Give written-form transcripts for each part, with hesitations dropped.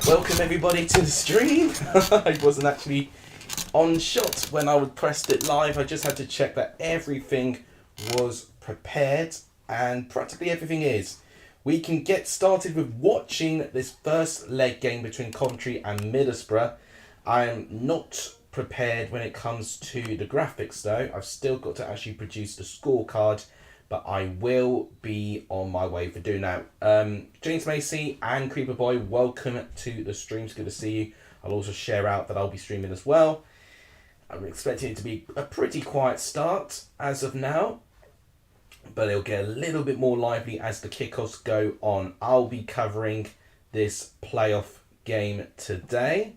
Welcome everybody to the stream. I wasn't actually on shot when I pressed it live. I just had to check that everything was prepared, and practically everything is. We can get started with watching this first leg game between Coventry and Middlesbrough. I'm not prepared when it comes to the graphics though. I've still got to actually produce the scorecard, but I will be on my way for doing that. James Macy and Creeper Boy, welcome to the stream. It's good to see you. I'll also share out that I'll be streaming as well. I'm expecting it to be a pretty quiet start as of now, but it'll get a little bit more lively as the kickoffs go on. I'll be covering this playoff game today.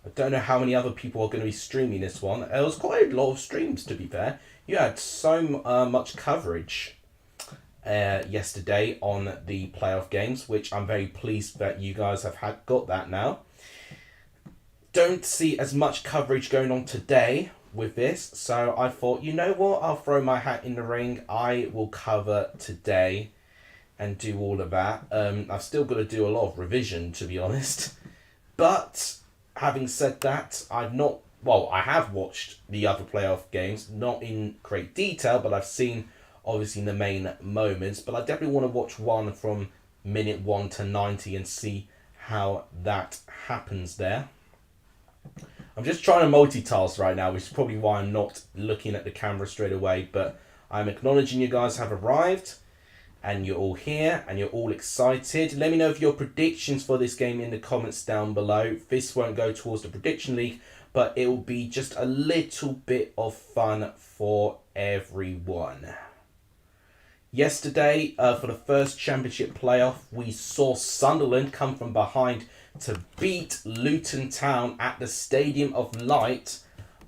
I don't know how many other people are going to be streaming this one. There was quite a lot of streams, to be fair. You had so much coverage yesterday on the playoff games, which I'm very pleased that you guys have got that now. Don't see as much coverage going on today with this, so I thought, you know what, I'll throw my hat in the ring. I will cover today and do all of that. I've still got to do a lot of revision, to be honest. But having said that, I have watched the other playoff games, not in great detail, but I've seen obviously the main moments. But I definitely want to watch one from minute 1 to 90 and see how that happens there. I'm just trying to multitask right now, which is probably why I'm not looking at the camera straight away, but I'm acknowledging you guys have arrived and you're all here and you're all excited. Let me know if your predictions for this game in the comments down below. This won't go towards the prediction league, but it will be just a little bit of fun for everyone. Yesterday, for the first championship playoff, we saw Sunderland come from behind to beat Luton Town at the Stadium of Light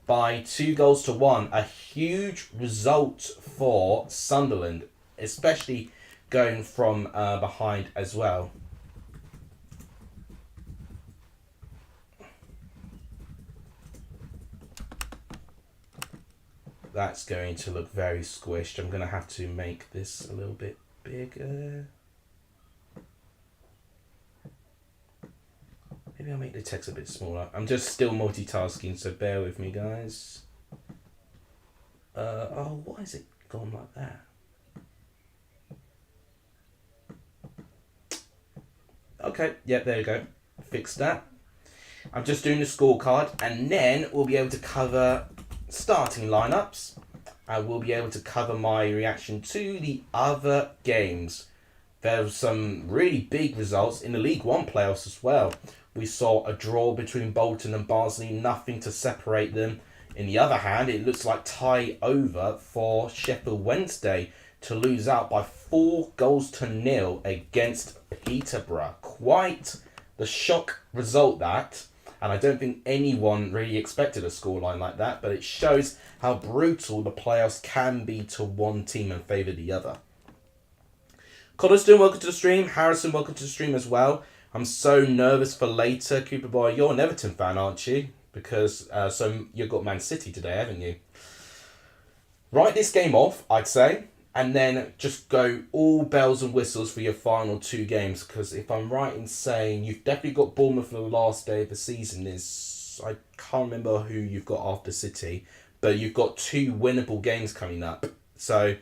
by 2-1. A huge result for Sunderland, especially going from behind as well. That's going to look very squished. I'm going to have to make this a little bit bigger. Maybe I'll make the text a bit smaller. I'm just still multitasking, so bear with me, guys. Oh, why is it gone like that? Okay, yeah, there you go. Fixed that. I'm just doing the scorecard, and then we'll be able to cover starting lineups. I will be able to cover my reaction to the other games. There were some really big results in the League One playoffs as well. We saw a draw between Bolton and Barnsley, nothing to separate them. In the other hand, it looks like tie over for Sheffield Wednesday to lose out by 4-0 against Peterborough. Quite the shock result that. And I don't think anyone really expected a scoreline like that, but it shows how brutal the playoffs can be to one team and favour the other. Coddleston, welcome to the stream. Harrison, welcome to the stream as well. I'm so nervous for later. Cooper Boy, you're an Everton fan, aren't you? Because so you've got Man City today, haven't you? Write this game off, I'd say, and then just go all bells and whistles for your final two games. Because if I'm right in saying you've definitely got Bournemouth for the last day of the season, I can't remember who you've got after City, but you've got 2 winnable games coming up. So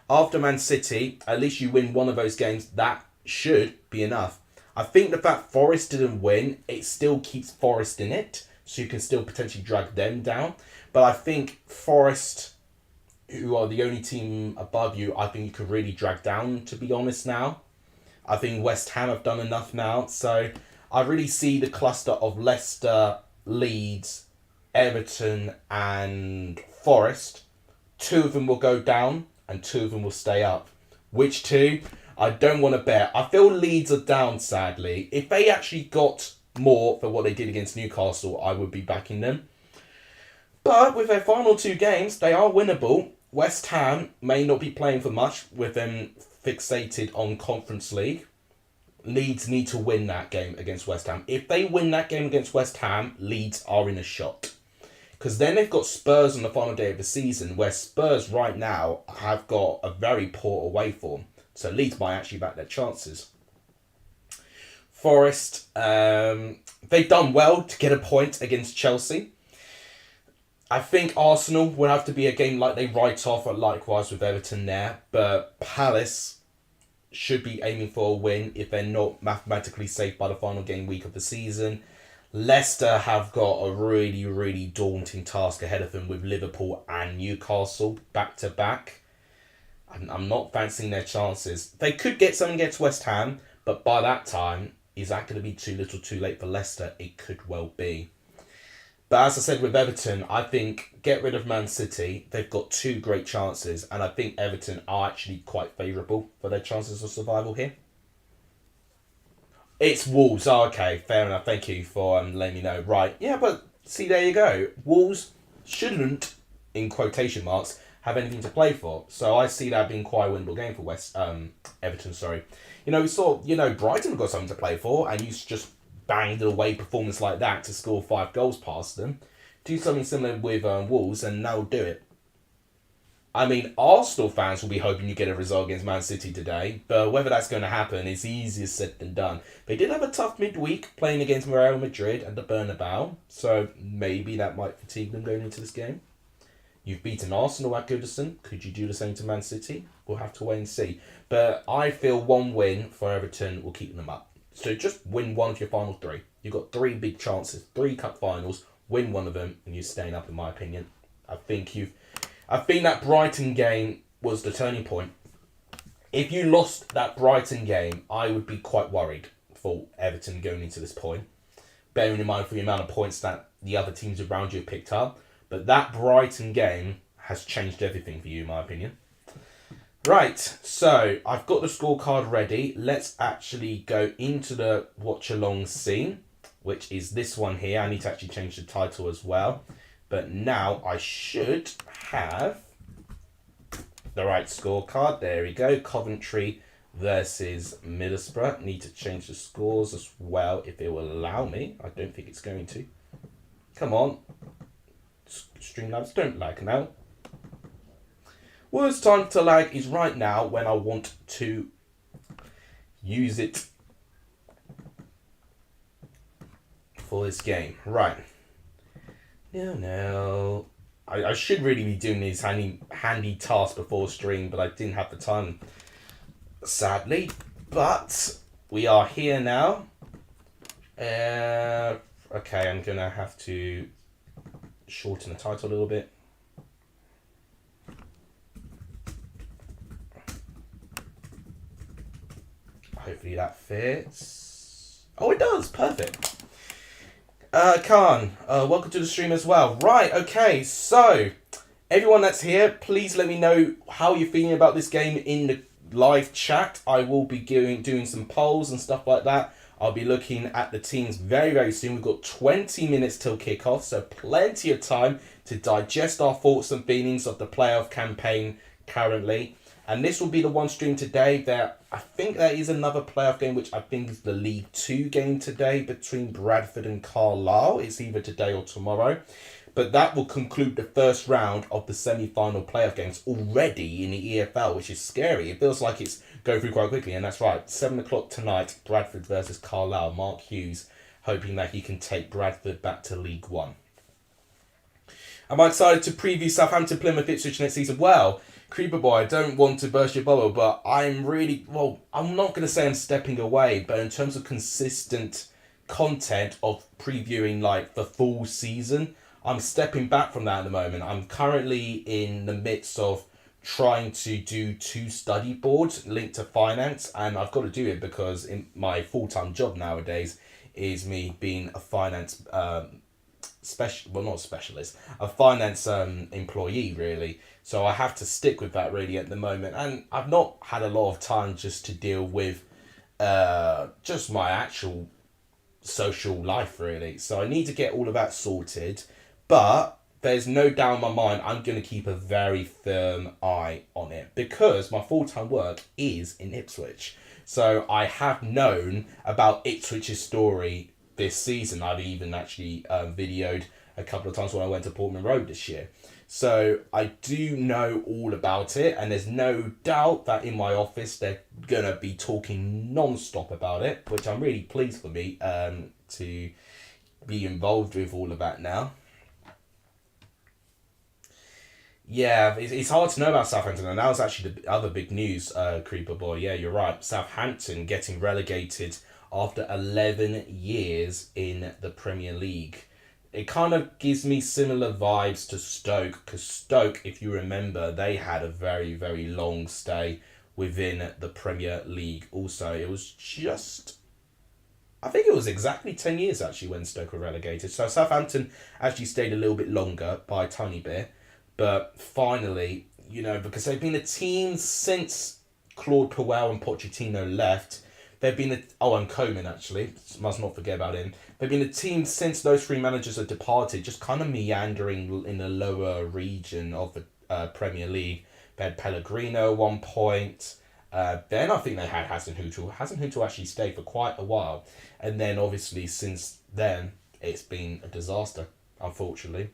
after Man City, at least you win one of those games. That should be enough. I think the fact Forest didn't win, it still keeps Forest in it, so you can still potentially drag them down. But I think Forest, who are the only team above you, I think you could really drag down, to be honest now. I think West Ham have done enough now. So I really see the cluster of Leicester, Leeds, Everton and Forest. 2 of them will go down and 2 of them will stay up. Which 2? I don't want to bet. I feel Leeds are down, sadly. If they actually got more for what they did against Newcastle, I would be backing them. But with their final 2 games, they are winnable. West Ham may not be playing for much with them fixated on Conference League. Leeds need to win that game against West Ham. If they win that game against West Ham, Leeds are in a shot. Because then they've got Spurs on the final day of the season, where Spurs right now have got a very poor away form. So Leeds might actually back their chances. Forest, they've done well to get a point against Chelsea. I think Arsenal will have to be a game like they write off, likewise with Everton there. But Palace should be aiming for a win if they're not mathematically safe by the final game week of the season. Leicester have got a really, really daunting task ahead of them with Liverpool and Newcastle back to back. I'm not fancying their chances. They could get something against West Ham, but by that time, is that going to be too little too late for Leicester? It could well be. But as I said with Everton, I think get rid of Man City. They've got two great chances, and I think Everton are actually quite favourable for their chances of survival here. It's Wolves. Oh, okay, fair enough. Thank you for letting me know. Right, yeah, but see, there you go. Wolves shouldn't, in quotation marks, have anything to play for. So I see that being quite a winnable game for Everton. Sorry, we saw Brighton got something to play for, and you just banged away performance like that to score 5 goals past them. Do something similar with Wolves, and they'll do it. I mean, Arsenal fans will be hoping you get a result against Man City today, but whether that's going to happen is easier said than done. They did have a tough midweek playing against Real Madrid at the Bernabeu, so maybe that might fatigue them going into this game. You've beaten Arsenal at Goodison. Could you do the same to Man City? We'll have to wait and see. But I feel one win for Everton will keep them up. So just win one of your final 3. You've got 3 big chances, 3 cup finals. Win one of them, and you're staying up, in my opinion. I think that Brighton game was the turning point. If you lost that Brighton game, I would be quite worried for Everton going into this point. Bearing in mind for the amount of points that the other teams around you have picked up. But that Brighton game has changed everything for you, in my opinion. Right, so I've got the scorecard ready. Let's actually go into the watch-along scene, which is this one here. I need to actually change the title as well. But now I should have the right scorecard. There we go. Coventry versus Middlesbrough. Need to change the scores as well if it will allow me. I don't think it's going to. Come on. Streamlabs, don't lag now. Worst time to lag is right now when I want to use it for this game. Right. No. I should really be doing these handy tasks before stream, but I didn't have the time, sadly. But we are here now. Okay, I'm going to have to shorten the title a little bit. Hopefully that fits. Oh, it does. Perfect. Khan, welcome to the stream as well. Right, okay, so everyone that's here, please let me know how you're feeling about this game in the live chat. I will be doing some polls and stuff like that. I'll be looking at the teams very, very soon. We've got 20 minutes till kickoff, so plenty of time to digest our thoughts and feelings of the playoff campaign currently. And this will be the one stream today that I think there is another playoff game, which I think is the League 2 game today between Bradford and Carlisle. It's either today or tomorrow. But that will conclude the first round of the semi-final playoff games already in the EFL, which is scary. It feels like it's going through quite quickly, and that's right. 7 o'clock tonight, Bradford versus Carlisle. Mark Hughes hoping that he can take Bradford back to League 1. I'm excited to preview Southampton, Plymouth, Ipswich next season. Well, Creeper Boy, I don't want to burst your bubble, but I'm not going to say I'm stepping away, but in terms of consistent content of previewing like the full season, I'm stepping back from that at the moment. I'm currently in the midst of trying to do 2 study boards linked to finance, and I've got to do it because in my full-time job nowadays is me being a finance a finance employee really. So I have to stick with that really at the moment, and I've not had a lot of time just to deal with just my actual social life really. So I need to get all of that sorted, but there's no doubt in my mind I'm going to keep a very firm eye on it because my full-time work is in Ipswich. So I have known about Ipswich's story this season. I've even actually videoed a couple of times when I went to Portman Road this year. So I do know all about it, and there's no doubt that in my office they're gonna be talking non-stop about it, which I'm really pleased for me to be involved with all of that now. Yeah, it's hard to know about Southampton, and that was actually the other big news, Creeper Boy. Yeah, you're right. Southampton getting relegated after 11 years in the Premier League. It kind of gives me similar vibes to Stoke, because Stoke, if you remember, they had a very, very long stay within the Premier League. Also, it was just, I think it was exactly 10 years actually when Stoke were relegated. So Southampton actually stayed a little bit longer by a tiny bit. But finally, because they've been a team since Claude Puel and Pochettino left. They've been and Koeman actually, must not forget about him. They've been a team since those three managers have departed, just kind of meandering in the lower region of the Premier League. They had Pellegrino at one point. Then I think they had Hasenhüttl. Hasenhüttl actually stayed for quite a while. And then obviously since then, it's been a disaster, unfortunately.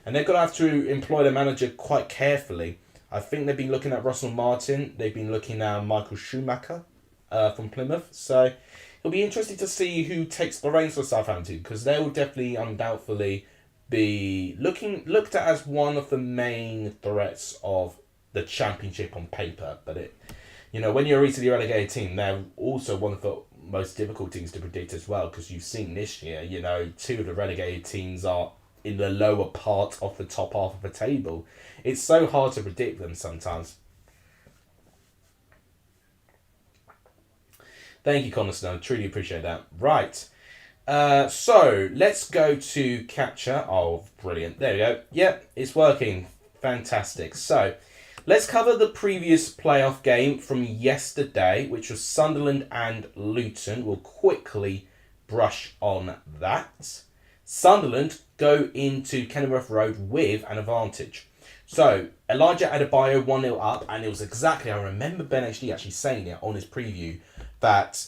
And they're going to have to employ their manager quite carefully. I think they've been looking at Russell Martin. They've been looking at Michael Schumacher from Plymouth. So it'll be interesting to see who takes the reins for Southampton, because they will definitely, undoubtedly, be looked at as one of the main threats of the Championship on paper. But when you're a recently relegated team, they're also one of the most difficult teams to predict as well, because you've seen this year, two of the relegated teams are in the lower part of the top half of the table. It's so hard to predict them sometimes. Thank you, Coniston. I truly appreciate that. Right. So let's go to capture. Oh, brilliant. There we go. Yep, it's working. Fantastic. So let's cover the previous playoff game from yesterday, which was Sunderland and Luton. We'll quickly brush on that. Sunderland go into Kenilworth Road with an advantage. So Elijah Adebayo 1-0 up, and it was exactly, I remember Ben actually saying it on his preview, that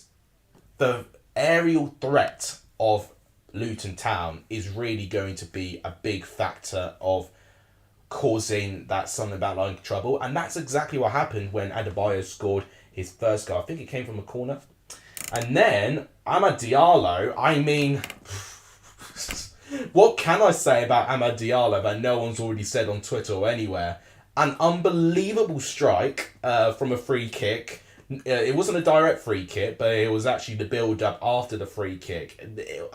the aerial threat of Luton Town is really going to be a big factor of causing that Sunderland backline trouble. And that's exactly what happened when Adebayo scored his first goal. I think it came from a corner. And then Amad Diallo, what can I say about Amad Diallo that no one's already said on Twitter or anywhere? An unbelievable strike from a free kick. It wasn't a direct free kick, but it was actually the build-up after the free kick.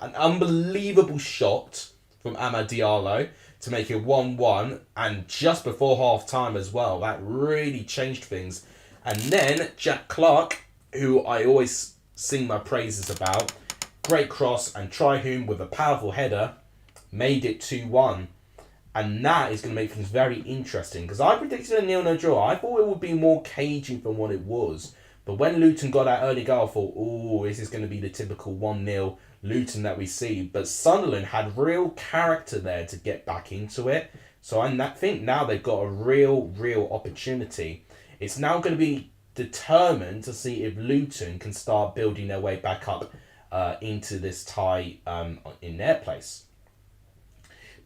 An unbelievable shot from Amad Diallo to make it 1-1, and just before half-time as well. That really changed things. And then Jack Clark, who I always sing my praises about, great cross, and Trihume with a powerful header made it 2-1. And that is going to make things very interesting, because I predicted a 0-0 draw. I thought it would be more cagey than what it was. But when Luton got that early goal, I thought, this is going to be the typical 1-0 Luton that we see. But Sunderland had real character there to get back into it. So I think now they've got a real opportunity. It's now going to be determined to see if Luton can start building their way back up into this tie in their place.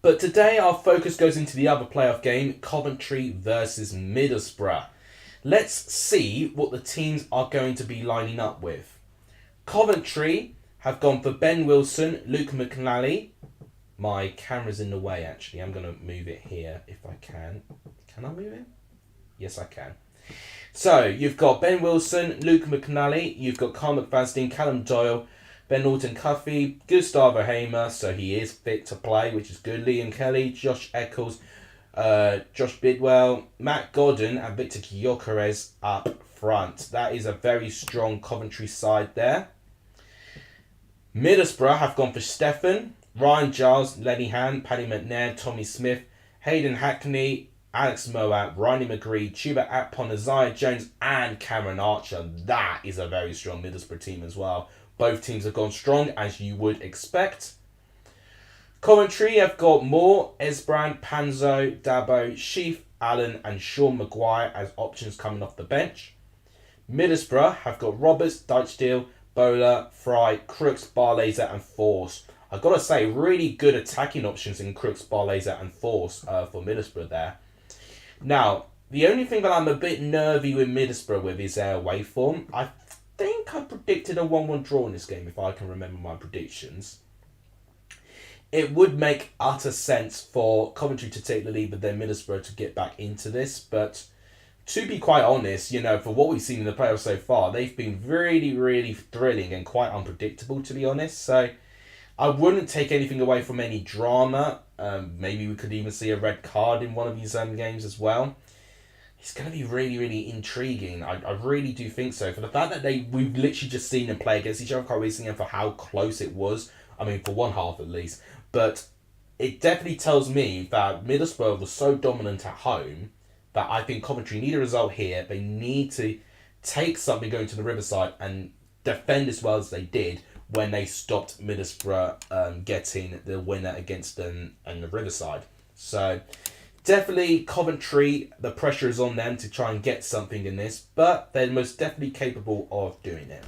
But today our focus goes into the other playoff game, Coventry versus Middlesbrough. Let's see what the teams are going to be lining up with. Coventry have gone for Ben Wilson, Luke McNally. My camera's in the way, actually. I'm going to move it here if I can. Can I move it? Yes, I can. So, you've got Ben Wilson, Luke McNally. You've got Carl McFadden, Callum Doyle, Ben Norton-Cuffy, Gustavo Hamer, so he is fit to play, which is good. Liam Kelly, Josh Eccles, Josh Bidwell, Matt Godden and Victor Gyökeres up front. That is a very strong Coventry side there. Middlesbrough have gone for Stefan, Ryan Giles, Lenny Hand, Paddy McNair, Tommy Smith, Hayden Hackney, Alex Moab, Riley McGree, Chuba Akpon, Isaiah Jones and Cameron Archer. That is a very strong Middlesbrough team as well. Both teams have gone strong, as you would expect. Coventry have got Moore, Esbrand, Panzo, Dabo, Sheaf, Allen and Sean Maguire as options coming off the bench. Middlesbrough have got Roberts, Dychdale, Bowler, Fry, Crooks, Barlaser and Force. I've got to say, really good attacking options in Crooks, Barlaser and Force for Middlesbrough there. Now, the only thing that I'm a bit nervy with Middlesbrough with is their away form. I think I predicted a 1-1 draw in this game, if I can remember my predictions. It would make utter sense for Coventry to take the lead, but then Middlesbrough to get back into this. But to be quite honest, for what we've seen in the playoffs so far, they've been really, really thrilling and quite unpredictable, to be honest. So I wouldn't take anything away from any drama. Maybe we could even see a red card in one of these games as well. It's going to be really, really intriguing. I really do think so. For the fact that we've literally just seen them play against each other quite recently, and for how close it was. I mean, for one half at least. But it definitely tells me that Middlesbrough was so dominant at home that I think Coventry need a result here. They need to take something going to the Riverside and defend as well as they did when they stopped Middlesbrough getting the winner against them and the Riverside. So definitely Coventry, the pressure is on them to try and get something in this, but they're most definitely capable of doing it.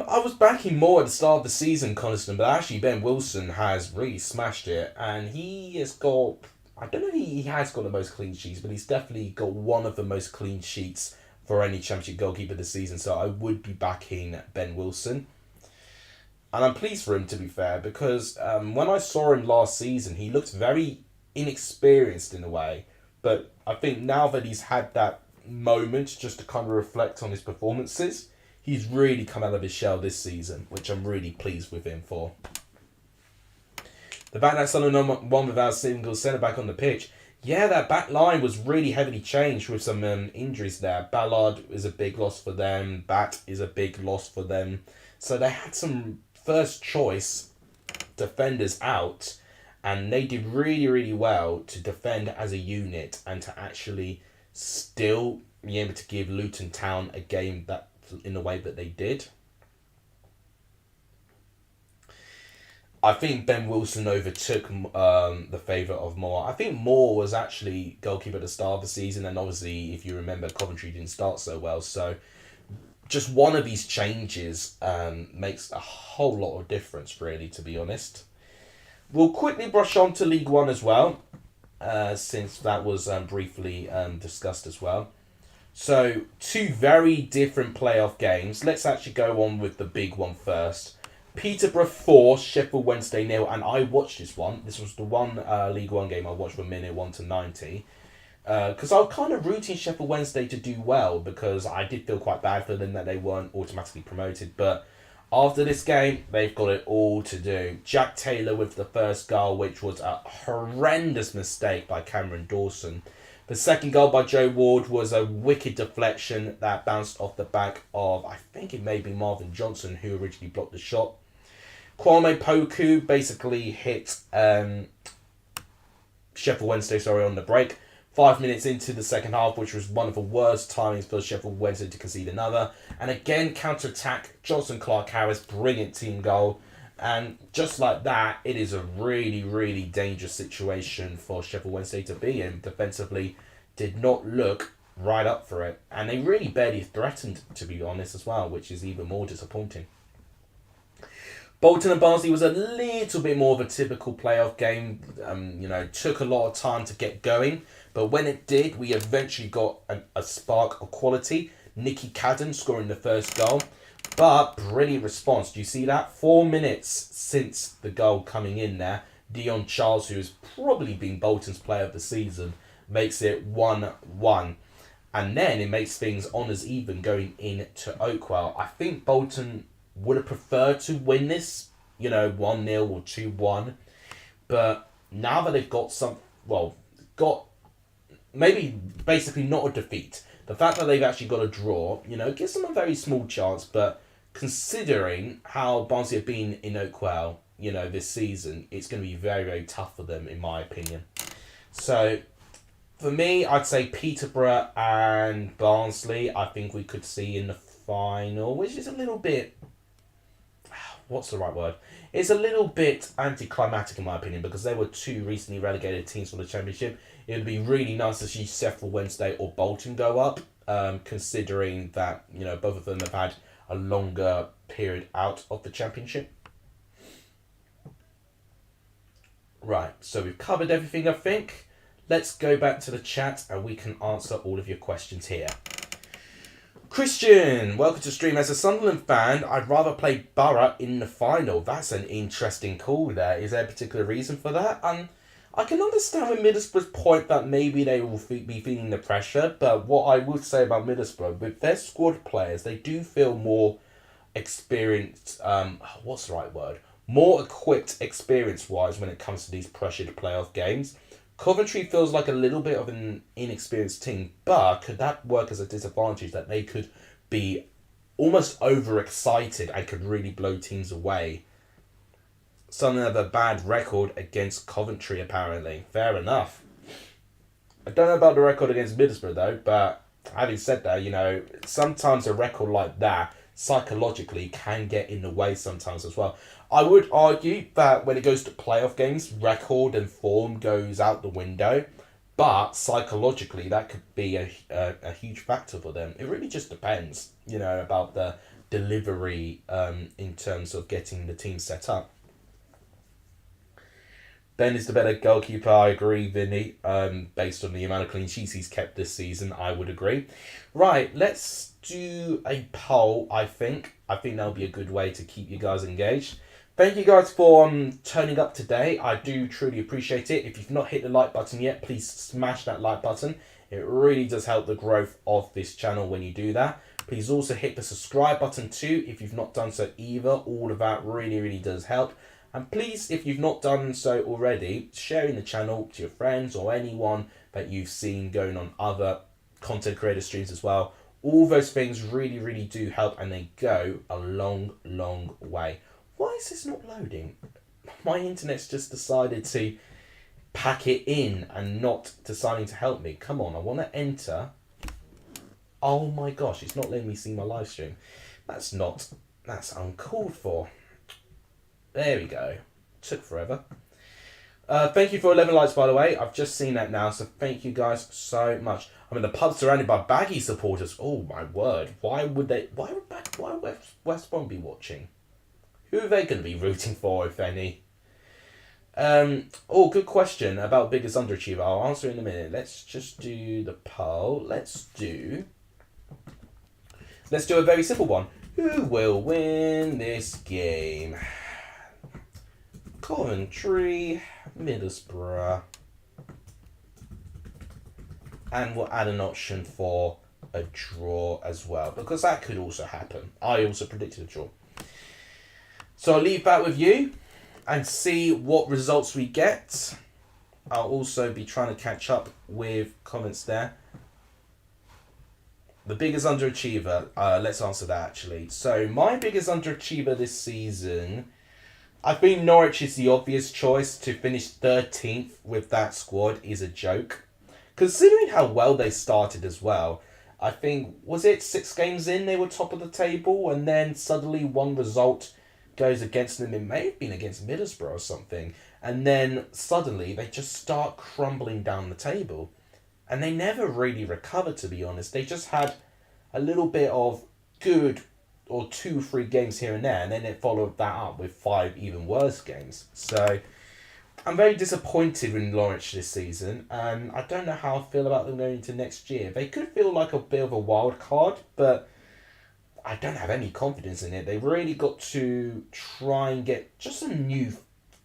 I was backing more at the start of the season, Coniston, but actually Ben Wilson has really smashed it, and he has got, I don't know if he has got the most clean sheets, but he's definitely got one of the most clean sheets for any Championship goalkeeper this season, so I would be backing Ben Wilson. And I'm pleased for him, to be fair, because when I saw him last season, he looked very inexperienced in a way, but I think now that he's had that moment just to kind of reflect on his performances, he's really come out of his shell this season, which I'm really pleased with him for. The fact that Sunderland won without a single centre-back on the pitch, yeah, that back line was really heavily changed with some injuries there. Ballard is a big loss for them. Bat is a big loss for them. So they had some first choice defenders out, and they did really, really well to defend as a unit and to actually still be able to give Luton Town a game that in the way that they did. I think Ben Wilson overtook the favour of Moore. I think Moore was actually goalkeeper at the start of the season, and obviously, if you remember, Coventry didn't start so well. So just one of these changes makes a whole lot of difference, really, to be honest. We'll quickly brush on to League One as well, since that was briefly discussed as well. So, two very different playoff games. Let's actually go on with the big one first. Peterborough 4, Sheffield Wednesday 0, and I watched this one. This was the one League One game I watched from minute 1 to 90. Because I was kind of rooting Sheffield Wednesday to do well, because I did feel quite bad for them that they weren't automatically promoted. But after this game, they've got it all to do. Jack Taylor with the first goal, which was a horrendous mistake by Cameron Dawson. The second goal by Joe Ward was a wicked deflection that bounced off the back of, I think it may be Marvin Johnson, who originally blocked the shot. Kwame Poku basically hit Sheffield Wednesday on the break. 5 minutes into the second half, which was one of the worst timings for Sheffield Wednesday to concede another. And again, counter-attack, Johnson Clark-Harris, brilliant team goal. And just like that, it is a really, really dangerous situation for Sheffield Wednesday to be in. Defensively, did not look right up for it. And they really barely threatened, to be honest, as well, which is even more disappointing. Bolton and Barnsley was a little bit more of a typical playoff game. Took a lot of time to get going. But when it did, we eventually got a spark of quality. Nicky Cadden scoring the first goal. But brilliant response. Do you see that? 4 minutes since the goal coming in there, Dion Charles, who has probably been Bolton's player of the season, makes it 1-1. And then it makes things on as even going into Oakwell. I think Bolton would have preferred to win this, 1-0 or 2-1. But now that they've got maybe basically not a defeat. The fact that they've actually got a draw, gives them a very small chance, but considering how Barnsley have been in Oakwell, this season, it's going to be very, very tough for them, in my opinion. So, for me, I'd say Peterborough and Barnsley, I think we could see in the final, which is a little bit... What's the right word? It's a little bit anticlimactic, in my opinion, because they were two recently relegated teams from the Championship. It would be really nice to see Sheffield Wednesday or Bolton go up, considering that both of them have had a longer period out of the Championship. Right, so we've covered everything, I think. Let's go back to the chat and we can answer all of your questions here. Christian, welcome to stream. As a Sunderland fan, I'd rather play Boro in the final. That's an interesting call there. Is there a particular reason for that? I can understand with Middlesbrough's point that maybe they will be feeling the pressure, but what I would say about Middlesbrough, with their squad players, they do feel more experienced, what's the right word? More equipped experience-wise when it comes to these pressured playoff games. Coventry feels like a little bit of an inexperienced team, but could that work as a disadvantage that they could be almost overexcited and could really blow teams away? Sunderland have a bad record against Coventry, apparently. Fair enough. I don't know about the record against Middlesbrough, though, but having said that, you know, sometimes a record like that psychologically can get in the way sometimes as well. I would argue that when it goes to playoff games, record and form goes out the window, but psychologically that could be a huge factor for them. It really just depends, you know, about the delivery in terms of getting the team set up. Ben is the better goalkeeper, I agree, Vinny. Based on the amount of clean sheets he's kept this season, I would agree. Right, let's do a poll, I think. I think that'll be a good way to keep you guys engaged. Thank you guys for turning up today. I do truly appreciate it. If you've not hit the like button yet, please smash that like button. It really does help the growth of this channel when you do that. Please also hit the subscribe button too if you've not done so either. All of that really does help. And please, if you've not done so already, sharing the channel to your friends or anyone that you've seen going on other content creator streams as well. All those things really do help and they go a long way. Why is this not loading? My internet's just decided to pack it in and not deciding to help me. Come on, I want to enter. Oh my gosh, it's not letting me see my live stream. That's uncalled for. There we go. Took forever. Thank you for 11 likes, by the way. I've just seen that now, so thank you guys so much. I mean, the pub's surrounded by Baggy supporters. Oh my word. Why would West Brom be watching? Who are they going to be rooting for, if any? Good question about biggest underachiever. I'll answer in a minute. Let's just do the poll. Let's do a very simple one. Who will win this game? Coventry, Middlesbrough. And we'll add an option for a draw as well, because that could also happen. I also predicted a draw. So I'll leave that with you and see what results we get. I'll also be trying to catch up with comments there. The biggest underachiever, let's answer that actually. So my biggest underachiever this season, I think Norwich is the obvious choice. To finish 13th with that squad is a joke. Considering how well they started as well. I think, was it 6 games in they were top of the table and then suddenly one result goes against them. It may have been against Middlesbrough or something. And then suddenly they just start crumbling down the table. And they never really recovered, to be honest. They just had a little bit of good or 2-3 games here and there. And then they followed that up with 5 even worse games. So I'm very disappointed in Norwich this season. And I don't know how I feel about them going into next year. They could feel like a bit of a wild card, but I don't have any confidence in it. They've really got to try and get just some new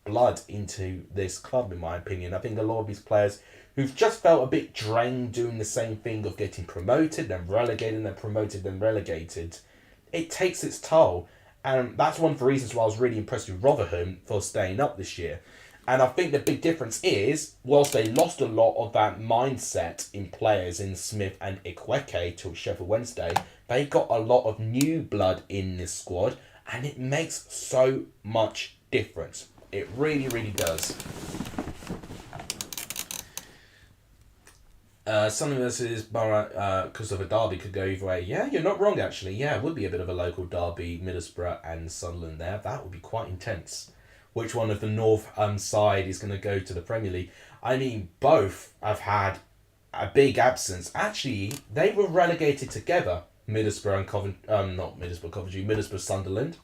blood into this club, in my opinion. I think a lot of these players who've just felt a bit drained doing the same thing of getting promoted, then relegated, then promoted, then relegated. It takes its toll. And that's one of the reasons why I was really impressed with Rotherham for staying up this year. And I think the big difference is, whilst they lost a lot of that mindset in players in Smith and Ikweke to Sheffield Wednesday, they got a lot of new blood in this squad, and it makes so much difference. It really does. Something versus Boro, because of a derby, could go either way. Yeah, you're not wrong, actually. Yeah, it would be a bit of a local derby, Middlesbrough and Sunderland there. That would be quite intense. Which one of the North side is going to go to the Premier League? I mean, both have had a big absence. Actually, they were relegated together. Middlesbrough and Middlesbrough, Sunderland.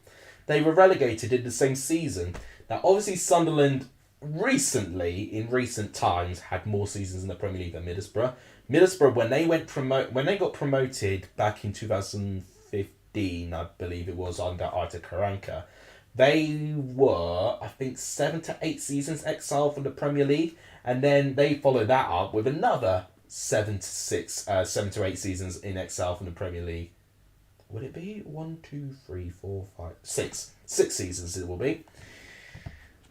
They were relegated in the same season. Now, obviously, Sunderland in recent times, had more seasons in the Premier League than Middlesbrough. Middlesbrough, when they got promoted back in 2015, I believe it was under Arta Karanka, they were, I think, 7 to 8 seasons exiled from the Premier League, and then they followed that up with another 7 to 8 seasons in exile from the Premier League. Would it be 1, 2, 3, 4, 5, 6? 6 seasons it will be.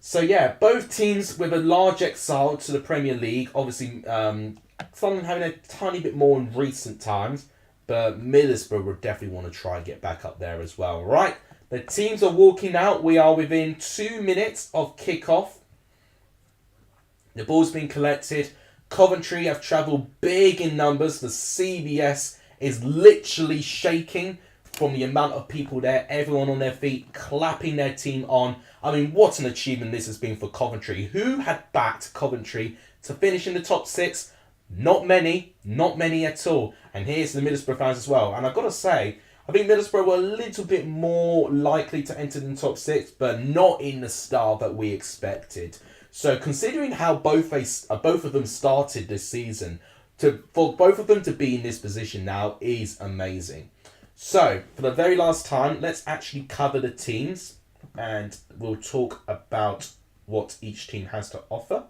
So yeah, both teams with a large exile to the Premier League. Obviously, Sunderland having a tiny bit more in recent times, but Middlesbrough would definitely want to try and get back up there as well. Right, the teams are walking out. We are within 2 minutes of kickoff. The ball's been collected. Coventry have travelled big in numbers. The CBS is literally shaking from the amount of people there. Everyone on their feet, clapping their team on. I mean, what an achievement this has been for Coventry. Who had backed Coventry to finish in the top 6? Not many at all. And here's the Middlesbrough fans as well. And I've got to say, I think Middlesbrough were a little bit more likely to enter the top 6, but not in the style that we expected. So considering how both of them started this season, for both of them to be in this position now is amazing. So, for the very last time, let's actually cover the teams, and we'll talk about what each team has to offer.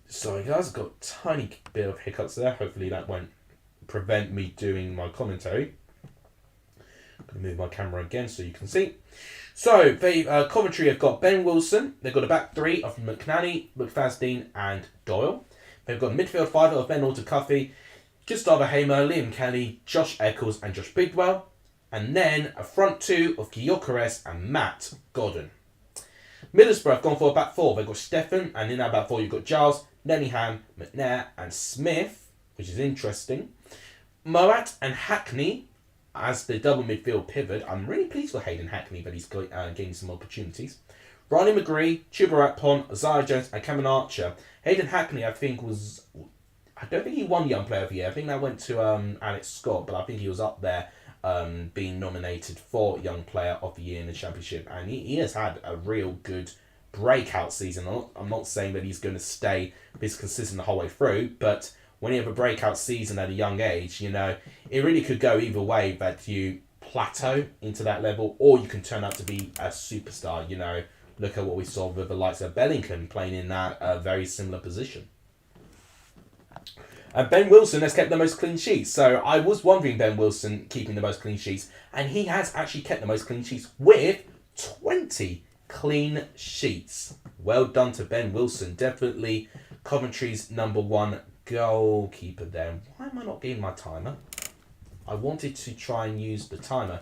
Sorry guys, I've got a tiny bit of hiccups there. Hopefully that won't prevent me doing my commentary. I'm going to move my camera again so you can see. So, Coventry have got Ben Wilson. They've got a back three of McNally, McFadden and Doyle. They've got a midfield five of Ben Aldercuffey, Gustavo Hamer, Liam Kelly, Josh Eccles and Josh Bidwell. And then a front two of Gyökeres and Matt Godden. Middlesbrough have gone for a back four. They've got Stefan, and in that back four you've got Giles, Nenningham, McNair and Smith, which is interesting. Moat and Hackney as the double midfield pivot. I'm really pleased for Hayden Hackney that he's getting some opportunities. Ronnie McGree, Chuba Rakpon, Isaiah Jones and Cameron Archer. Hayden Hackney, I think, I don't think he won Young Player of the Year. I think that went to Alex Scott, but I think he was up there being nominated for Young Player of the Year in the Championship. And he has had a real good breakout season. I'm not saying that he's going to stay this consistent the whole way through, but when you have a breakout season at a young age, you know, it really could go either way, that you plateau into that level or you can turn out to be a superstar. You know, look at what we saw with the likes of Bellingham playing in that very similar position. Ben Wilson has kept the most clean sheets. So I was wondering Ben Wilson keeping the most clean sheets, and he has actually kept the most clean sheets with 20 clean sheets. Well done to Ben Wilson. Definitely Coventry's number one goalkeeper there. Why am I not getting my timer? I wanted to try and use the timer.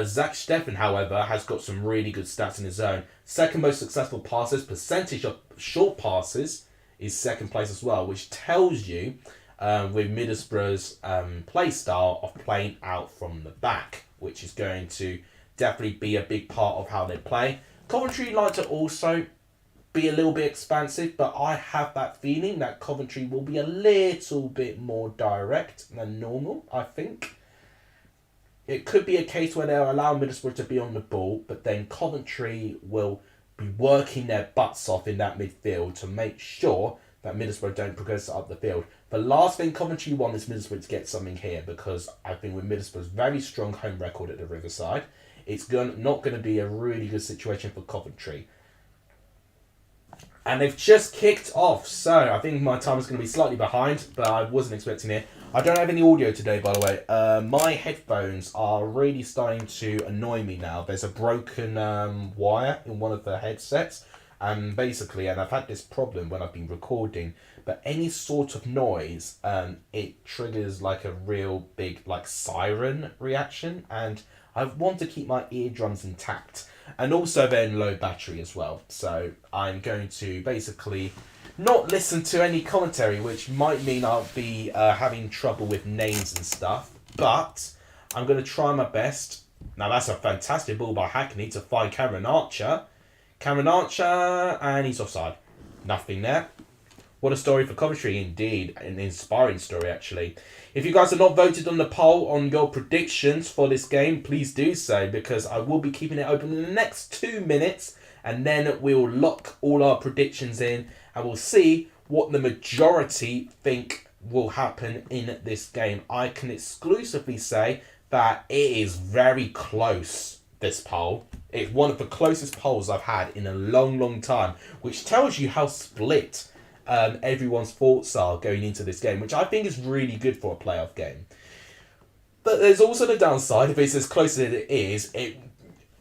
Zach Steffen, however, has got some really good stats in his own. Second most successful passes, percentage of short passes is second place as well, which tells you with Middlesbrough's play style of playing out from the back, which is going to definitely be a big part of how they play. Coventry like to also be a little bit expansive, but I have that feeling that Coventry will be a little bit more direct than normal, I think. It could be a case where they'll allow Middlesbrough to be on the ball, but then Coventry will be working their butts off in that midfield to make sure that Middlesbrough don't progress up the field. The last thing Coventry want is Middlesbrough to get something here, because I think with Middlesbrough's very strong home record at the Riverside, it's not going to be a really good situation for Coventry. And they've just kicked off, so I think my time is going to be slightly behind, but I wasn't expecting it. I don't have any audio today, by the way. My headphones are really starting to annoy me now. There's a broken wire in one of the headsets, and basically, and I've had this problem when I've been recording, but any sort of noise, it triggers like a real big like siren reaction, and I want to keep my eardrums intact. And also then low battery as well. So I'm going to basically not listen to any commentary, which might mean I'll be having trouble with names and stuff. But I'm going to try my best. Now that's a fantastic ball by Hackney to find Cameron Archer. Cameron Archer, and he's offside. Nothing there. What a story for Coventry, indeed. An inspiring story, actually. If you guys have not voted on the poll on your predictions for this game, please do so, because I will be keeping it open in the next 2 minutes, and then we'll lock all our predictions in, and we'll see what the majority think will happen in this game. I can exclusively say that it is very close, this poll. It's one of the closest polls I've had in a long, long time, which tells you how split everyone's thoughts are going into this game, which I think is really good for a playoff game. But there's also the downside. If it's as close as it is, it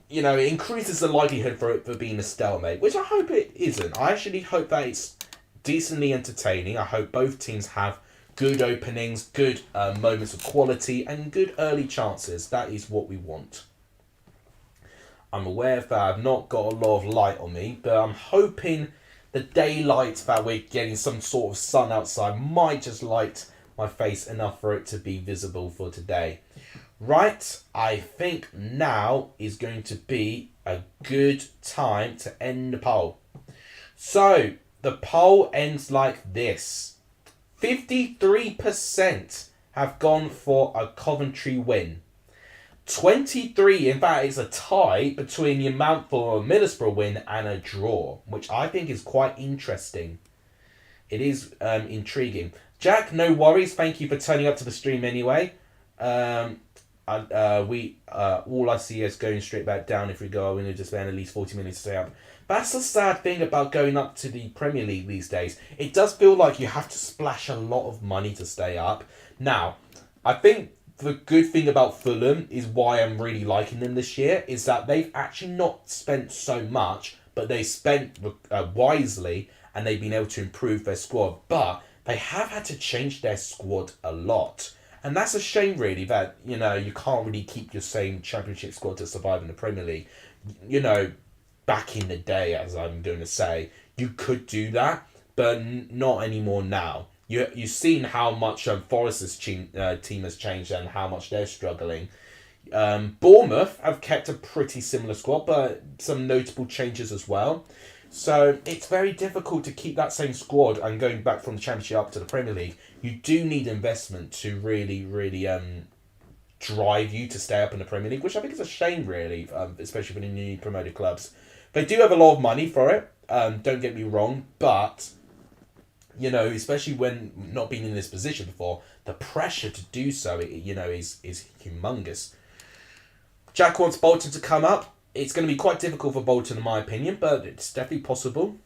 increases the likelihood for it for being a stalemate, which I hope it isn't. I actually hope that it's decently entertaining. I hope both teams have good openings, good moments of quality, and good early chances. That is what we want. I'm aware that I've not got a lot of light on me, but I'm hoping the daylight that we're getting, some sort of sun outside, might just light my face enough for it to be visible for today. Right, I think now is going to be a good time to end the poll. So, the poll ends like this. 53% have gone for a Coventry win. 23, in fact, it's a tie between the amount for a Middlesbrough win and a draw, which I think is quite interesting. It is intriguing. Jack, no worries. Thank you for turning up to the stream anyway. All I see is going straight back down. If we go, we're going to just spend at least 40 minutes to stay up. That's the sad thing about going up to the Premier League these days. It does feel like you have to splash a lot of money to stay up. Now, I think the good thing about Fulham is why I'm really liking them this year is that they've actually not spent so much, but they spent wisely and they've been able to improve their squad. But they have had to change their squad a lot. And that's a shame, really, that, you can't really keep your same Championship squad to survive in the Premier League. Back in the day, as I'm going to say, you could do that, but not anymore now. You've seen how much Forest's team has changed and how much they're struggling. Bournemouth have kept a pretty similar squad, but some notable changes as well. So it's very difficult to keep that same squad and going back from the Championship up to the Premier League. You do need investment to really, really drive you to stay up in the Premier League, which I think is a shame, really, especially for the newly promoted clubs. They do have a lot of money for it, don't get me wrong, but, especially when not being in this position before, the pressure to do so, is humongous. Jack wants Bolton to come up. It's going to be quite difficult for Bolton, in my opinion, but it's definitely possible.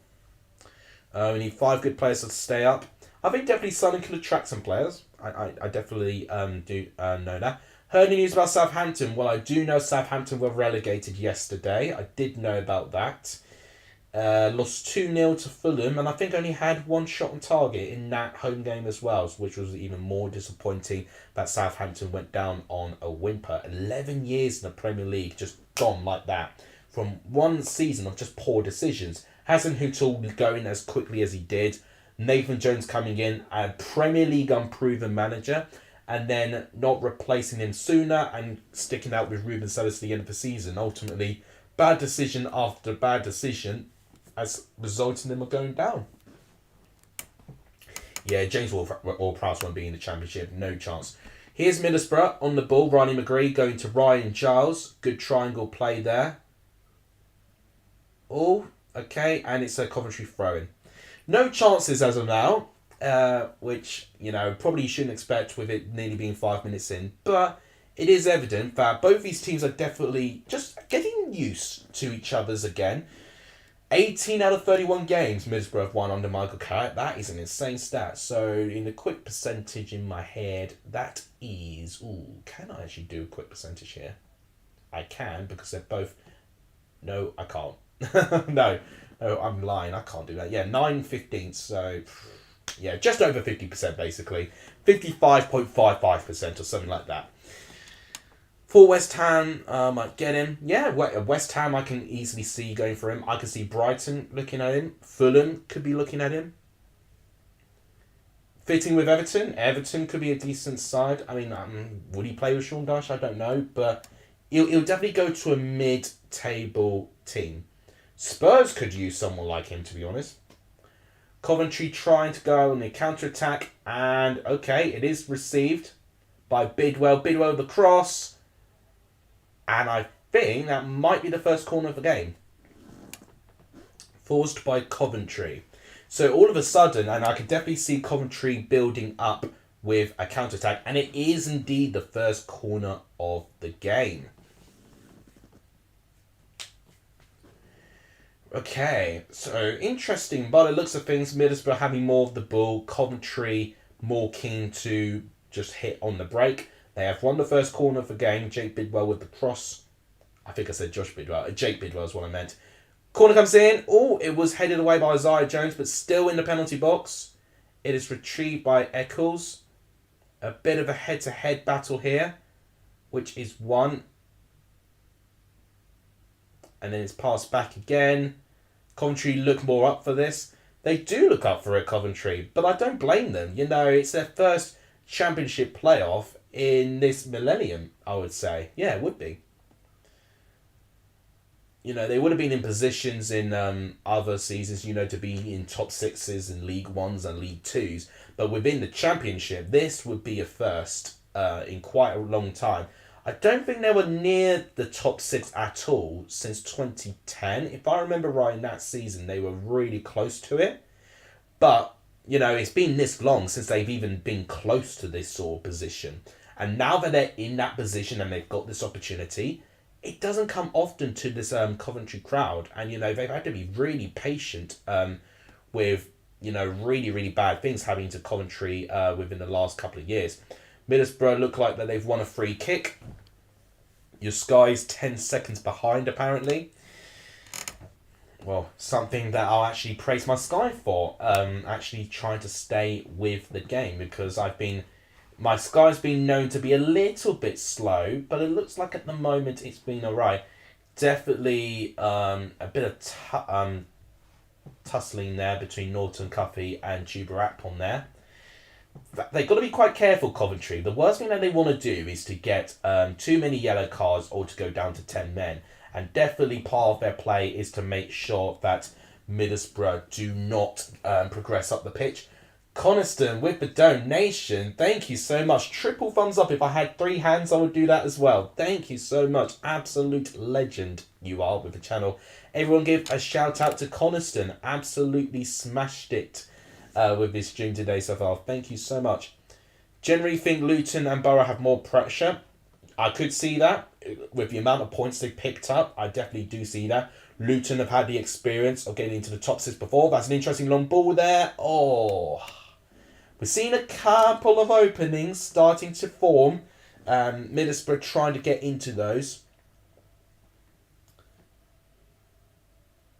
We need 5 good players to stay up. I think definitely Sunderland could attract some players. I definitely do know that. Heard any news about Southampton? Well, I do know Southampton were relegated yesterday. I did know about that. Lost 2-0 to Fulham, and I think only had 1 shot on target in that home game as well, which was even more disappointing that Southampton went down on a whimper. 11 years in the Premier League, just gone like that. From one season of just poor decisions. Hasenhüttl going as quickly as he did. Nathan Jones coming in, a Premier League unproven manager, and then not replacing him sooner and sticking out with Ruben Sellers to the end of the season. Ultimately, bad decision after bad decision has resulted in them going down. Yeah, James Ward-Prowse won't be in the Championship. No chance. Here's Middlesbrough on the ball. Ronnie McGree going to Ryan Giles. Good triangle play there. Oh, okay. And it's a Coventry throw-in. No chances as of now. Which, probably you shouldn't expect with it nearly being 5 minutes in. But it is evident that both these teams are definitely just getting used to each other's again. 18 out of 31 games Middlesbrough have won under Michael Carrick. That is an insane stat. So, in the quick percentage in my head, that is... Ooh, can I actually do a quick percentage here? I can, because they're both... No, I can't. No, I'm lying. I can't do that. Yeah, 9/15. So, yeah, just over 50% basically. 55.55% or something like that. For West Ham, might get him. Yeah, West Ham I can easily see going for him. I can see Brighton looking at him. Fulham could be looking at him. Fitting with Everton. Everton could be a decent side. I mean, would he play with Sean Dyche? I don't know. But he'll definitely go to a mid-table team. Spurs could use someone like him, to be honest. Coventry trying to go on the counter-attack, and okay, it is received by Bidwell. Bidwell with the cross, and I think that might be the first corner of the game. Forced by Coventry. So all of a sudden, and I can definitely see Coventry building up with a counter-attack, and it is indeed the first corner of the game. Okay, so interesting. By the looks of things, Middlesbrough having more of the ball, Coventry more keen to just hit on the break. They have won the first corner of the game. Jake Bidwell with the cross. I think I said Josh Bidwell. Jake Bidwell is what I meant. Corner comes in. Oh, it was headed away by Isaiah Jones, but still in the penalty box. It is retrieved by Eccles. A bit of a head-to-head battle here, which is won. And then it's passed back again. Coventry look more up for this. They do look up for it, Coventry, but I don't blame them. You know, it's their first championship playoff in this millennium, I would say. Yeah, it would be. You know, they would have been in positions in other seasons, you know, to be in top sixes in League Ones and League Twos. But within the Championship, this would be a first in quite a long time. I don't think they were near the top six at all since 2010. If I remember right, in that season, they were really close to it. But, you know, it's been this long since they've even been close to this sort of position. And now that they're in that position and they've got this opportunity, it doesn't come often to this Coventry crowd. And, you know, they've had to be really patient with, you know, really, really bad things happening to Coventry within the last couple of years. Middlesbrough look like that they've won a free kick. Your Sky's 10 seconds behind, apparently. Well, something that I'll actually praise my Sky for. Actually trying to stay with the game, because my Sky's been known to be a little bit slow, but it looks like at the moment it's been alright. Definitely a bit of tussling there between Norton Cuffy and Chuba Akpom there. They've got to be quite careful, Coventry. The worst thing that they want to do is to get too many yellow cards or to go down to 10 men. And definitely part of their play is to make sure that Middlesbrough do not progress up the pitch. Coniston with the donation. Thank you so much. Triple thumbs up. If I had 3 hands, I would do that as well. Thank you so much. Absolute legend you are with the channel. Everyone give a shout out to Coniston. Absolutely smashed it with this stream today so far. Thank you so much. Generally think Luton and Boro have more pressure. I could see that with the amount of points they picked up. I definitely do see that. Luton have had the experience of getting into the top 6 before. That's an interesting long ball there. Oh, we're seeing a couple of openings starting to form. Middlesbrough trying to get into those.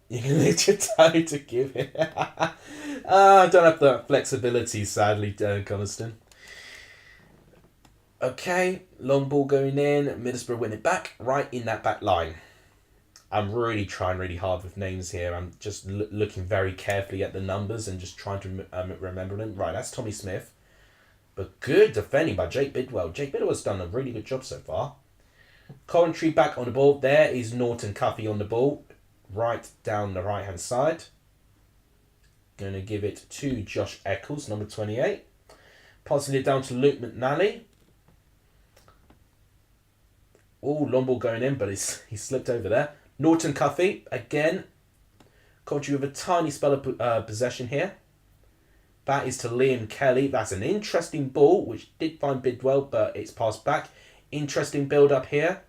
You can lift your toe to give it. I don't have that flexibility, sadly, Coniston. Okay, long ball going in. Middlesbrough win it back, right in that back line. I'm really trying really hard with names here. I'm just looking very carefully at the numbers and just trying to remember them. Right, that's Tommy Smith. But good defending by Jake Bidwell. Jake Bidwell's done a really good job so far. Coventry back on the ball. There is Norton Cuffy on the ball. Right down the right-hand side. Going to give it to Josh Eccles, number 28. Passing it down to Luke McNally. Oh, long ball going in, but he slipped over there. Norton Cuffy, again. Coventry with a tiny spell of possession here. That is to Liam Kelly. That's an interesting ball, which did find Bidwell, but it's passed back. Interesting build-up here.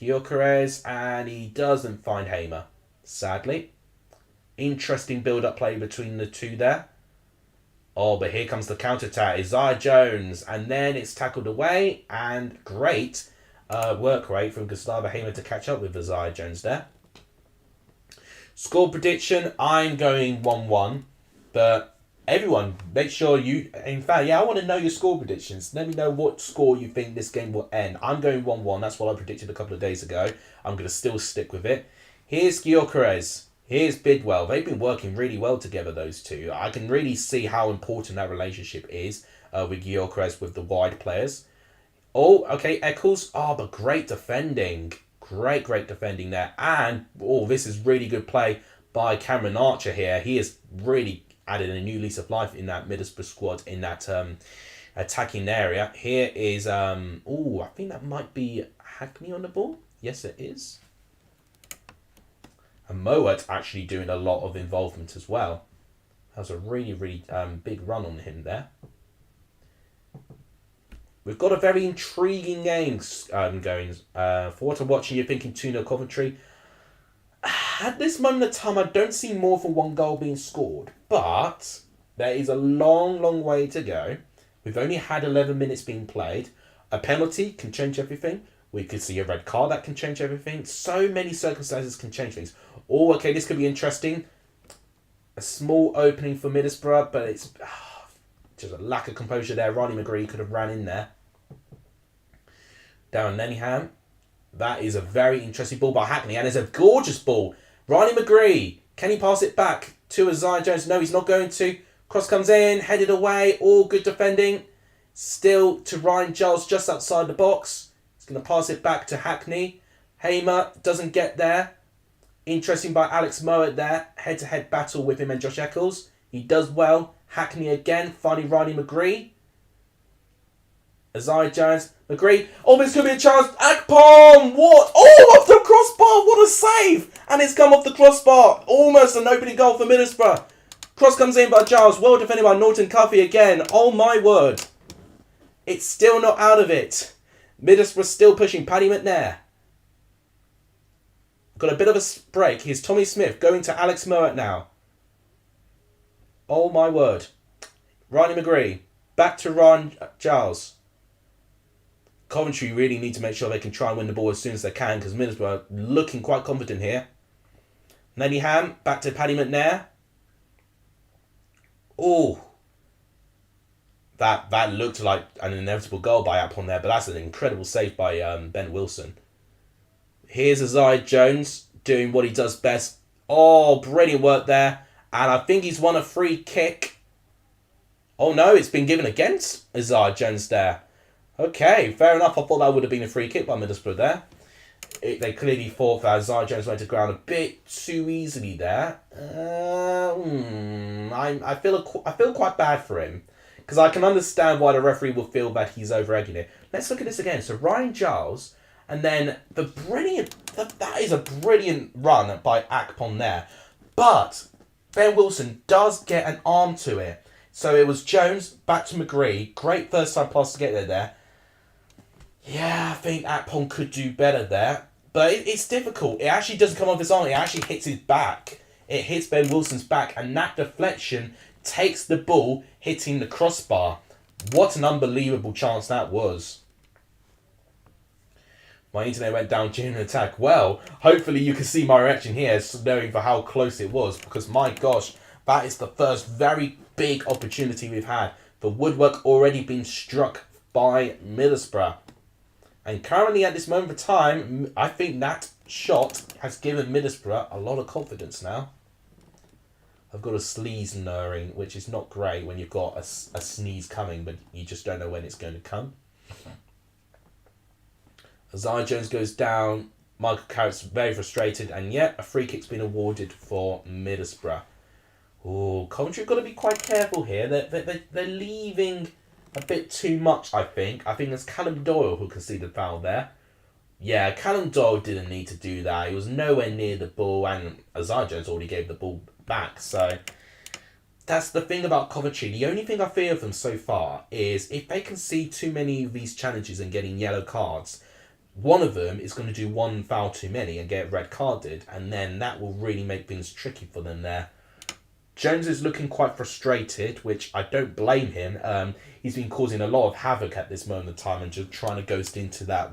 Gyökeres, and he doesn't find Hamer, sadly. Interesting build-up play between the two there. Oh, but here comes the counter-attack. Isaiah Jones, and then it's tackled away, and great work rate from Gustavo Hamer to catch up with Isaiah Jones there. Score prediction, I'm going 1-1, but everyone, make sure you... In fact, yeah, I want to know your score predictions. Let me know what score you think this game will end. I'm going 1-1. That's what I predicted a couple of days ago. I'm going to still stick with it. Here's Gyökeres. Here's Bidwell. They've been working really well together, those two. I can really see how important that relationship is with Gyökeres with the wide players. Oh, okay, Eccles. Oh, but great defending. Great defending there. And, oh, this is really good play by Cameron Archer here. He is really added a new lease of life in that Middlesbrough squad in that attacking area. Here is, I think that might be Hackney on the ball. Yes, it is. And Mowat actually doing a lot of involvement as well. That was a really, really big run on him there. We've got a very intriguing game going. For what I'm watching, you're thinking 2-0 Coventry. At this moment of time, I don't see more than one goal being scored. But there is a long, long way to go. We've only had 11 minutes being played. A penalty can change everything. We could see a red card that can change everything. So many circumstances can change things. Oh, okay, this could be interesting. A small opening for Middlesbrough, but it's just a lack of composure there. Ronnie McGree could have ran in there. Darren Lenihan. That is a very interesting ball by Hackney, and it's a gorgeous ball. Ronnie McGree, can he pass it back to Isaiah Jones? No, he's not going to. Cross comes in, headed away, all good defending. Still to Ryan Giles just outside the box. He's going to pass it back to Hackney. Hamer doesn't get there. Interesting by Alex Mowat there. Head-to-head battle with him and Josh Eccles. He does well. Hackney again, finding Ronnie McGree. Isaiah Jones. McGree. Oh, this could be a chance. Akpom! What? Oh, off the crossbar! What a save! And it's come off the crossbar. Almost an opening goal for Middlesbrough. Cross comes in by Giles. Well defended by Norton Cuffy again. Oh my word. It's still not out of it. Middlesbrough still pushing. Paddy McNair. Got a bit of a break. Here's Tommy Smith going to Alex Mowat now. Oh my word. Ronnie McGree. Back to Ryan Giles. Coventry really need to make sure they can try and win the ball as soon as they can, because Middlesbrough are looking quite confident here. Nellyham, back to Paddy McNair. Oh, that looked like an inevitable goal by Apon there, but that's an incredible save by Ben Wilson. Here's Isaiah Jones doing what he does best. Oh, brilliant work there. And I think he's won a free kick. Oh no, it's been given against Isaiah Jones there. Okay, fair enough. I thought that would have been a free kick by Middlesbrough there. They clearly thought that Isaiah Jones went to ground a bit too easily there. I feel quite bad for him, because I can understand why the referee will feel that he's over-egging it. Let's look at this again. So Ryan Giles, and then that is a brilliant run by Akpom there. But Ben Wilson does get an arm to it. So it was Jones, back to McGree. Great first time pass to get there. Yeah, I think Akpom could do better there. But it's difficult. It actually doesn't come off his arm. It actually hits his back. It hits Ben Wilson's back. And that deflection takes the ball, hitting the crossbar. What an unbelievable chance that was. My internet went down during the attack. Well, hopefully you can see my reaction here, knowing for how close it was. Because my gosh, that is the first very big opportunity we've had. The woodwork already been struck by Middlesbrough. And currently at this moment of time, I think that shot has given Middlesbrough a lot of confidence now. I've got a sneeze knurring, which is not great when you've got a sneeze coming, but you just don't know when it's going to come. Isaiah Jones goes down. Michael Carrick's very frustrated, and yet a free kick's been awarded for Middlesbrough. Oh, Coventry have got to be quite careful here. They're leaving a bit too much, I think. I think it's Callum Doyle who conceded foul there. Yeah, Callum Doyle didn't need to do that. He was nowhere near the ball, and Isaiah Jones already gave the ball back. So that's the thing about Coventry. The only thing I fear of them so far is if they concede too many of these challenges and getting yellow cards, one of them is going to do one foul too many and get red carded, and then that will really make things tricky for them there. Jones is looking quite frustrated, which I don't blame him. He's been causing a lot of havoc at this moment of time and just trying to ghost into that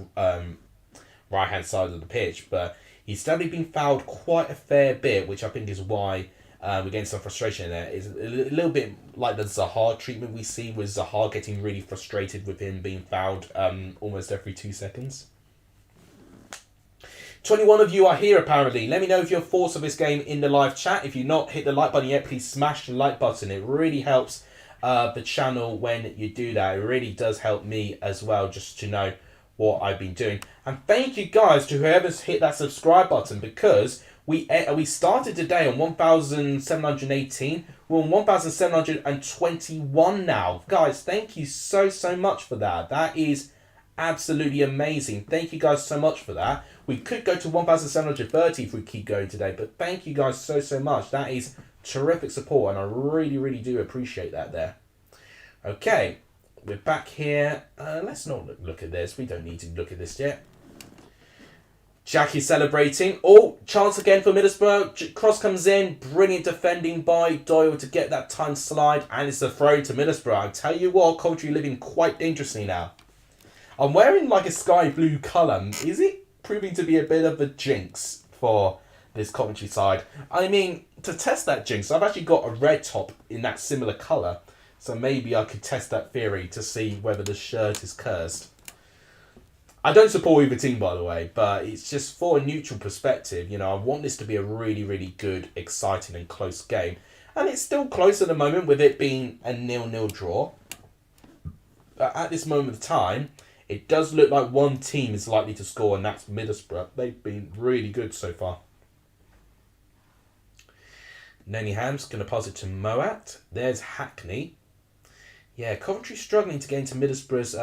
right-hand side of the pitch. But he's definitely been fouled quite a fair bit, which I think is why we're getting some frustration there. It's a little bit like the Zaha treatment we see, with Zaha getting really frustrated with him being fouled almost every 2 seconds. 21 of you are here apparently. Let me know if your thoughts of this game in the live chat. If you've not hit the like button yet, please smash the like button. It really helps the channel when you do that. It really does help me as well, just to know what I've been doing. And thank you guys to whoever's hit that subscribe button, because we started today on 1,718. We're on 1,721 now. Guys, thank you so much for that. That is absolutely amazing. Thank you guys so much for that. We could go to 1,730 if we keep going today, but thank you guys so much. That is terrific support, and I really do appreciate that there. Okay, we're back here. Let's not look at this. We don't need to look at this yet. Jackie celebrating. Oh, chance again for Middlesbrough. Cross comes in. Brilliant defending by Doyle to get that time slide. And it's a throw to Middlesbrough. I tell you what, Coventry living quite dangerously now. I'm wearing like a sky blue colour. Is it proving to be a bit of a jinx for this Coventry side? I mean, to test that jinx, I've actually got a red top in that similar colour. So maybe I could test that theory to see whether the shirt is cursed. I don't support either team, by the way, but it's just for a neutral perspective. You know, I want this to be a really good, exciting and close game. And it's still close at the moment with it being a 0-0 draw. But at this moment of time, it does look like one team is likely to score, and that's Middlesbrough. They've been really good so far. Nennyham's going to pass it to Moat. There's Hackney. Yeah, Coventry struggling to get into Middlesbrough's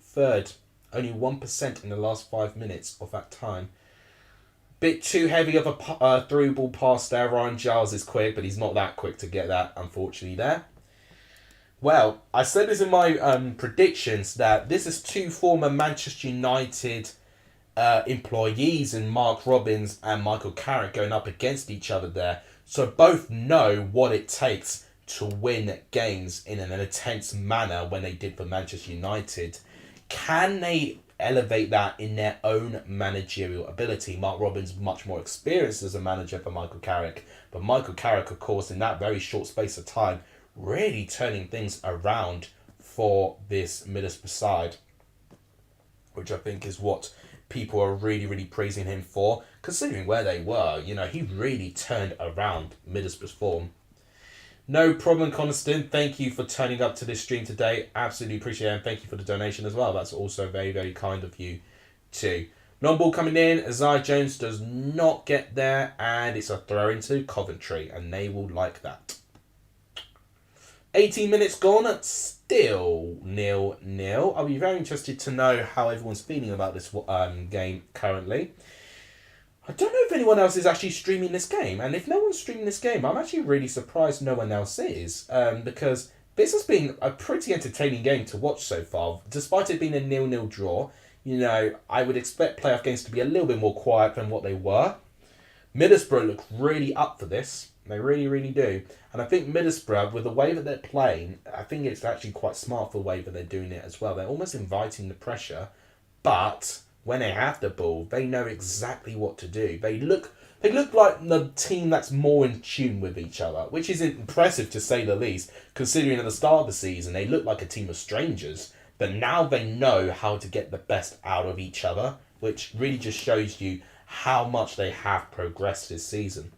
third. Only 1% in the last 5 minutes of that time. Bit too heavy of a through ball pass there. Ryan Giles is quick, but he's not that quick to get that, unfortunately, there. Well, I said this in my predictions that this is two former Manchester United employees in Mark Robins and Michael Carrick going up against each other there. So both know what it takes to win games in an intense manner when they did for Manchester United. Can they elevate that in their own managerial ability? Mark Robins much more experienced as a manager for Michael Carrick, but Michael Carrick, of course, in that very short space of time, really turning things around for this Middlesbrough side, which I think is what people are really praising him for, considering where they were. You know, he really turned around Middlesbrough's form. No problem, Coniston. Thank you for turning up to this stream today. Absolutely appreciate it. And thank you for the donation as well. That's also very kind of you too. Non-ball coming in. Isaiah Jones does not get there. And it's a throw into Coventry. And they will like that. 18 minutes gone. Still 0-0. I'll be very interested to know how everyone's feeling about this game currently. I don't know if anyone else is actually streaming this game. And if no one's streaming this game, I'm actually really surprised no one else is. Because this has been a pretty entertaining game to watch so far. Despite it being a 0-0 draw, you know, I would expect playoff games to be a little bit more quiet than what they were. Middlesbrough look really up for this. They really do. And I think Middlesbrough, with the way that they're playing, I think it's actually quite smart for the way that they're doing it as well. They're almost inviting the pressure, but when they have the ball, they know exactly what to do. They look like the team that's more in tune with each other, which is impressive to say the least, considering at the start of the season they looked like a team of strangers. But now they know how to get the best out of each other, which really just shows you how much they have progressed this season.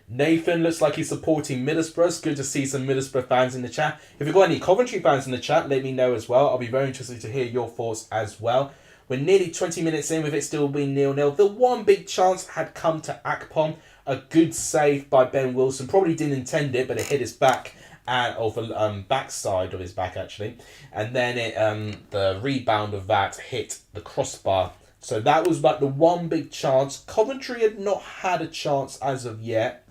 Nathan looks like he's supporting Middlesbrough. It's good to see some Middlesbrough fans in the chat. If you've got any Coventry fans in the chat, let me know as well. I'll be very interested to hear your thoughts as well. We're nearly 20 minutes in with it still being 0-0. The one big chance had come to Akpom. A good save by Ben Wilson. Probably didn't intend it, but it hit his back or the backside of his back actually. And then the rebound of that hit the crossbar. So that was like the one big chance. Coventry had not had a chance as of yet.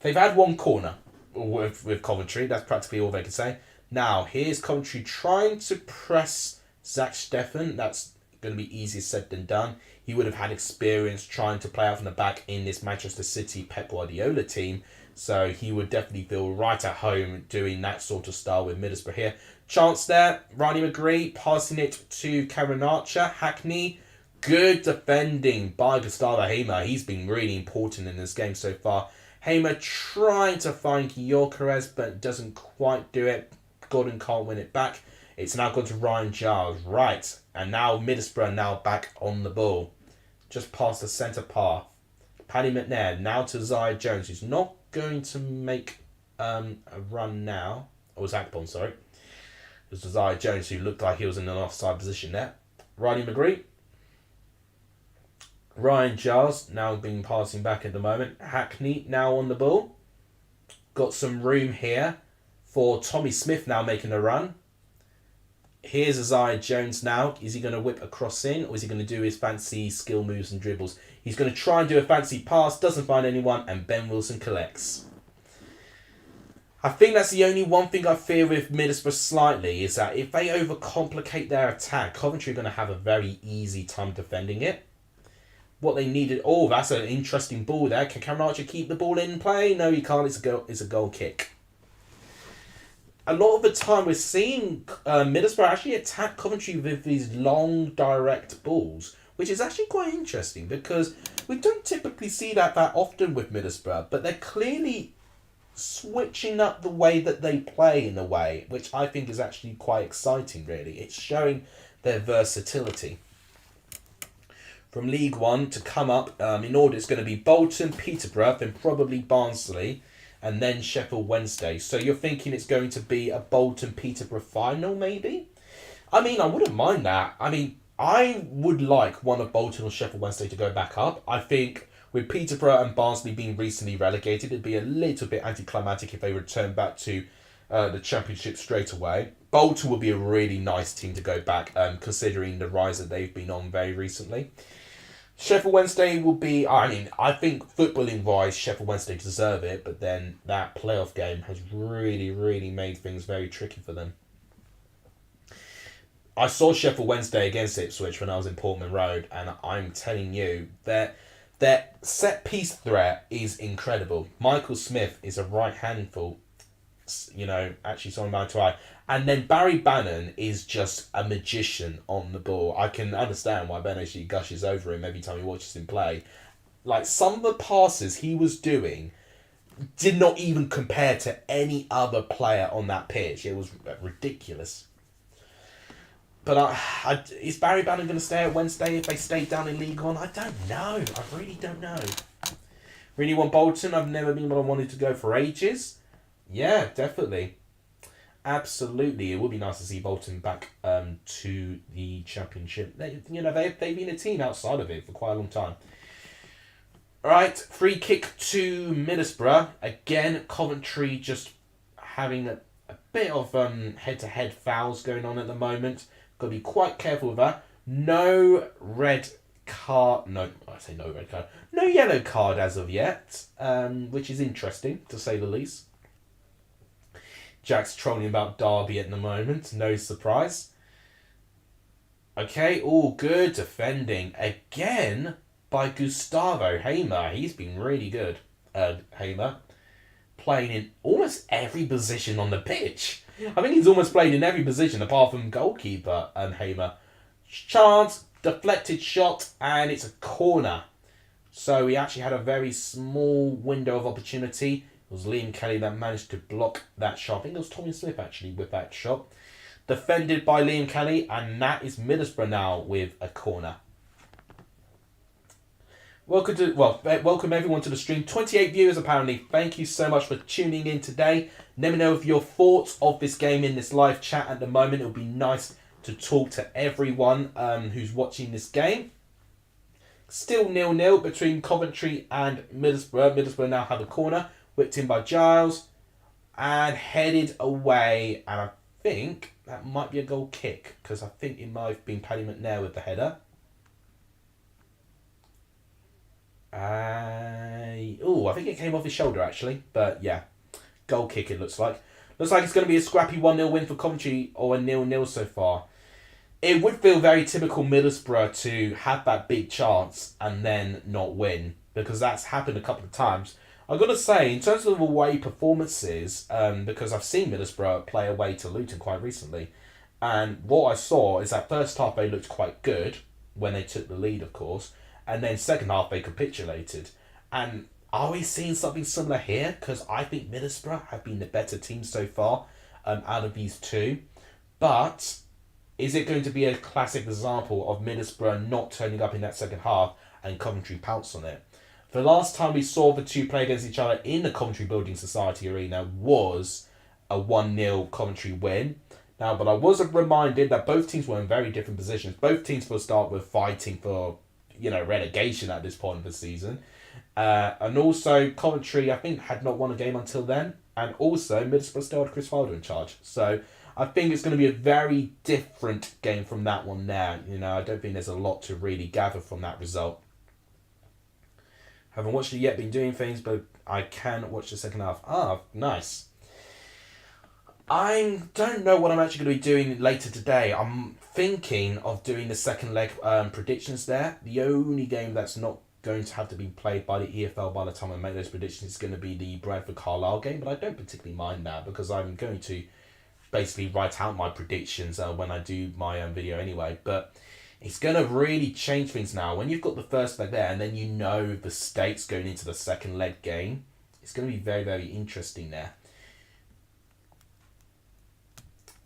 They've had one corner with Coventry. That's practically all they can say. Now, here's Coventry trying to press Zach Steffen. That's going to be easier said than done. He would have had experience trying to play out from the back in this Manchester City Pep Guardiola team. So he would definitely feel right at home doing that sort of style with Middlesbrough here. Chance there. Ronnie McGree passing it to Karen Archer. Hackney. Good defending by Gustavo Hamer. He's been really important in this game so far. Hamer trying to find Gyökeres, but doesn't quite do it. Gordon can't win it back. It's now gone to Ryan Giles. Right. And now Middlesbrough now back on the ball. Just past the centre path. Paddy McNair now to Zaya Jones, who's not going to make a run now. Or was Akpom, sorry. It was Zaya Jones who looked like he was in an offside position there. Ronnie McGree. Ryan Giles now being passing back at the moment. Hackney now on the ball. got some room here for Tommy Smith now making a run. Here's Isaiah Jones now. Is he going to whip a cross in, or is he going to do his fancy skill moves and dribbles? He's going to try and do a fancy pass, doesn't find anyone, and Ben Wilson collects. I think that's the only one thing I fear with Middlesbrough slightly, is that if they overcomplicate their attack, Coventry are going to have a very easy time defending it. What they needed... Oh, that's an interesting ball there. Can Cameron Archer keep the ball in play? No, he can't. It's a goal kick. A lot of the time we're seeing Middlesbrough actually attack Coventry with these long, direct balls, which is actually quite interesting because we don't typically see that often with Middlesbrough, but they're clearly switching up the way that they play in a way, which I think is actually quite exciting, really. It's showing their versatility. From League One to come up, in order, it's going to be Bolton, Peterborough, then probably Barnsley, and then Sheffield Wednesday. So you're thinking it's going to be a Bolton-Peterborough final, maybe? I mean, I wouldn't mind that. I mean, I would like one of Bolton or Sheffield Wednesday to go back up. I think with Peterborough and Barnsley being recently relegated, it'd be a little bit anticlimactic if they return back to the Championship straight away. Bolton would be a really nice team to go back, considering the rise that they've been on very recently. Sheffield Wednesday will be... I mean, I think footballing-wise, Sheffield Wednesday deserve it, but then that playoff game has really, really made things very tricky for them. I saw Sheffield Wednesday against Ipswich when I was in Portman Road, and I'm telling you, their set-piece threat is incredible. Michael Smith is a right handful, actually someone about to eye. And then Barry Bannon is just a magician on the ball. I can understand why Ben actually gushes over him every time he watches him play. Like, some of the passes he was doing did not even compare to any other player on that pitch. It was ridiculous. But is Barry Bannon going to stay at Wednesday if they stay down in League One? I don't know. I really don't know. Really want Bolton. I've never been what I wanted to go for ages. Yeah, definitely. Absolutely. It would be nice to see Bolton back to the Championship. They've been a team outside of it for quite a long time. Alright, free kick to Middlesbrough. Again, Coventry just having a bit of head-to-head fouls going on at the moment. Got to be quite careful with that. No red card. No, I say no red card. No yellow card as of yet, which is interesting, to say the least. Jack's trolling about Derby at the moment. No surprise. Okay, all good. Defending again by Gustavo Hamer. He's been really good, Hamer. Playing in almost every position on the pitch. I think he's almost played in every position apart from goalkeeper, Hamer. Chance, deflected shot, and it's a corner. So he actually had a very small window of opportunity. It was Liam Kelly that managed to block that shot. I think it was Tommy Smith actually with that shot. Defended by Liam Kelly, and that is Middlesbrough now with a corner. Welcome everyone to the stream. 28 viewers apparently. Thank you so much for tuning in today. Let me know of your thoughts of this game in this live chat at the moment. It would be nice to talk to everyone who's watching this game. Still 0-0 between Coventry and Middlesbrough. Middlesbrough now have a corner. Whipped in by Giles. And headed away. And I think that might be a goal kick. Because I think it might have been Paddy McNair with the header. I think it came off his shoulder actually. But yeah. Goal kick it looks like. Looks like it's going to be a scrappy 1-0 win for Coventry. Or a 0-0 so far. It would feel very typical Middlesbrough to have that big chance and then not win. Because that's happened a couple of times. I've got to say, in terms of away performances, because I've seen Middlesbrough play away to Luton quite recently, and what I saw is that first half they looked quite good, when they took the lead, of course, and then second half they capitulated. And are we seeing something similar here? Because I think Middlesbrough have been the better team so far out of these two. But is it going to be a classic example of Middlesbrough not turning up in that second half and Coventry pounce on it? The last time we saw the two play against each other in the Coventry Building Society Arena was a 1-0 Coventry win. Now, but I was reminded that both teams were in very different positions. Both teams, for a start, were fighting for, relegation at this point of the season. And also, Coventry, I think, had not won a game until then. And also, Middlesbrough still had Chris Wilder in charge. So I think it's going to be a very different game from that one there. You know, I don't think there's a lot to really gather from that result. Haven't watched it yet, been doing things, but I can watch the second half. Ah, nice. I don't know what I'm actually going to be doing later today. I'm thinking of doing the second leg predictions there. The only game that's not going to have to be played by the EFL by the time I make those predictions is going to be the Bradford-Carlisle game, but I don't particularly mind that because I'm going to basically write out my predictions when I do my video anyway. But it's going to really change things now. When you've got the first leg there and then you know the stakes going into the second leg game, it's going to be very, very interesting there.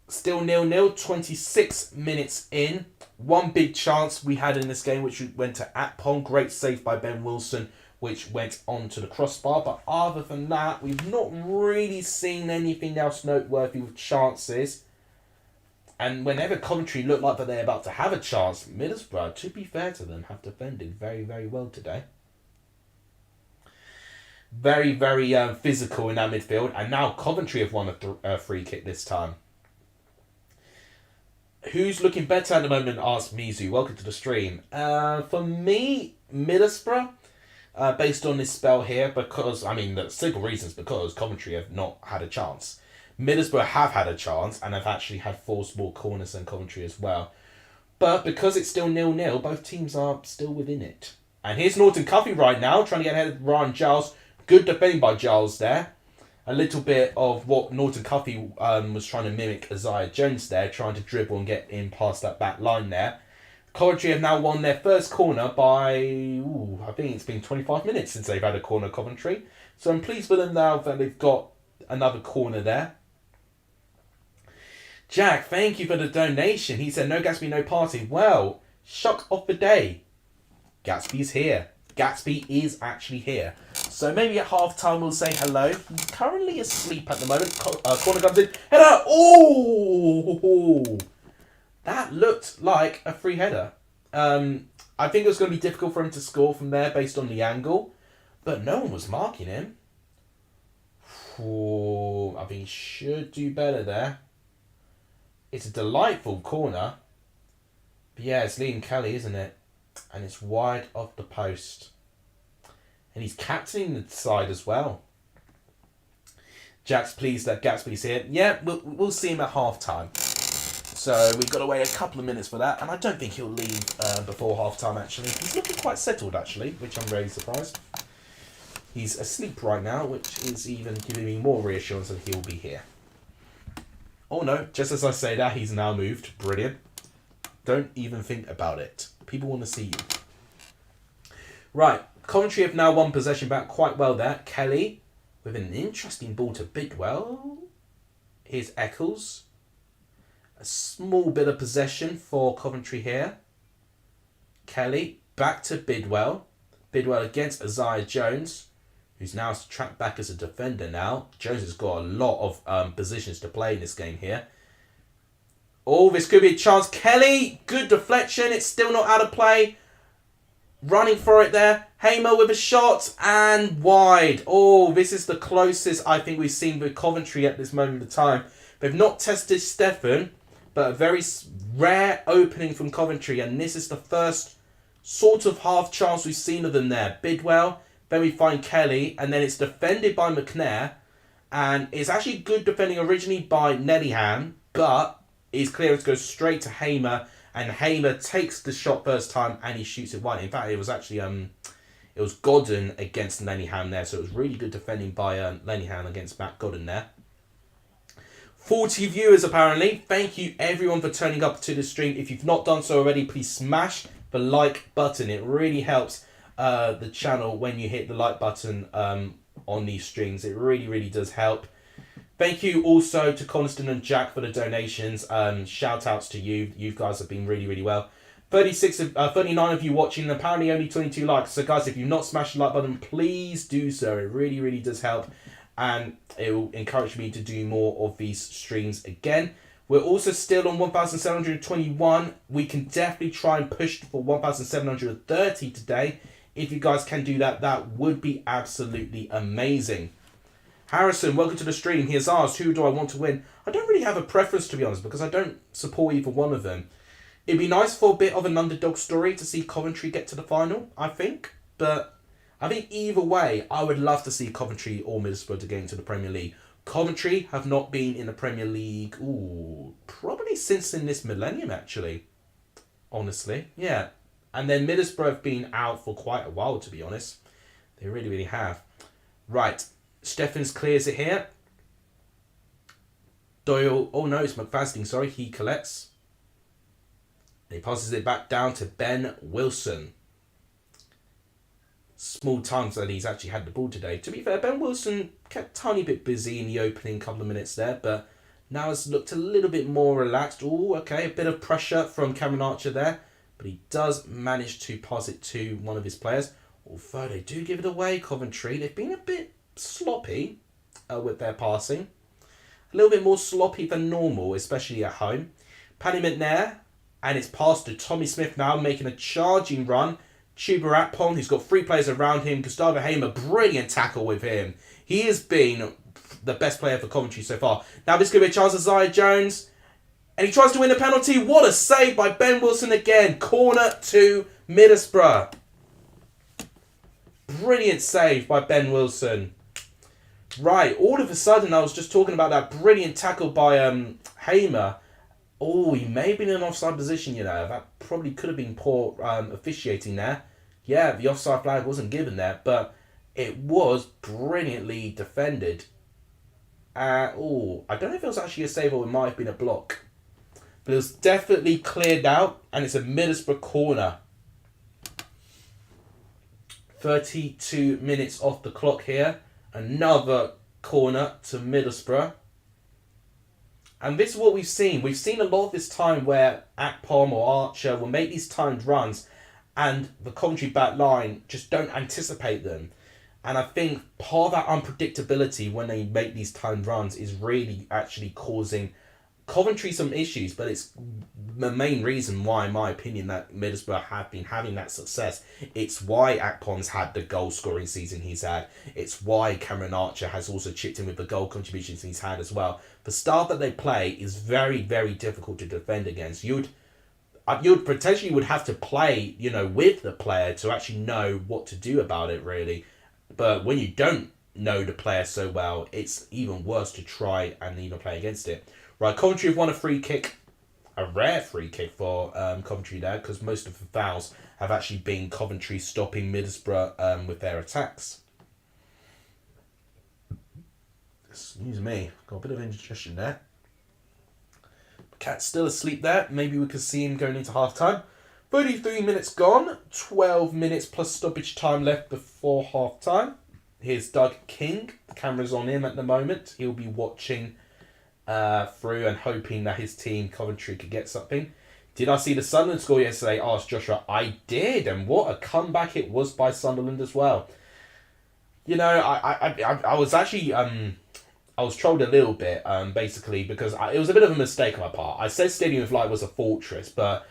Still 0-0, 26 minutes in. One big chance we had in this game, which went to Atpong. Great save by Ben Wilson, which went onto the crossbar. But other than that, we've not really seen anything else noteworthy with chances. And whenever Coventry looked like that they're about to have a chance, Middlesbrough, to be fair to them, have defended very, very well today. Very, very physical in that midfield. And now Coventry have won a free kick this time. Who's looking better at the moment? Asked Mizu. Welcome to the stream. For me, Middlesbrough, based on this spell here, because, I mean, the simple reasons, because Coventry have not had a chance. Middlesbrough have had a chance, and have actually had 4 small corners than Coventry as well. But because it's still 0-0, both teams are still within it. And here's Norton Cuffy right now, trying to get ahead of Ryan Giles. Good defending by Giles there. A little bit of what Norton Cuffy was trying to mimic Isaiah Jones there, trying to dribble and get in past that back line there. Coventry have now won their first corner by, I think it's been 25 minutes since they've had a corner, Coventry. So I'm pleased for them now that they've got another corner there. Jack, thank you for the donation. He said, no Gatsby, no party. Well, shock of the day. Gatsby's here. Gatsby is actually here. So maybe at half time we'll say hello. He's currently asleep at the moment. Corner comes in. Header! Oh! That looked like a free header. I think it was going to be difficult for him to score from there based on the angle. But no one was marking him. I think he should do better there. It's a delightful corner. But yeah, it's Liam Kelly, isn't it? And it's wide off the post. And he's captaining the side as well. Jack's pleased that Gatsby's here. Yeah, we'll see him at half time. So we've got to wait a couple of minutes for that. And I don't think he'll leave before half time, actually. He's looking quite settled, actually, which I'm very surprised. He's asleep right now, which is even giving me more reassurance that he'll be here. Oh no, just as I say that, he's now moved. Brilliant. Don't even think about it. People want to see you. Right, Coventry have now won possession back quite well there. Kelly with an interesting ball to Bidwell. Here's Eccles. A small bit of possession for Coventry here. Kelly back to Bidwell. Bidwell against Isaiah Jones, who's now tracked back as a defender now. Jones has got a lot of positions to play in this game here. Oh, this could be a chance. Kelly, good deflection. It's still not out of play. Running for it there. Hamer with a shot and wide. Oh, this is the closest I think we've seen with Coventry at this moment of time. They've not tested Stefan, but a very rare opening from Coventry. And this is the first sort of half chance we've seen of them there. Bidwell, then we find Kelly, and then it's defended by McNair. And it's actually good defending originally by Nellyham, but his clearance goes straight to Hamer, and Hamer takes the shot first time and he shoots it wide. In fact, it was actually it was Godden against Nellyham there, so it was really good defending by Nellyham against Matt Godden there. 40 viewers apparently. Thank you everyone for turning up to the stream. If you've not done so already, please smash the like button. It really helps the channel when you hit the like button on these streams. It really, really does help. Thank you also to Constant and Jack for the donations. Shout outs to you. You guys have been really, really well. 39 of you watching, and apparently only 22 likes. So guys, if you've not smashed the like button, please do so. It really, really does help. And it will encourage me to do more of these streams again. We're also still on 1,721. We can definitely try and push for 1,730 today. If you guys can do that, that would be absolutely amazing. Harrison, welcome to the stream. He has asked, who do I want to win? I don't really have a preference, to be honest, because I don't support either one of them. It'd be nice for a bit of an underdog story to see Coventry get to the final, I think. But I think either way, I would love to see Coventry or Middlesbrough to get into the Premier League. Coventry have not been in the Premier League, probably since in this millennium, actually. Honestly, yeah. And then Middlesbrough have been out for quite a while, to be honest. They really, really have. Right. Steffens clears it here. Doyle, oh no, it's McFadden, sorry. He collects. And he passes it back down to Ben Wilson. Small times that he's actually had the ball today. To be fair, Ben Wilson kept a tiny bit busy in the opening couple of minutes there, but now has looked a little bit more relaxed. Oh, okay, a bit of pressure from Cameron Archer there, but he does manage to pass it to one of his players. Although they do give it away, Coventry. They've been a bit sloppy with their passing. A little bit more sloppy than normal, especially at home. Paddy McNair, and it's passed to Tommy Smith now, making a charging run. Chuba Akpom, who's got 3 players around him. Gustavo Hamer, brilliant tackle with him. He has been the best player for Coventry so far. Now this could be a chance of Zaya Jones. And he tries to win a penalty. What a save by Ben Wilson again. Corner to Middlesbrough. Brilliant save by Ben Wilson. Right, all of a sudden I was just talking about that brilliant tackle by Hamer. Oh, he may have been in an offside position, you know. That probably could have been poor officiating there. Yeah, the offside flag wasn't given there, but it was brilliantly defended. I don't know if it was actually a save or it might have been a block. But it was definitely cleared out, and it's a Middlesbrough corner. 32 minutes off the clock here. Another corner to Middlesbrough. And this is what we've seen. We've seen a lot of this time where Akpom or Archer will make these timed runs and the Coventry back line just don't anticipate them. And I think part of that unpredictability when they make these timed runs is really actually causing Coventry some issues, but it's the main reason why, in my opinion, that Middlesbrough have been having that success. It's why Akpom's had the goal scoring season he's had. It's why Cameron Archer has also chipped in with the goal contributions he's had as well. The style that they play is very, very difficult to defend against. You'd potentially would have to play, with the player to actually know what to do about it, really. But when you don't know the player so well, it's even worse to try and even play against it. Right, Coventry have won a free kick. A rare free kick for Coventry there, because most of the fouls have actually been Coventry stopping Middlesbrough with their attacks. Excuse me, got a bit of indigestion there. Cat's still asleep there. Maybe we could see him going into half time. 33 minutes gone. 12 minutes plus stoppage time left before half time. Here's Doug King. The camera's on him at the moment. He'll be watching through and hoping that his team, Coventry, could get something. Did I see the Sunderland score yesterday? Asked Joshua. I did, and what a comeback it was by Sunderland as well. I was actually I was trolled a little bit, basically, because it was a bit of a mistake on my part. I said Stadium of Light was a fortress, but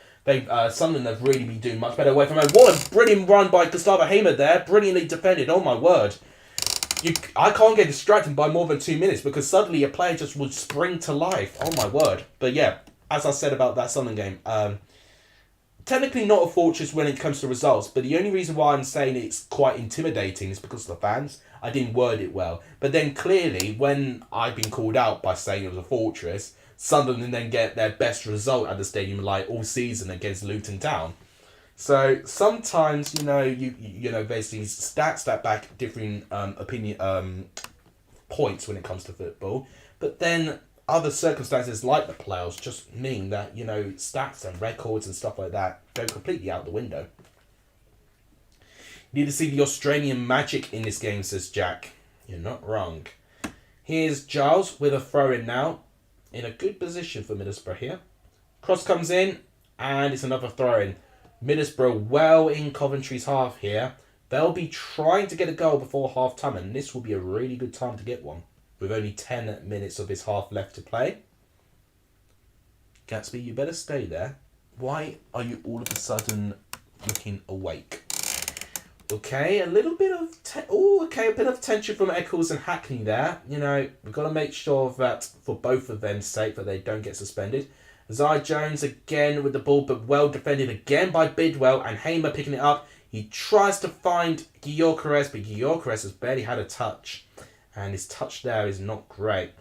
Sunderland have really been doing much better away from home. What a brilliant run by Gustavo Hamer there. Brilliantly defended. Oh my word. I can't get distracted by more than 2 minutes because suddenly a player just would spring to life. Oh my word. But yeah, as I said about that Sunderland game, technically not a fortress when it comes to results, but the only reason why I'm saying it's quite intimidating is because of the fans. I didn't word it well. But then clearly, when I've been called out by saying it was a fortress, Sunderland then get their best result at the Stadium of Light all season against Luton Town. So sometimes, there's these stats that back different points when it comes to football. But then other circumstances like the playoffs just mean that, stats and records and stuff like that go completely out the window. Need to see the Australian magic in this game, says Jack. You're not wrong. Here's Giles with a throw-in now. In a good position for Middlesbrough here. Cross comes in, and it's another throw-in. Middlesbrough well in Coventry's half here. They'll be trying to get a goal before half-time, and this will be a really good time to get one. With only 10 minutes of this half left to play. Gatsby, you better stay there. Why are you all of a sudden looking awake? Okay, a little bit of a bit of tension from Eccles and Hackney there. You know, we've got to make sure that for both of them's sake that they don't get suspended. Isaiah Jones again with the ball, but well defended again by Bidwell, and Hamer picking it up. He tries to find Gyökeres, but Gyökeres has barely had a touch, and his touch there is not great.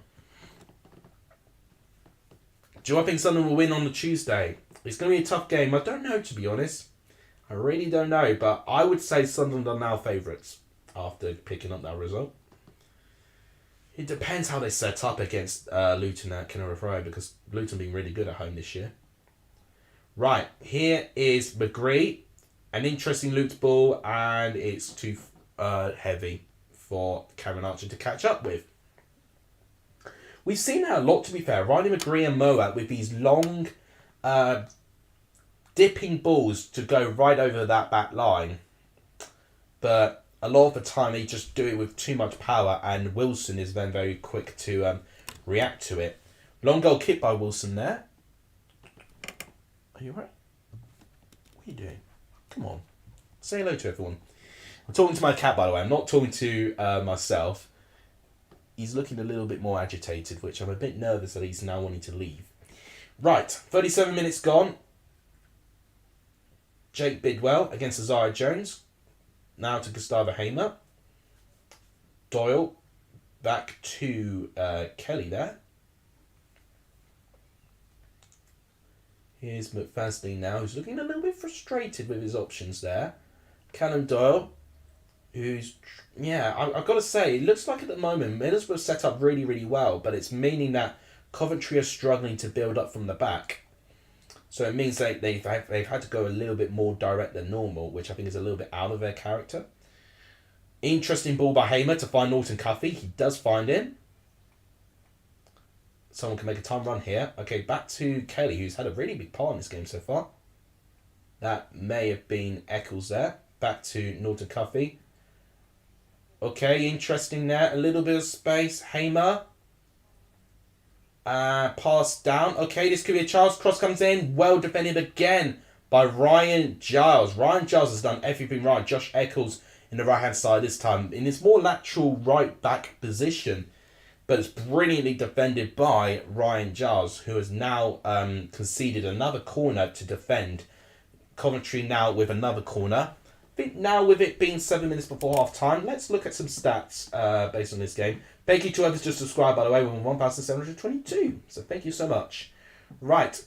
Do I think Sunderland will win on the Tuesday? It's going to be a tough game. I don't know, to be honest. I really don't know, but I would say Sunderland are now favourites after picking up that result. It depends how they set up against Luton at Kenilworth Road, because Luton been really good at home this year. Right, here is McGree. An interesting looped ball, and it's too heavy for Cameron Archer to catch up with. We've seen that a lot, to be fair. Riley McGree and Moat with these long dipping balls to go right over that back line. But a lot of the time they just do it with too much power, and Wilson is then very quick to react to it. Long goal kick by Wilson there. Are you right? What are you doing? Come on. Say hello to everyone. I'm talking to my cat, by the way. I'm not talking to myself. He's looking a little bit more agitated, which I'm a bit nervous that he's now wanting to leave. Right, 37 minutes gone. Jake Bidwell against Isaiah Jones. Now to Gustavo Hamer. Doyle back to Kelly there. Here's McFasley now, who's looking a little bit frustrated with his options there. Callum Doyle, who's, I've got to say, it looks like at the moment Middlesbrough set up really, really well, but it's meaning that Coventry are struggling to build up from the back. So it means they've had to go a little bit more direct than normal, which I think is a little bit out of their character. Interesting ball by Hamer to find Norton Cuffy. He does find him. Someone can make a time run here. Okay, back to Kelly, who's had a really big part in this game so far. That may have been Eccles there. Back to Norton Cuffy. Okay, interesting there. A little bit of space. Hamer. Pass down. Okay, this could be a chance. Cross comes in. Well defended again by Ryan Giles. Ryan Giles has done everything right. Josh Eccles in the right-hand side this time. In his more lateral right-back position. But it's brilliantly defended by Ryan Giles, who has now conceded another corner to defend. Coventry now with another corner. I think now with it being 7 minutes before half time, let's look at some stats based on this game. Thank you to whoever's just subscribed, by the way, with 1,722. So thank you so much. Right.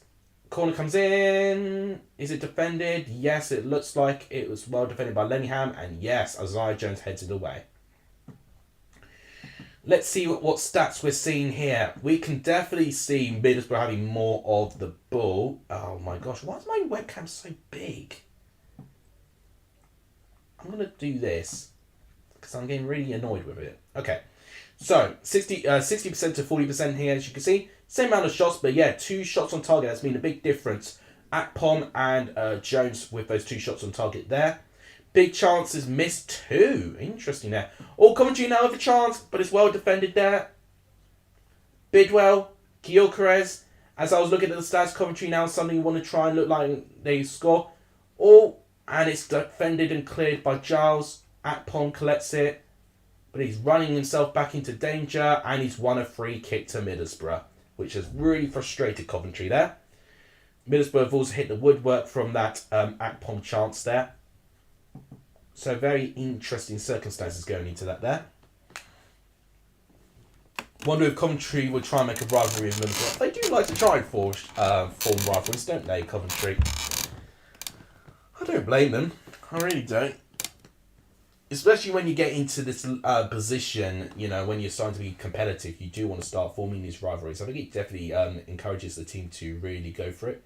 Corner comes in. Is it defended? Yes, it looks like it was well defended by Lenningham. And yes, Isaiah Jones heads it away. Let's see what stats we're seeing here. We can definitely see Middlesbrough having more of the ball. Oh my gosh, why is my webcam so big? I'm going to do this because I'm getting really annoyed with it. Okay, so 60% to 40% here, as you can see. Same amount of shots, but yeah, 2 shots on target. That's been a big difference. Akpom and Jones with those 2 shots on target there. Big chances missed 2. Interesting there. All Coventry now with a chance, but it's well defended there. Bidwell, Gyökeres. As I was looking at the stats, Coventry now suddenly want to try and look like they score. And it's defended and cleared by Giles. Akpom collects it, but he's running himself back into danger, and he's won a free kick to Middlesbrough, which has really frustrated Coventry there. Middlesbrough have also hit the woodwork from that Akpom chance there. So very interesting circumstances going into that there. Wonder if Coventry would try and make a rivalry with Middlesbrough. They do like to try and form rivalries, don't they, Coventry? I don't blame them. I really don't. Especially when you get into this position, you know, when you're starting to be competitive, you do want to start forming these rivalries. I think it definitely encourages the team to really go for it.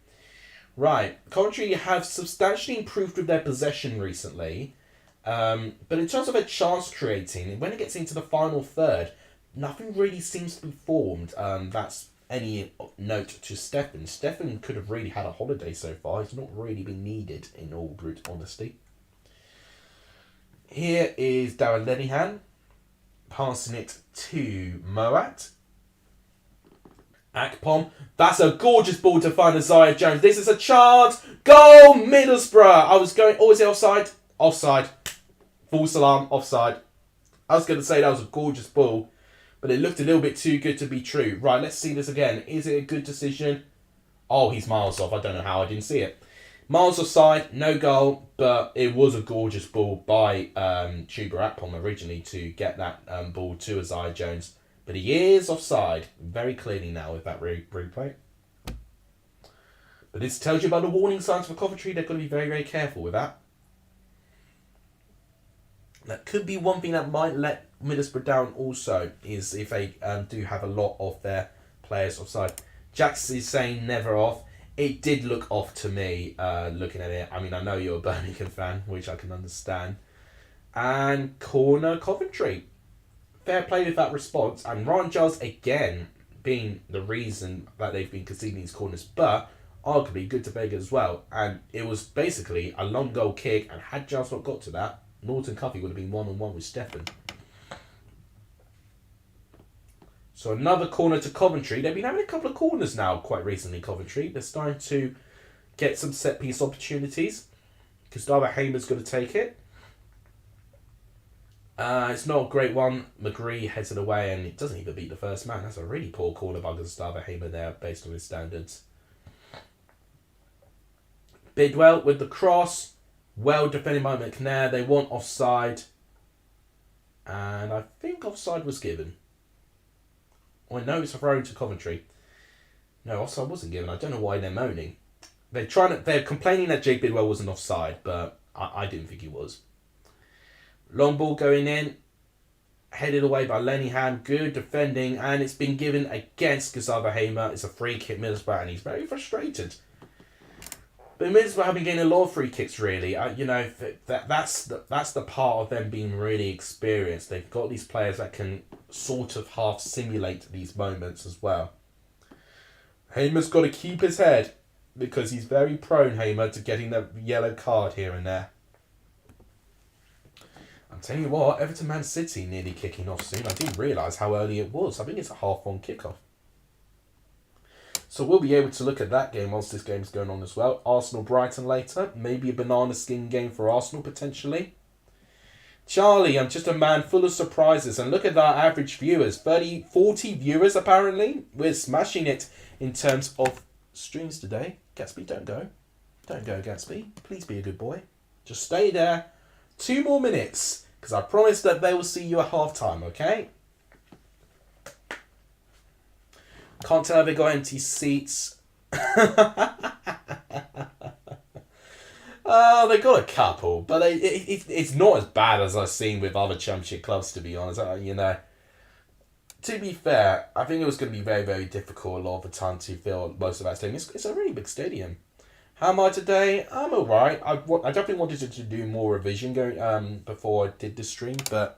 Right, Coventry have substantially improved with their possession recently. But in terms of a chance creating, when it gets into the final third, nothing really seems to be formed. That's any note to Stefan. Stefan could have really had a holiday so far. He's not really been needed, in all brute honesty. Here is Darren Lenihan passing it to Moat. Akpom. That's a gorgeous ball to find Isaiah Jones. This is a chance. Goal, Middlesbrough. I was going... Oh, is it offside? Offside. False alarm, offside. I was going to say that was a gorgeous ball, but it looked a little bit too good to be true. Right, let's see this again. Is it a good decision? Oh, he's miles off. I don't know how I didn't see it. Miles offside, no goal, but it was a gorgeous ball by Chuba Akpom originally to get that ball to Isaiah Jones. But he is offside very clearly now with that replay. But this tells you about the warning signs for Coventry. They've got to be very, very careful with that. That could be one thing that might let Middlesbrough down also, is if they do have a lot of their players offside. Jax is saying never off. It did look off to me looking at it. I mean, I know you're a Birmingham fan, which I can understand. And corner Coventry. Fair play with that response. And Ryan Giles, again, being the reason that they've been conceding these corners. But arguably good to Vega as well. And it was basically a long goal kick. And had Giles not got to that, Norton Cuffy would have been 1-on-1 with Stefan. So another corner to Coventry. They've been having a couple of corners now quite recently, Coventry. They're starting to get some set-piece opportunities. Gustavo Hamer's going to take it. It's not a great one. McGree heads it away and it doesn't even beat the first man. That's a really poor corner by Gustavo Hamer there based on his standards. Bidwell with the cross. Well defended by McNair. They want offside. And I think offside was given. Oh, no, it's a throw to Coventry. No, offside wasn't given. I don't know why they're moaning. They're complaining that Jake Bidwell wasn't offside, but I didn't think he was. Long ball going in. Headed away by Lenihan. Good defending. And it's been given against Gustavo Hamer. It's a free kick, Middlesbrough, and he's very frustrated. But Middlesbrough have been getting a lot of free kicks, really. That's the part of them being really experienced. They've got these players that can sort of half simulate these moments as well. Hamer's got to keep his head because he's very prone, Hamer, to getting the yellow card here and there. I'm telling you what, Everton Man City nearly kicking off soon. I didn't realise how early it was. I think it's a half-on kickoff. So we'll be able to look at that game whilst this game's going on as well. Arsenal-Brighton later. Maybe a banana skin game for Arsenal potentially. Charlie, I'm just a man full of surprises. And look at our average viewers. 40 viewers apparently. We're smashing it in terms of streams today. Gatsby, don't go. Don't go, Gatsby. Please be a good boy. Just stay there. 2 more minutes. Because I promise that they will see you at half-time, okay? Can't tell if they got empty seats. They got a couple, but it's not as bad as I've seen with other Championship clubs, to be honest. To be fair, I think it was going to be very, very difficult a lot of the time to fill most of that stadium. It's a really big stadium. How am I today? I'm alright. I definitely wanted to do more revision before I did the stream, but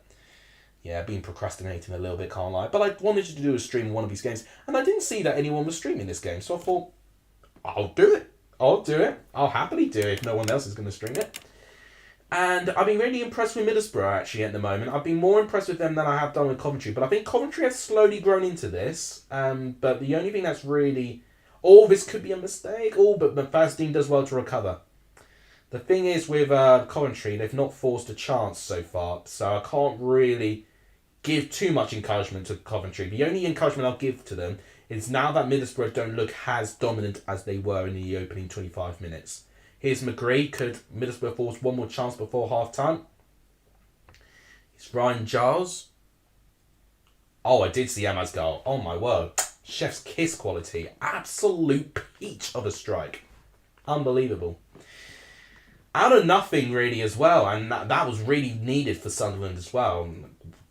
yeah, I've been procrastinating a little bit, can't lie. But I wanted to do a stream of one of these games, and I didn't see that anyone was streaming this game, so I thought, I'll do it. I'll happily do it if no one else is going to stream it. And I've been really impressed with Middlesbrough, actually, at the moment. I've been more impressed with them than I have done with Coventry, but I think Coventry has slowly grown into this. But the only thing that's really... this could be a mistake. But Fazdine does well to recover. The thing is with Coventry, they've not forced a chance so far, so I can't really give too much encouragement to Coventry. The only encouragement I'll give to them is now that Middlesbrough don't look as dominant as they were in the opening 25 minutes. Here's McGree. Could Middlesbrough force one more chance before half-time? It's Ryan Giles. Oh, I did see Emma's goal. Oh, my word. Chef's kiss quality. Absolute peach of a strike. Unbelievable. Out of nothing, really, as well. And that was really needed for Sunderland as well.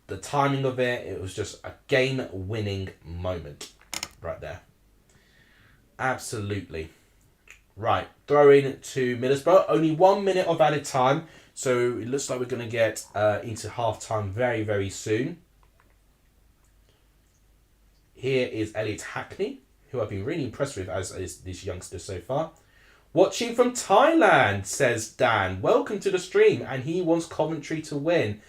The timing of it was just a game-winning moment. Right there. Absolutely. Right. Throw in to Middlesbrough. Only 1 minute of added time. So it looks like we're going to get into half-time very, very soon. Here is Elliot Hackney, who I've been really impressed with as this youngster so far. Watching from Thailand, says Dan. Welcome to the stream. And he wants Coventry to win.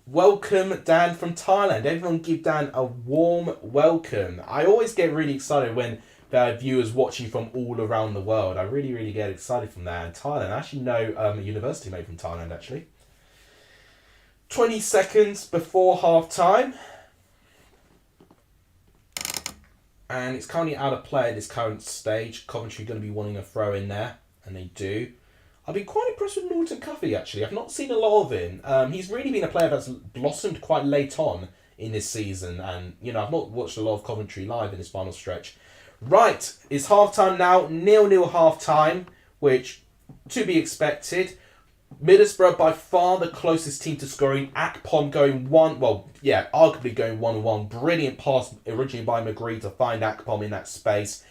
Welcome, Dan from Thailand. Everyone give Dan a warm welcome. I always get really excited when there are viewers watching from all around the world. I really, really get excited from that. And Thailand, I actually know a university mate from Thailand, actually. 20 seconds before half time. And it's currently out of play at this current stage. Coventry going to be wanting a throw in there, and they do. I've been quite impressed with Norton Cuffy, actually. I've not seen a lot of him. He's really been a player that's blossomed quite late on in this season. And, you know, I've not watched a lot of Coventry live in this final stretch. Right, it's half-time now. 0-0 half-time, which, to be expected. Middlesbrough by far the closest team to scoring. Akpom going arguably going 1-1. Brilliant pass originally by McGree to find Akpom in that space.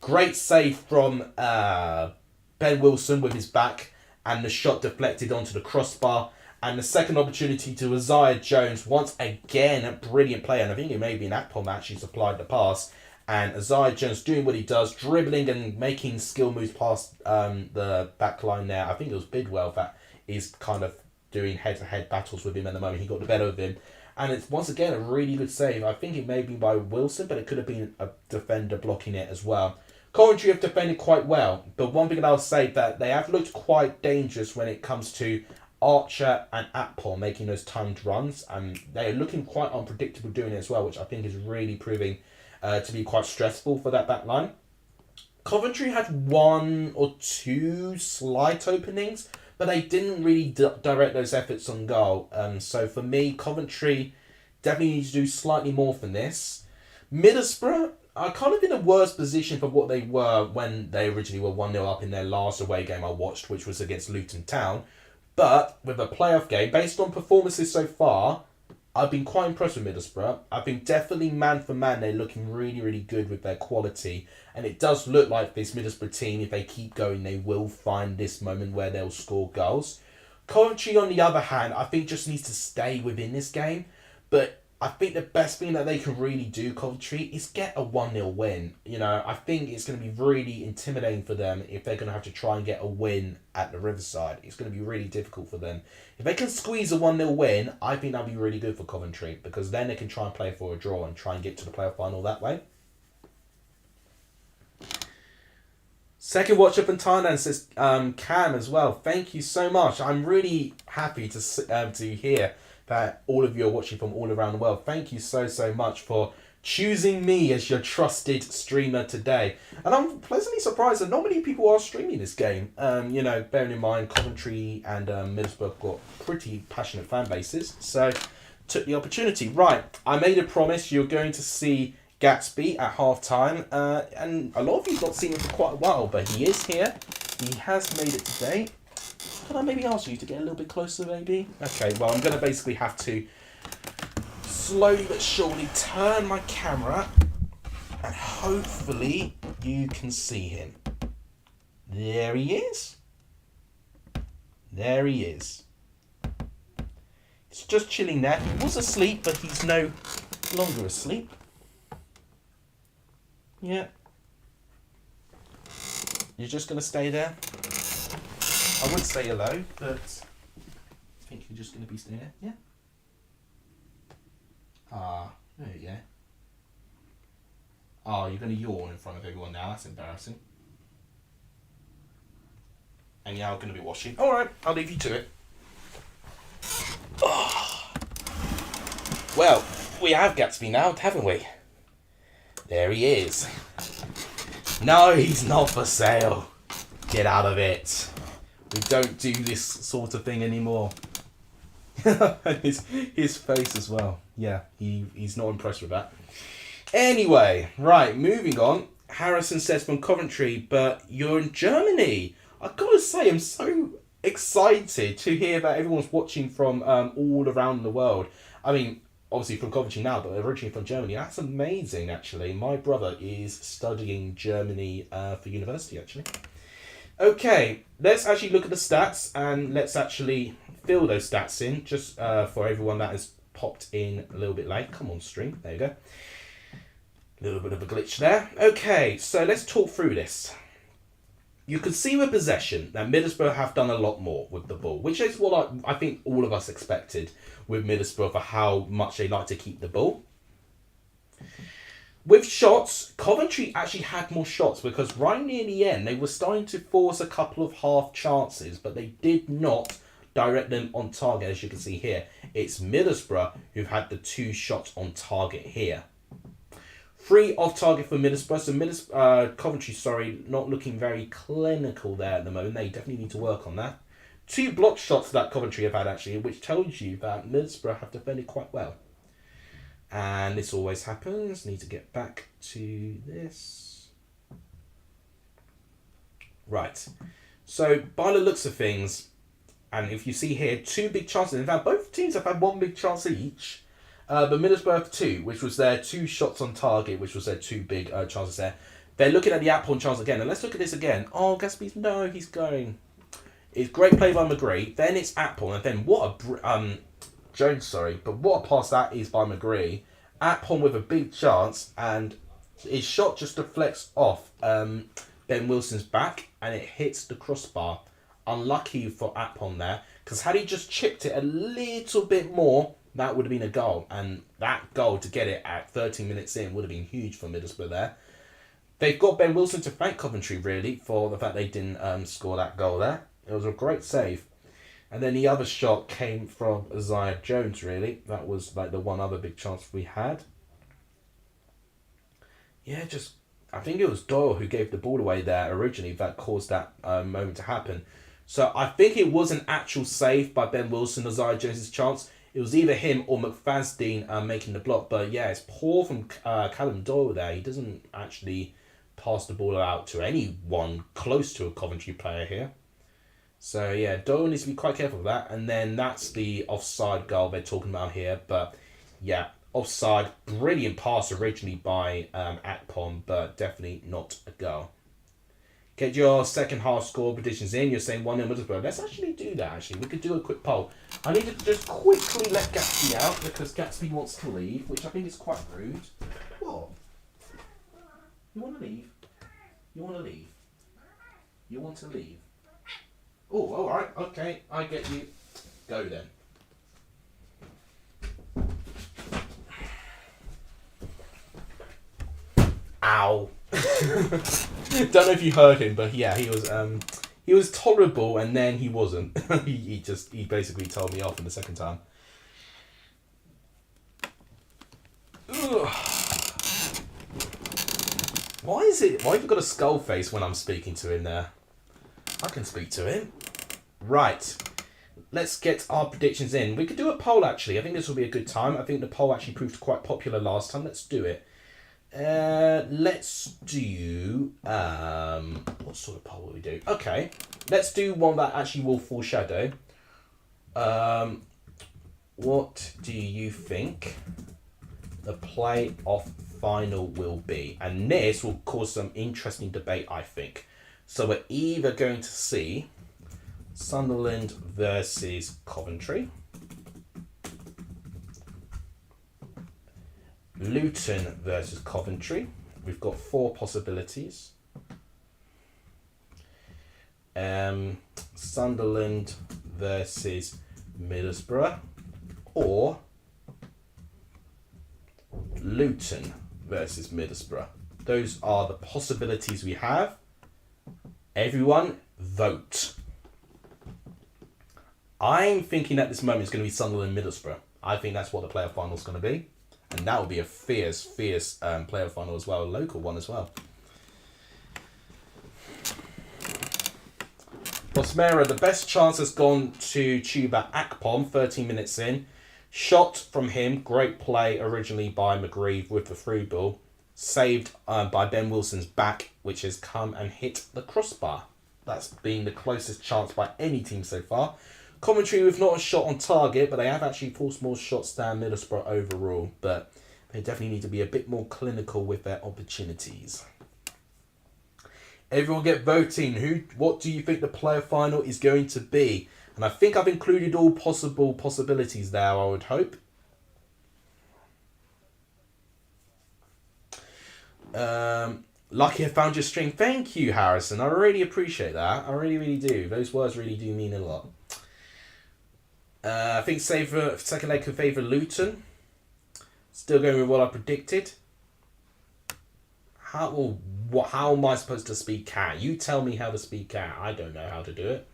Great save from Ben Wilson with his back, and the shot deflected onto the crossbar. And the second opportunity to Isaiah Jones, once again a brilliant play, and I think it may have been Akpom actually supplied the pass. And Isaiah Jones doing what he does, dribbling and making skill moves past the back line there. I think it was Bidwell that is kind of doing head-to-head battles with him at the moment. He got the better of him. And it's once again a really good save. I think it may be by Wilson, but it could have been a defender blocking it as well. Coventry have defended quite well, but one thing that I'll say that they have looked quite dangerous when it comes to Archer and Akpom making those timed runs, and they're looking quite unpredictable doing it as well, which I think is really proving to be quite stressful for that back line. Coventry had one or two slight openings, but they didn't really direct those efforts on goal. So for me, Coventry definitely need to do slightly more than this. Middlesbrough are kind of in a worse position for what they were when they originally were 1-0 up in their last away game I watched, which was against Luton Town. But with a playoff game, based on performances so far, I've been quite impressed with Middlesbrough. I think definitely man for man, they're looking really, really good with their quality. And it does look like this Middlesbrough team, if they keep going, they will find this moment where they'll score goals. Coventry, on the other hand, I think just needs to stay within this game. But I think the best thing that they can really do, Coventry, is get a 1-0 win. You know, I think it's going to be really intimidating for them if they're going to have to try and get a win at the Riverside. It's going to be really difficult for them. If they can squeeze a 1-0 win, I think that'll be really good for Coventry, because then they can try and play for a draw and try and get to the playoff final that way. Second watch up in Thailand, says Cam as well. Thank you so much. I'm really happy to hear that all of you are watching from all around the world. Thank you so much for choosing me as your trusted streamer today. And I'm pleasantly surprised that not many people are streaming this game. You know, bearing in mind Coventry and Middlesbrough got pretty passionate fan bases. So, took the opportunity. Right, I made a promise you're going to see Gatsby at half-time. And a lot of you have not seen him for quite a while, but he is here. He has made it today. Can I maybe ask you to get a little bit closer, maybe? Okay, well, I'm going to basically have to slowly but surely turn my camera, and hopefully you can see him. There he is. There he is. He's just chilling there. He was asleep, but he's no longer asleep. Yeah. You're just going to stay there? I would say hello, but I think you're just going to be staying there. Yeah. There you go. You're going to yawn in front of everyone now. That's embarrassing. And yeah, I'm going to be washing. All right, I'll leave you to it. Well, we have Gatsby now, haven't we? There he is. No, he's not for sale. Get out of it. We don't do this sort of thing anymore. his face as well. Yeah, he's not impressed with that. Anyway, right, moving on. Harrison says from Coventry, but you're in Germany. I've got to say, I'm so excited to hear that everyone's watching from all around the world. I mean, obviously from Coventry now, but originally from Germany. That's amazing, actually. My brother is studying Germany for university, actually. Okay, let's actually look at the stats, and let's actually fill those stats in, just for everyone that has popped in a little bit late. Come on, stream. There you go. A little bit of a glitch there. Okay, so let's talk through this. You can see with possession that Middlesbrough have done a lot more with the ball, which is what I think all of us expected with Middlesbrough for how much they like to keep the ball. With shots, Coventry actually had more shots, because right near the end they were starting to force a couple of half chances, but they did not direct them on target, as you can see here. It's Middlesbrough who've had the 2 shots on target here. 3 off target for Middlesbrough. So Coventry, sorry, not looking very clinical there at the moment. They definitely need to work on that. 2 block shots that Coventry have had actually, which tells you that Middlesbrough have defended quite well. And this always happens. Need to get back to this. Right. So by the looks of things, and if you see here, 2 big chances. In fact, both teams have had 1 big chance each. But Middlesbrough have 2, which was their 2 shots on target, which was their 2 big chances there. They're looking at the Atpon chance again. And let's look at this again. Oh, Gatsby's, no, he's going. It's great play by McGree. Then it's Atpon. And then what a... Jones, sorry. But what a pass that is by McGree. Atpon with a big chance. And his shot just deflects off Ben Wilson's back. And it hits the crossbar. Unlucky for Atpon there. Because had he just chipped it a little bit more, that would have been a goal. And that goal to get it at 13 minutes in would have been huge for Middlesbrough there. They've got Ben Wilson to thank Coventry, really, for the fact they didn't score that goal there. It was a great save. And then the other shot came from Isaiah Jones, really. That was like the one other big chance we had. Yeah, I think it was Doyle who gave the ball away there originally that caused that moment to happen. So I think it was an actual save by Ben Wilson, Isaiah Jones' chance. It was either him or McFadden making the block. But yeah, it's poor from Callum Doyle there. He doesn't actually pass the ball out to anyone close to a Coventry player here. So yeah, Doyle needs to be quite careful of that. And then that's the offside goal they're talking about here. But yeah, offside. Brilliant pass originally by Atpon, but definitely not a goal. Get your second half score predictions in. You're saying 1-0 Middlesbrough. Let's actually do that, actually. We could do a quick poll. I need to just quickly let Gatsby out because Gatsby wants to leave, which I think is quite rude. What? You want to leave? You want to leave? You want to leave? Oh, alright. Okay, I get you. Go then. Ow. Don't know if you heard him, but yeah, he was tolerable, and then he wasn't. he basically told me off in the second time. Ugh. Why have you got a skull face when I'm speaking to him there? I can speak to him. Right. Let's get our predictions in. We could do a poll, actually. I think this will be a good time. I think the poll actually proved quite popular last time. Let's do it. Let's do... what sort of poll will we do? Okay. Let's do one that actually will foreshadow. What do you think the playoff final will be? And this will cause some interesting debate, I think. So we're either going to see Sunderland versus Coventry, Luton versus Coventry. We've got 4 possibilities. Sunderland versus Middlesbrough, or Luton versus Middlesbrough. Those are the possibilities we have. Everyone, vote. I'm thinking at this moment it's going to be Sunderland Middlesbrough. I think that's what the playoff final is going to be. And that will be a fierce playoff final as well. A local one as well. Bosmera, the best chance has gone to Chuba Akpom, 13 minutes in. Shot from him, great play originally by McGree with the through ball. Saved by Ben Wilson's back, which has come and hit the crossbar. That's been the closest chance by any team so far. Coventry with not a shot on target, but they have actually forced more shots than Middlesbrough overall. But they definitely need to be a bit more clinical with their opportunities. Everyone get voting. What do you think the player final is going to be? And I think I've included all possible possibilities there, I would hope. Lucky I found your stream. Thank you, Harrison. I really appreciate that. I really, really do. Those words really do mean a lot. I think second leg could favour Luton. Still going with what I predicted. How am I supposed to speak cat? You tell me how to speak cat. I don't know how to do it.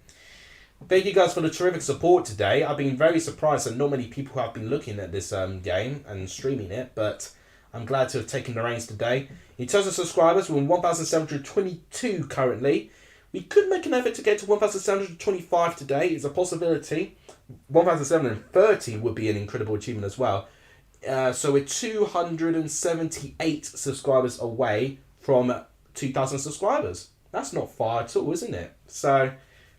Thank you guys for the terrific support today. I've been very surprised that not many people have been looking at this game and streaming it, but I'm glad to have taken the reins today. In terms of subscribers, we're on 1,722 currently. We could make an effort to get to 1,725 today. It's a possibility. 1,730 would be an incredible achievement as well. So we're 278 subscribers away from 2,000 subscribers. That's not far at all, isn't it? So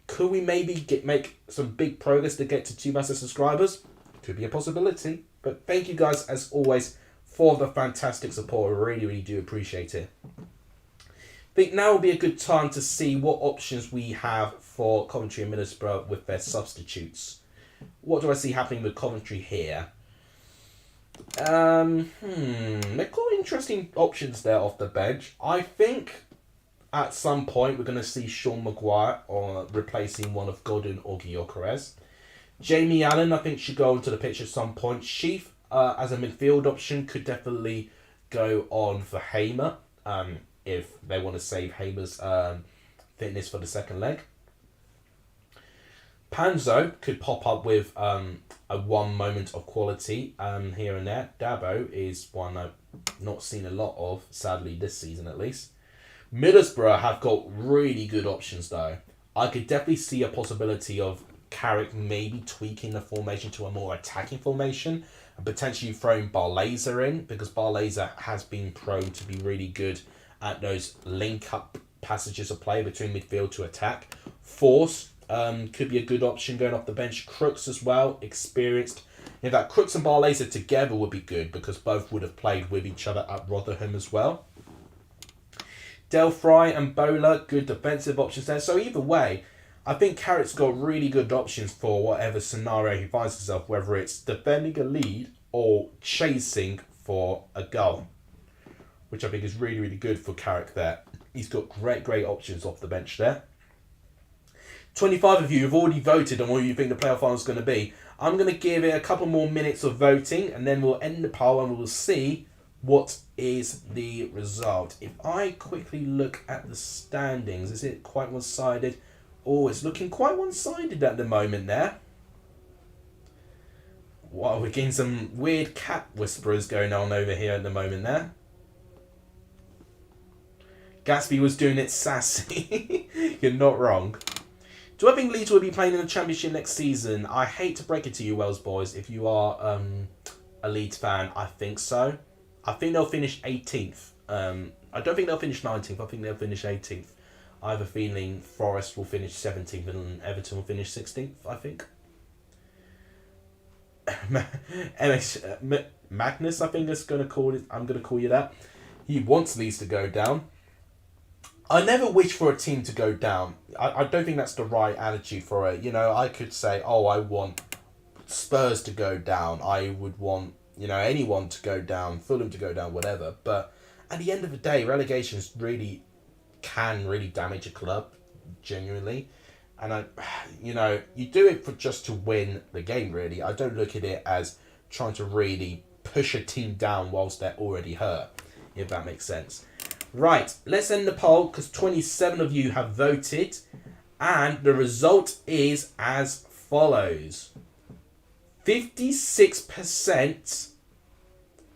could we maybe make some big progress to get to 2,000 subscribers? Could be a possibility. But thank you guys, as always, for the fantastic support. I really, really do appreciate it. I think now will be a good time to see what options we have for Coventry and Middlesbrough with their substitutes. What do I see happening with Coventry here? They've got interesting options there off the bench. I think at some point we're going to see Sean Maguire replacing one of Godin or Gyökeres. Jamie Allen, I think, should go onto the pitch at some point. Sheaf, as a midfield option, could definitely go on for Hamer if they want to save Hamer's fitness for the second leg. Panzo could pop up with a one moment of quality here and there. Dabo is one I've not seen a lot of, sadly, this season at least. Middlesbrough have got really good options though. I could definitely see a possibility of Carrick maybe tweaking the formation to a more attacking formation and potentially throwing Barlaser in, because Barlaser has been prone to be really good at those link-up passages of play between midfield to attack. Force could be a good option going off the bench. Crooks as well, experienced. In fact, Crooks and Barlaser together would be good because both would have played with each other at Rotherham as well. Del Fry and Bowler, good defensive options there. So either way, I think Carrick's got really good options for whatever scenario he finds himself, whether it's defending a lead or chasing for a goal, which I think is really, really good for Carrick there. He's got great options off the bench there. 25 of you have already voted on what you think the playoff final is going to be. I'm going to give it a couple more minutes of voting and then we'll end the poll and we'll see what is the result. If I quickly look at the standings, is it quite one-sided? Oh, it's looking quite one-sided at the moment there. Wow, we're getting some weird cat whisperers going on over here at the moment there. Gatsby was doing it sassy. You're not wrong. Do I think Leeds will be playing in the Championship next season? I hate to break it to you, Wales boys. If you are a Leeds fan, I think so. I think they'll finish 18th. I don't think they'll finish 19th. I think they'll finish 18th. I have a feeling Forest will finish 17th and Everton will finish 16th, I think. Magnus, I think is going to call it. I'm going to call you that. He wants Leeds to go down. I never wish for a team to go down. I don't think that's the right attitude for it. You know, I could say, oh, I want Spurs to go down. I would want, you know, anyone to go down, Fulham to go down, whatever. But at the end of the day, relegations really can really damage a club, genuinely. And you know, you do it for just to win the game, really. I don't look at it as trying to really push a team down whilst they're already hurt, if that makes sense. Right, let's end the poll because 27 of you have voted. And the result is as follows. 56%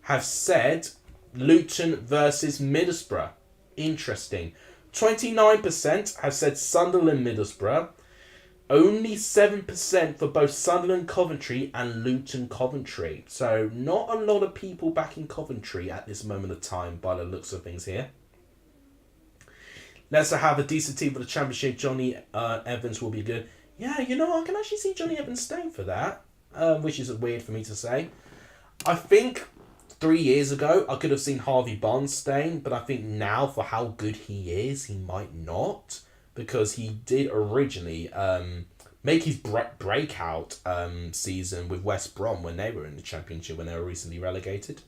have said Luton versus Middlesbrough. Interesting. 29% have said Sunderland Middlesbrough. Only 7% for both Sunderland Coventry and Luton Coventry. So not a lot of people backing Coventry at this moment of time by the looks of things here. Let's have a decent team for the Championship. Johnny Evans will be good. Yeah, you know, I can actually see Johnny Evans staying for that, which is weird for me to say. I think 3 years ago, I could have seen Harvey Barnes staying, but I think now, for how good he is, he might not, because he did originally make his breakout season with West Brom when they were in the Championship, when they were recently relegated.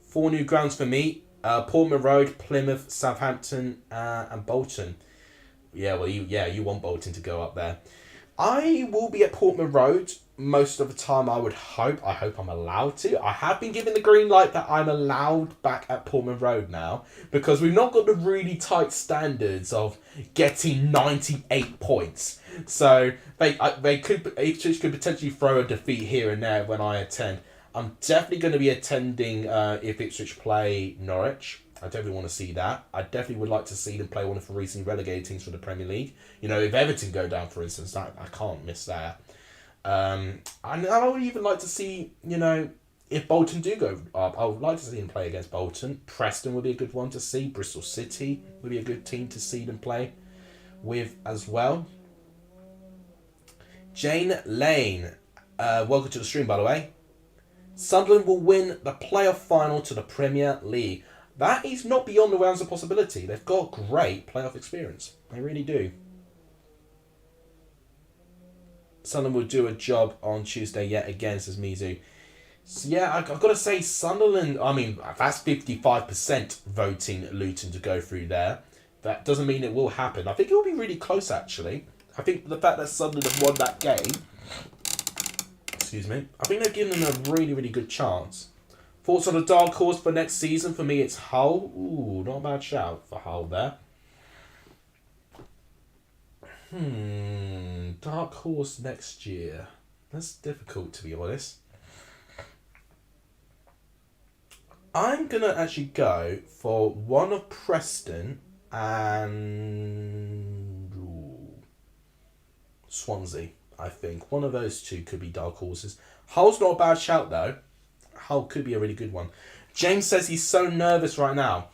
4 new grounds for me. Portman Road, Plymouth, Southampton, and Bolton. Yeah, well, you want Bolton to go up there. I will be at Portman Road most of the time, I would hope. I hope I'm allowed to. I have been given the green light that I'm allowed back at Portman Road now, because we've not got the really tight standards of getting 98 points. So Ipswich could potentially throw a defeat here and there when I attend. I'm definitely going to be attending if Ipswich play Norwich. I definitely want to see that. I definitely would like to see them play one of the recently relegated teams for the Premier League. You know, if Everton go down, for instance, I can't miss that. And I would even like to see, you know, if Bolton do go up, I would like to see them play against Bolton. Preston would be a good one to see. Bristol City would be a good team to see them play with as well. Jane Lane, welcome to the stream, by the way. Sunderland will win the playoff final to the Premier League. That is not beyond the realms of possibility. They've got great playoff experience. They really do. Sunderland will do a job on Tuesday yet again, says Mizu. So yeah, I've got to say Sunderland, I mean, that's 55% voting Luton to go through there. That doesn't mean it will happen. I think it will be really close, actually. I think the fact that Sunderland have won that game, excuse me, I think they're giving them a really, really good chance. Thoughts on the dark horse for next season? For me, it's Hull. Ooh, not a bad shout for Hull there. Dark horse next year. That's difficult, to be honest. I'm going to actually go for one of Preston and Swansea, I think. One of those two could be dark horses. Hull's not a bad shout, though. Hull could be a really good one. James says he's so nervous right now.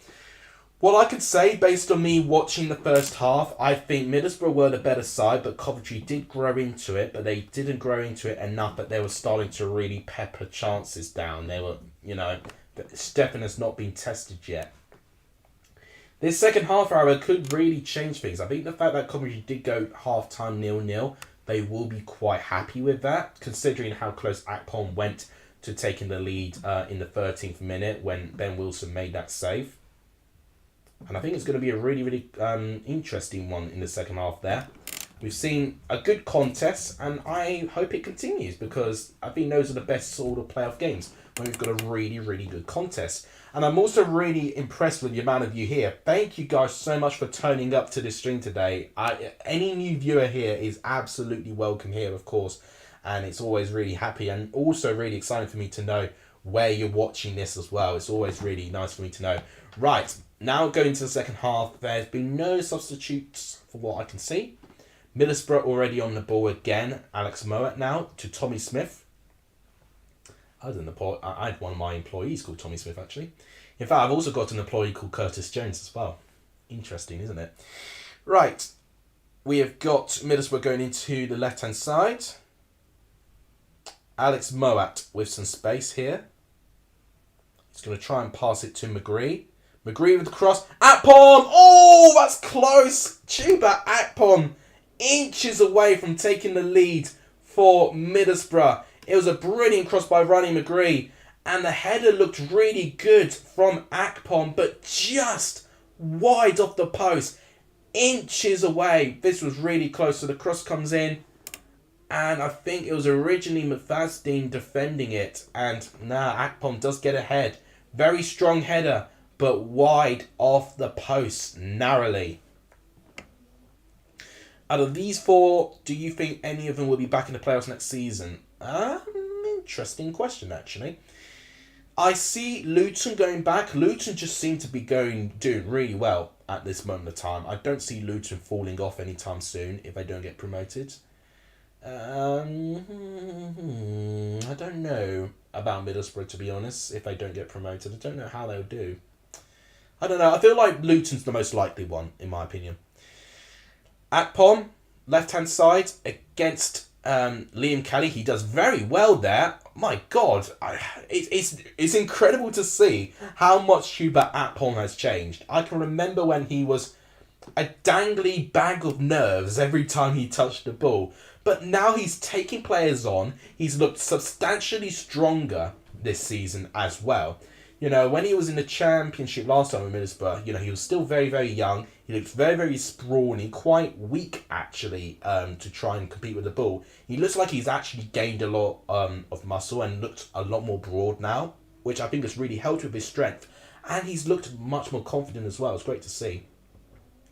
Well, I could say, based on me watching the first half, I think Middlesbrough were the better side, but Coventry did grow into it, but they didn't grow into it enough that they were starting to really pepper chances down. They were, you know, Stefan has not been tested yet. This second half, however, could really change things. I think the fact that Coventry did go half-time 0-0, they will be quite happy with that, considering how close Akpom went to taking the lead in the 13th minute when Ben Wilson made that save. And I think it's going to be a really, really interesting one in the second half there. We've seen a good contest, and I hope it continues, because I think those are the best sort of playoff games when we've got a really, really good contest. And I'm also really impressed with the amount of you here. Thank you guys so much for turning up to this stream today. Any new viewer here is absolutely welcome here, of course. And it's always really happy and also really exciting for me to know where you're watching this as well. It's always really nice for me to know. Right, now going to the second half. There's been no substitutes for what I can see. Middlesbrough already on the ball again. Alex Mowat now to Tommy Smith. I had one of my employees called Tommy Smith, actually. In fact, I've also got an employee called Curtis Jones as well. Interesting, isn't it? Right, we have got Middlesbrough going into the left-hand side. Alex Mowat with some space here. He's going to try and pass it to McGree. McGree with the cross. Akpom! Oh, that's close! Chuba Akpom inches away from taking the lead for Middlesbrough. It was a brilliant cross by Ronnie McGree. And the header looked really good from Akpom, but just wide off the post. Inches away. This was really close. So the cross comes in. And I think it was originally Mufasdeen defending it. And now Akpom does get ahead. Very strong header, but wide off the post, narrowly. Out of these four, do you think any of them will be back in the playoffs next season? Interesting question, actually. I see Luton going back. Luton just seem to be doing really well at this moment of time. I don't see Luton falling off anytime soon if they don't get promoted. I don't know about Middlesbrough, to be honest, if they don't get promoted. I don't know how they'll do. I don't know. I feel like Luton's the most likely one, in my opinion. Akpom, left-hand side, against Liam Kelly. He does very well there. My God, it's incredible to see how much Hubert Akpom has changed. I can remember when he was a dangly bag of nerves every time he touched the ball. But now he's taking players on. He's looked substantially stronger this season as well. You know, when he was in the Championship last time with Middlesbrough, you know, he was still very, very young. He looks very, very sprawny, quite weak actually, to try and compete with the ball. He looks like he's actually gained a lot of muscle and looked a lot more broad now, which I think has really helped with his strength. And he's looked much more confident as well. It's great to see.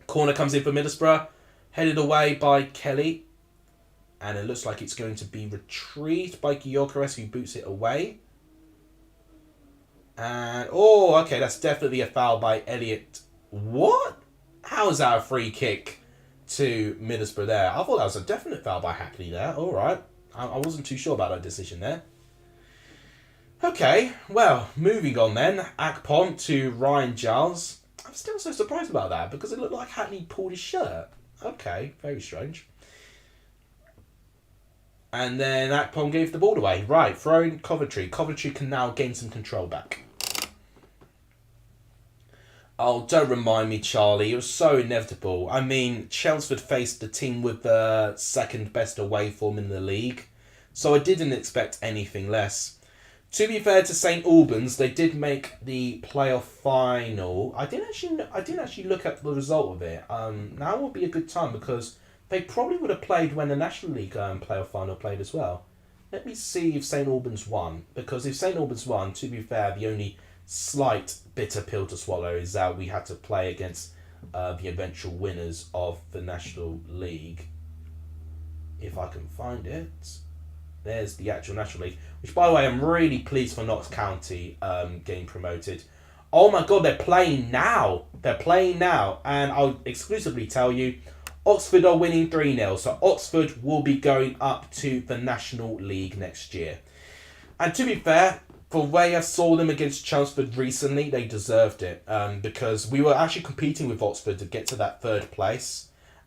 Corner comes in for Middlesbrough, headed away by Kelly. And it looks like it's going to be retrieved by Gyökeres, who boots it away. And, oh, okay, that's definitely a foul by Elliott. What? How is that a free kick to Middlesbrough there? I thought that was a definite foul by Hackley there. All right. I wasn't too sure about that decision there. Okay, well, moving on then. Akpom to Ryan Giles. I'm still so surprised about that because it looked like Hackley pulled his shirt. Okay, very strange. And then Akpom gave the ball away. Right, throwing Coventry. Coventry can now gain some control back. Oh, don't remind me, Charlie. It was so inevitable. I mean, Chelmsford faced the team with the second best away form in the league, so I didn't expect anything less. To be fair to St Albans, they did make the playoff final. I didn't actually look at the result of it. Now would be a good time because they probably would have played when the National League playoff final played as well. Let me see if St Albans won, because if St Albans won, to be fair, the only slight bitter pill to swallow is that we had to play against the eventual winners of the National League. If I can find it. There's the actual National League, which, by the way, I'm really pleased for Notts County getting promoted. Oh my god, they're playing now. They're playing now. And I'll exclusively tell you, Oxford are winning 3-0. So Oxford will be going up to the National League next year. And to be fair, for the way I saw them against Chelmsford recently, they deserved it. Because we were actually competing with Oxford to get to that third place.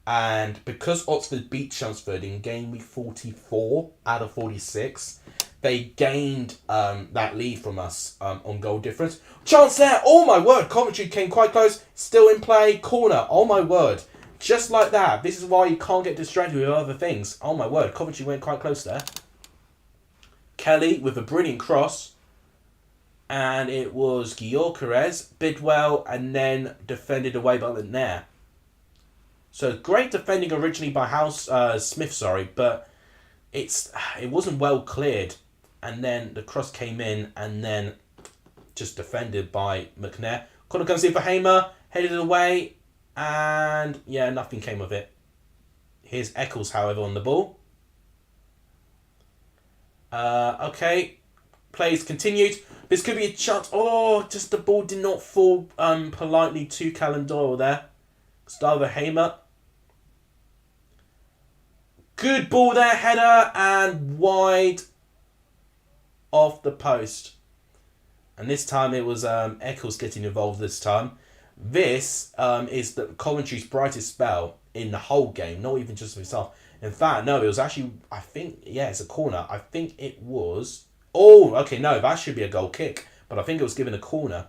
And because Oxford beat Chelmsford in game week 44 out of 46, they gained that lead from us on goal difference. Chance there! Oh my word! Coventry came quite close. Still in play. Corner. Oh my word. Just like that. This is why you can't get distracted with other things. Oh my word. Coventry went quite close there. Kelly with a brilliant cross. And it was Gyökeres, Bidwell, and then defended away by the Nair. So great defending originally by Smith, but it wasn't well cleared. And then the cross came in and then just defended by McNair. Corner comes in for Hamer, headed away, and yeah, nothing came of it. Here's Eccles, however, on the ball. Okay, plays continued. This could be a chance. Oh, just the ball did not fall politely to Callum Doyle there. Gustavo Hamer. Good ball there, header, and wide off the post. And this time it was Eccles getting involved this time. This is the Coventry's brightest spell in the whole game, not even just himself. In fact, no, it was actually, I think, yeah, it's a corner. I think it was... Oh, okay, no, that should be a goal kick. But I think it was given a corner.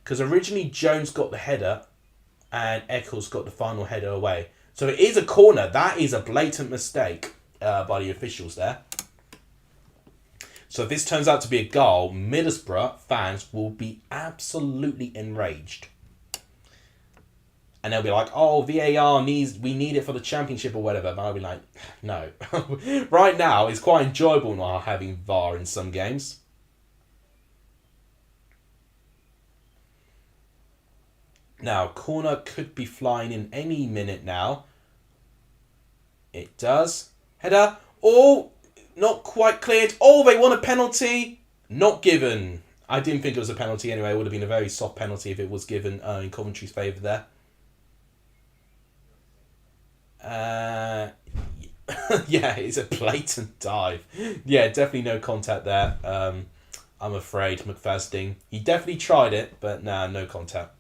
Because originally Jones got the header and Eccles got the final header away. So it is a corner. That is a blatant mistake by the officials there. So if this turns out to be a goal, Middlesbrough fans will be absolutely enraged. And they'll be like, oh, VAR we need it for the championship or whatever. But I'll be like, no. Right now, it's quite enjoyable not having VAR in some games. Now, corner could be flying in any minute now. It does. Header. Oh, not quite cleared. Oh, they want a penalty. Not given. I didn't think it was a penalty anyway. It would have been a very soft penalty if it was given in Coventry's favour there. Yeah, it's a blatant dive. Yeah, definitely no contact there. I'm afraid, McFadden. He definitely tried it, but nah, no contact.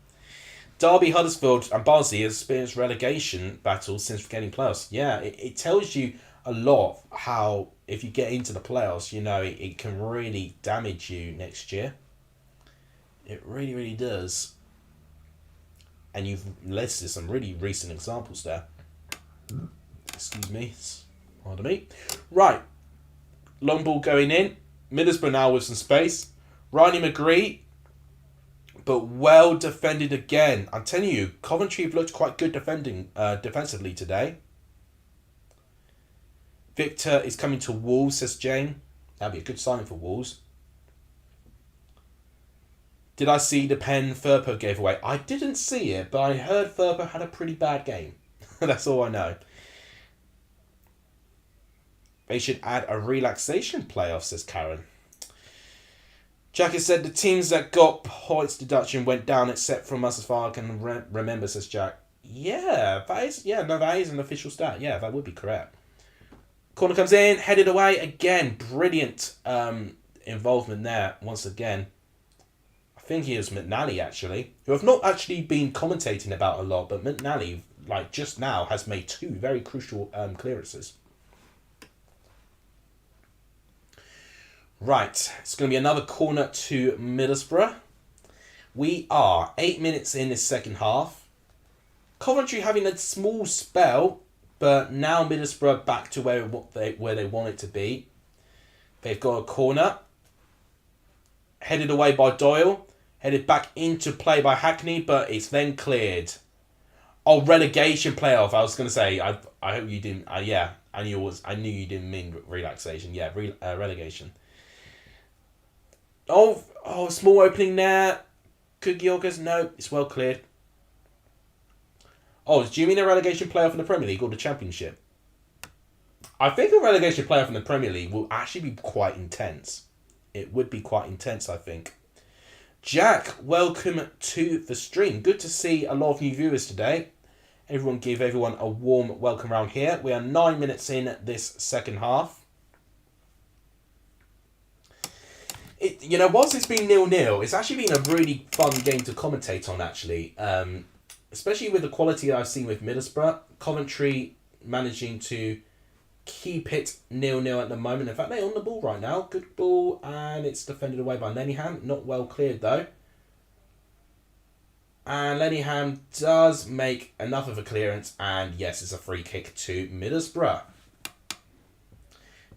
Derby, Huddersfield and Barnsley has experienced relegation battles since getting playoffs. Yeah, it tells you a lot how, if you get into the playoffs, you know, it can really damage you next year. It really, really does. And you've listed some really recent examples there. Excuse me. Pardon me. Right. Long ball going in. Middlesbrough now with some space. Riley McGree but well defended again. I'm telling you, Coventry have looked quite good defensively today. Victor is coming to Wolves, says Jane. That'd be a good signing for Wolves. Did I see the pen Firpo gave away? I didn't see it, but I heard Firpo had a pretty bad game. That's all I know. They should add a relaxation playoff, says Karen. Jack has said the teams that got points deduction went down except from us as far as I can remember, says Jack. Yeah, that is an official stat. Yeah, that would be correct. Corner comes in, headed away again. Brilliant involvement there once again. I think he was McNally actually, who I've not actually been commentating about a lot, but McNally, like just now, has made 2 very crucial clearances. Right, it's going to be another corner to Middlesbrough. We are 8 minutes in this second half. Coventry having a small spell, but now Middlesbrough back to where they want it to be. They've got a corner. Headed away by Doyle. Headed back into play by Hackney, but it's then cleared. Oh, relegation playoff. I was going to say, I hope you didn't. Yeah, I knew you didn't mean relaxation. Yeah, relegation. Oh, small opening there. Could Georgas? No, it's well cleared. Oh, do you mean a relegation playoff in the Premier League or the Championship? I think a relegation playoff in the Premier League will actually be quite intense. It would be quite intense, I think. Jack, welcome to the stream. Good to see a lot of new viewers today. Give everyone a warm welcome around here. We are 9 minutes in this second half. Whilst it's been 0-0, it's actually been a really fun game to commentate on, actually. Especially with the quality I've seen with Middlesbrough. Coventry managing to keep it 0-0 at the moment. In fact, they're on the ball right now. Good ball, and it's defended away by Lenihan. Not well cleared, though. And Lenihan does make enough of a clearance, and yes, it's a free kick to Middlesbrough.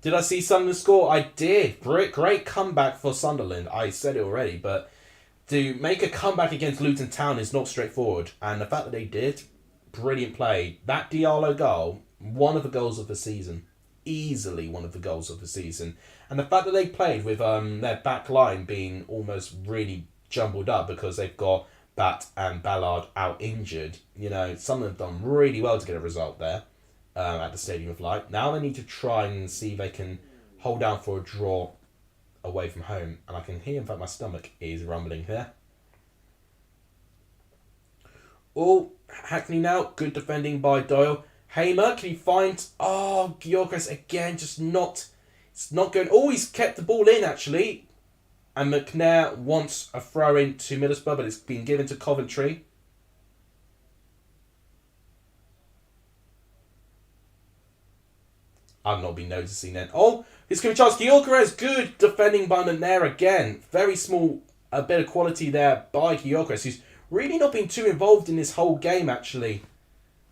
Did I see Sunderland score? I did. Great comeback for Sunderland. I said it already, but to make a comeback against Luton Town is not straightforward. And the fact that they did, brilliant play. That Diallo goal, one of the goals of the season. Easily one of the goals of the season. And the fact that they played with their back line being almost really jumbled up because they've got Bat and Ballard out injured. Sunderland have done really well to get a result there. At the Stadium of Light. Now they need to try and see if they can hold down for a draw away from home. And I can hear, in fact, my stomach is rumbling here. Oh, Hackney now. Good defending by Doyle. Hamer, can he find... Oh, Gyökeres again, just not... It's not going... Oh, he's kept the ball in, actually. And McNair wants a throw in to Middlesbrough, but it's been given to Coventry. I've not been noticing then. Oh, it's going to be Charles Gyökeres. Good defending by McNair again. Very small, a bit of quality there by Gyökeres, who's really not been too involved in this whole game, actually.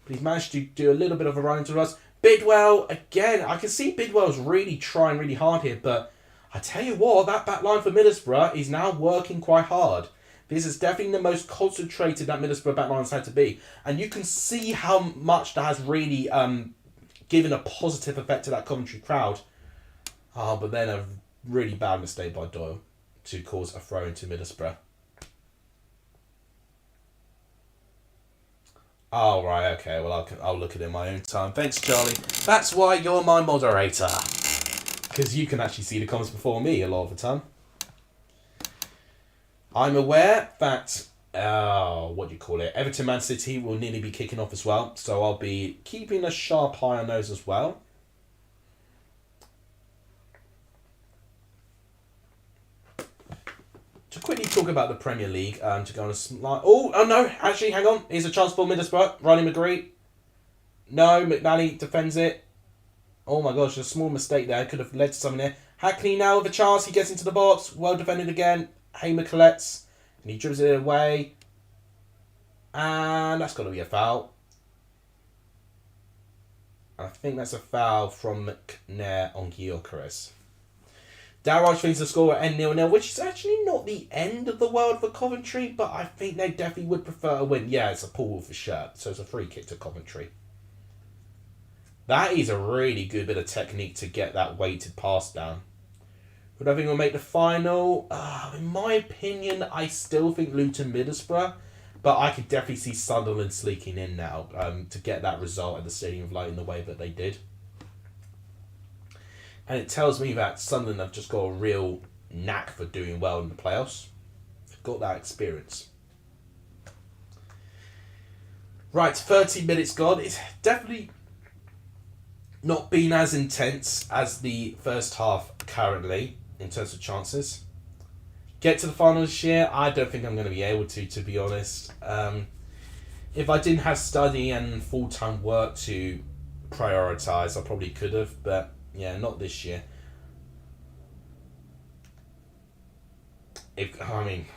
But he's managed to do a little bit of a run into us. Bidwell, again. I can see Bidwell's really trying really hard here, but I tell you what, that back line for Middlesbrough is now working quite hard. This is definitely the most concentrated that Middlesbrough back line's had to be. And you can see how much that has really... given a positive effect to that Coventry crowd. But then a really bad mistake by Doyle to cause a throw into Middlesbrough. Oh, right, okay. Well, I'll look at it in my own time. Thanks, Charlie. That's why you're my moderator. Because you can actually see the comments before me a lot of the time. I'm aware that... Everton Man City will nearly be kicking off as well, so I'll be keeping a sharp eye on those as well. To quickly talk about the Premier League, to go on a slight... Oh no, actually, hang on. Here's a chance for Middlesbrough. Riley McGree. No, McNally defends it. Oh my gosh, a small mistake there. Could have led to something there. Hackney now with a chance. He gets into the box. Well defended again. Hamer collects. And he dribbles it away. And that's got to be a foul. I think that's a foul from McNair on Gyökeres. Darragh thinks the score will end 0-0, which is actually not the end of the world for Coventry, but I think they definitely would prefer a win. Yeah, it's a pull for shirt, so it's a free kick to Coventry. That is a really good bit of technique to get that weighted pass down. Would I think we'll make the final? In my opinion, I still think Luton Middlesbrough, but I could definitely see Sunderland sneaking in now to get that result at the Stadium of Light in the way that they did. And it tells me that Sunderland have just got a real knack for doing well in the playoffs. They've got that experience. Right, 30 minutes gone. It's definitely not been as intense as the first half currently in terms of chances. Get to the final this year, I don't think I'm going to be able to be honest. If I didn't have study and full-time work to prioritise, I probably could have, but yeah, not this year.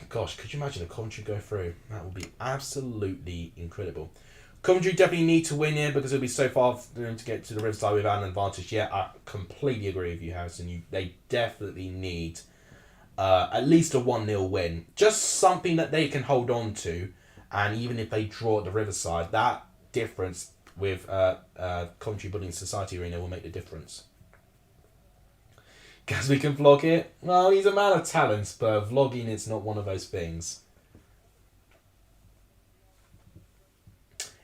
Gosh, could you imagine a Coventry go through? That would be absolutely incredible. Coventry definitely need to win here because it'll be so far for them to get to the Riverside without an advantage. Yeah, I completely agree with you, Harrison. They definitely need at least a 1-0 win. Just something that they can hold on to. And even if they draw at the Riverside, that difference with Coventry Building Society Arena will make the difference. Guess we can vlog it? Well, he's a man of talents, but vlogging is not one of those things.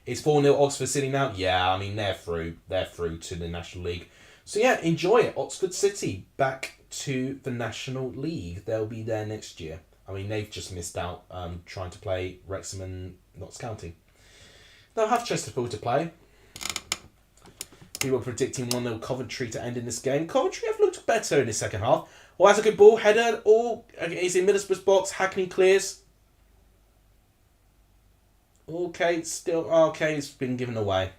Is 4-0 Oxford sitting now? Yeah, I mean, they're through. They're through to the National League. So yeah, enjoy it. Oxford City back to the National League. They'll be there next year. I mean, they've just missed out trying to play Wrexham and Notts County. They'll have Chesterfield to play. People are predicting 1-0 Coventry to end in this game. Coventry have looked better in the second half. Oh, that's a good ball. Header. Oh, he's in Middlesbrough's box. Hackney clears. Okay, still... Okay, it's been given away.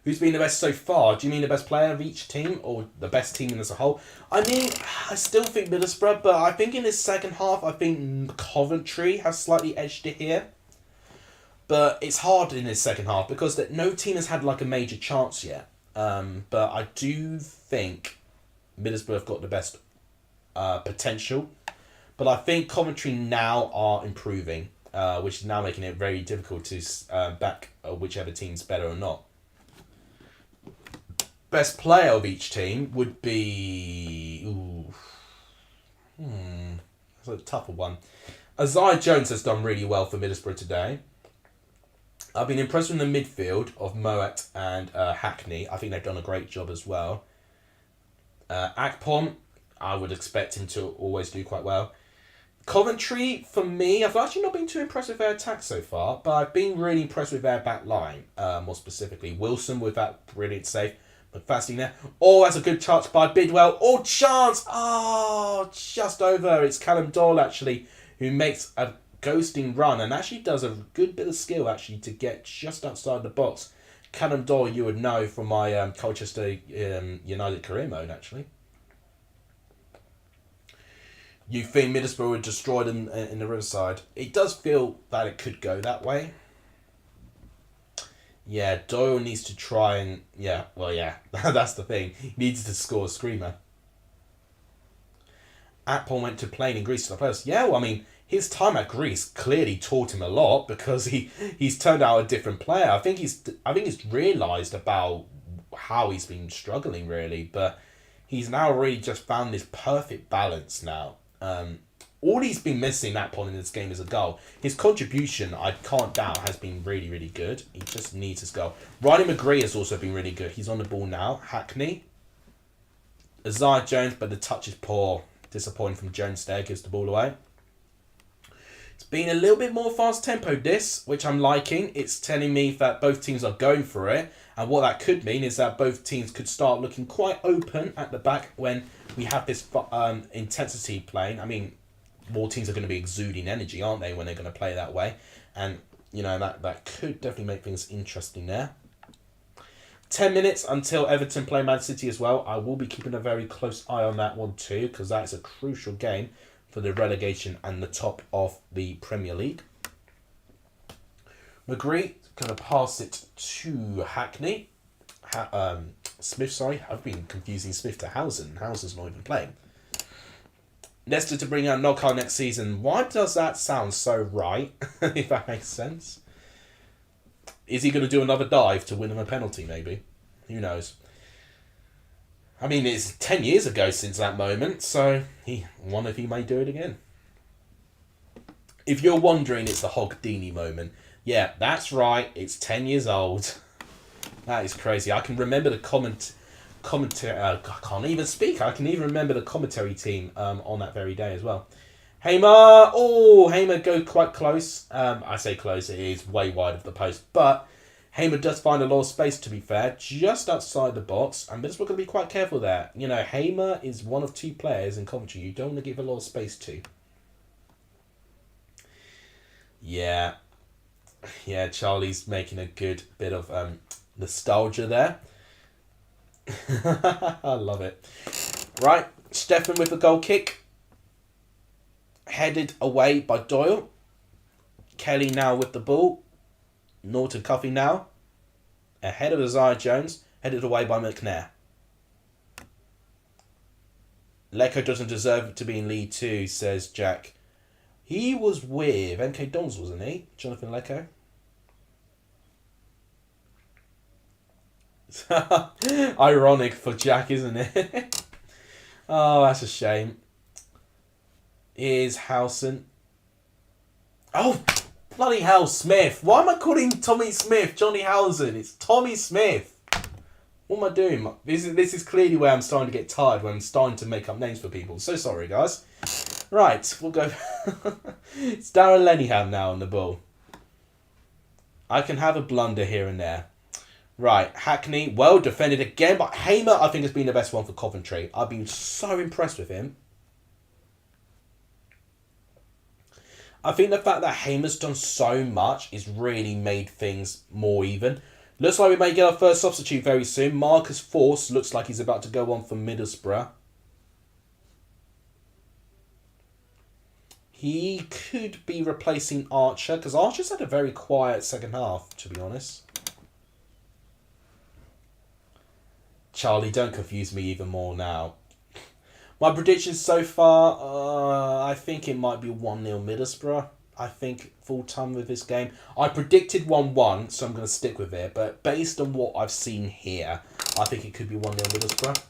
Who's been the best so far? Do you mean the best player of each team or the best team as a whole? I mean, I still think Middlesbrough, but I think in this second half, I think Coventry has slightly edged it here. But it's hard in this second half because no team has had like a major chance yet. But I do think Middlesbrough have got the best potential. But I think Coventry now are improving, which is now making it very difficult to back whichever team's better or not. Best player of each team would be... That's a tougher one. Isaiah Jones has done really well for Middlesbrough today. I've been impressed with the midfield of Moet and Hackney. I think they've done a great job as well. Akpom, I would expect him to always do quite well. Coventry, for me, I've actually not been too impressed with their attack so far, but I've been really impressed with their back line, more specifically. Wilson with that brilliant save. McFasting there. Oh, that's a good touch by Bidwell. Oh, chance! Oh, just over. It's Callum Doyle, actually, who makes a ghosting run and actually does a good bit of skill, actually, to get just outside the box. Callum Doyle, you would know from my Colchester United career mode, actually. You think Middlesbrough would destroy them in the Riverside? It does feel that it could go that way. Yeah, Doyle needs to try and... Yeah, that's the thing. He needs to score a screamer. Akpom went to playing in Greece for the first... Yeah, well, I mean, his time at Greece clearly taught him a lot because he's turned out a different player. I think he's realised about how he's been struggling, really, but he's now really just found this perfect balance now. All he's been missing at point in this game is a goal. His contribution, I can't doubt, has been really, really good. He just needs his goal. Riley McGree has also been really good. He's on the ball now. Hackney. Isaiah Jones, but the touch is poor. Disappointing from Jones there. Gives the ball away. It's been a little bit more fast-tempoed, this, which I'm liking. It's telling me that both teams are going for it. And what that could mean is that both teams could start looking quite open at the back when we have this intensity playing. I mean... more teams are going to be exuding energy, aren't they, when they're going to play that way? And, you know, that could definitely make things interesting there. 10 minutes until Everton play Man City as well. I will be keeping a very close eye on that one too, because that is a crucial game for the relegation and the top of the Premier League. McGree going to pass it to Hackney. Smith, sorry. I've been confusing Smith to Housen. Housen's not even playing. Leicester to bring out knockout next season. Why does that sound so right? If that makes sense. Is he going to do another dive to win him a penalty, maybe? Who knows? I mean, it's 10 years ago since that moment, so I wonder if he may do it again. If you're wondering, it's the Hogdini moment. Yeah, that's right. It's 10 years old. That is crazy. I can remember the commentary. I can't even speak. I can even remember the commentary team on that very day as well. Hamer. Oh, Hamer go quite close. I say close. It is way wide of the post, but Hamer does find a lot of space, to be fair, just outside the box, and Middlesbrough going to be quite careful there. You know, Hamer is one of two players in Coventry you don't want to give a lot of space to. Yeah, Charlie's making a good bit of nostalgia there. I love it. Right, Stefan with the goal kick. Headed away by Doyle. Kelly now with the ball. Norton Cuffy now. Ahead of Isaiah Jones. Headed away by McNair. Lecco doesn't deserve to be in League 2, says Jack. He was with MK Dons, wasn't he? Jonathan Lecco. Ironic for Jack, isn't it? Oh, that's a shame. Here's Howson. Oh, bloody hell, Smith. Why am I calling Tommy Smith Johnny Howson? It's Tommy Smith. What am I doing? This is clearly where I'm starting to get tired, when I'm starting to make up names for people. So sorry, guys. Right, we'll go. It's Darren Lenningham now on the ball. I can have a blunder here and there. Right, Hackney, well defended again, but Hamer, I think, has been the best one for Coventry. I've been so impressed with him. I think the fact that Hamer's done so much has really made things more even. Looks like we may get our first substitute very soon. Marcus Force looks like he's about to go on for Middlesbrough. He could be replacing Archer, because Archer's had a very quiet second half, to be honest. Charlie, don't confuse me even more now. My predictions so far, I think it might be 1-0 Middlesbrough. I think full time with this game. I predicted 1-1, so I'm going to stick with it. But based on what I've seen here, I think it could be 1-0 Middlesbrough.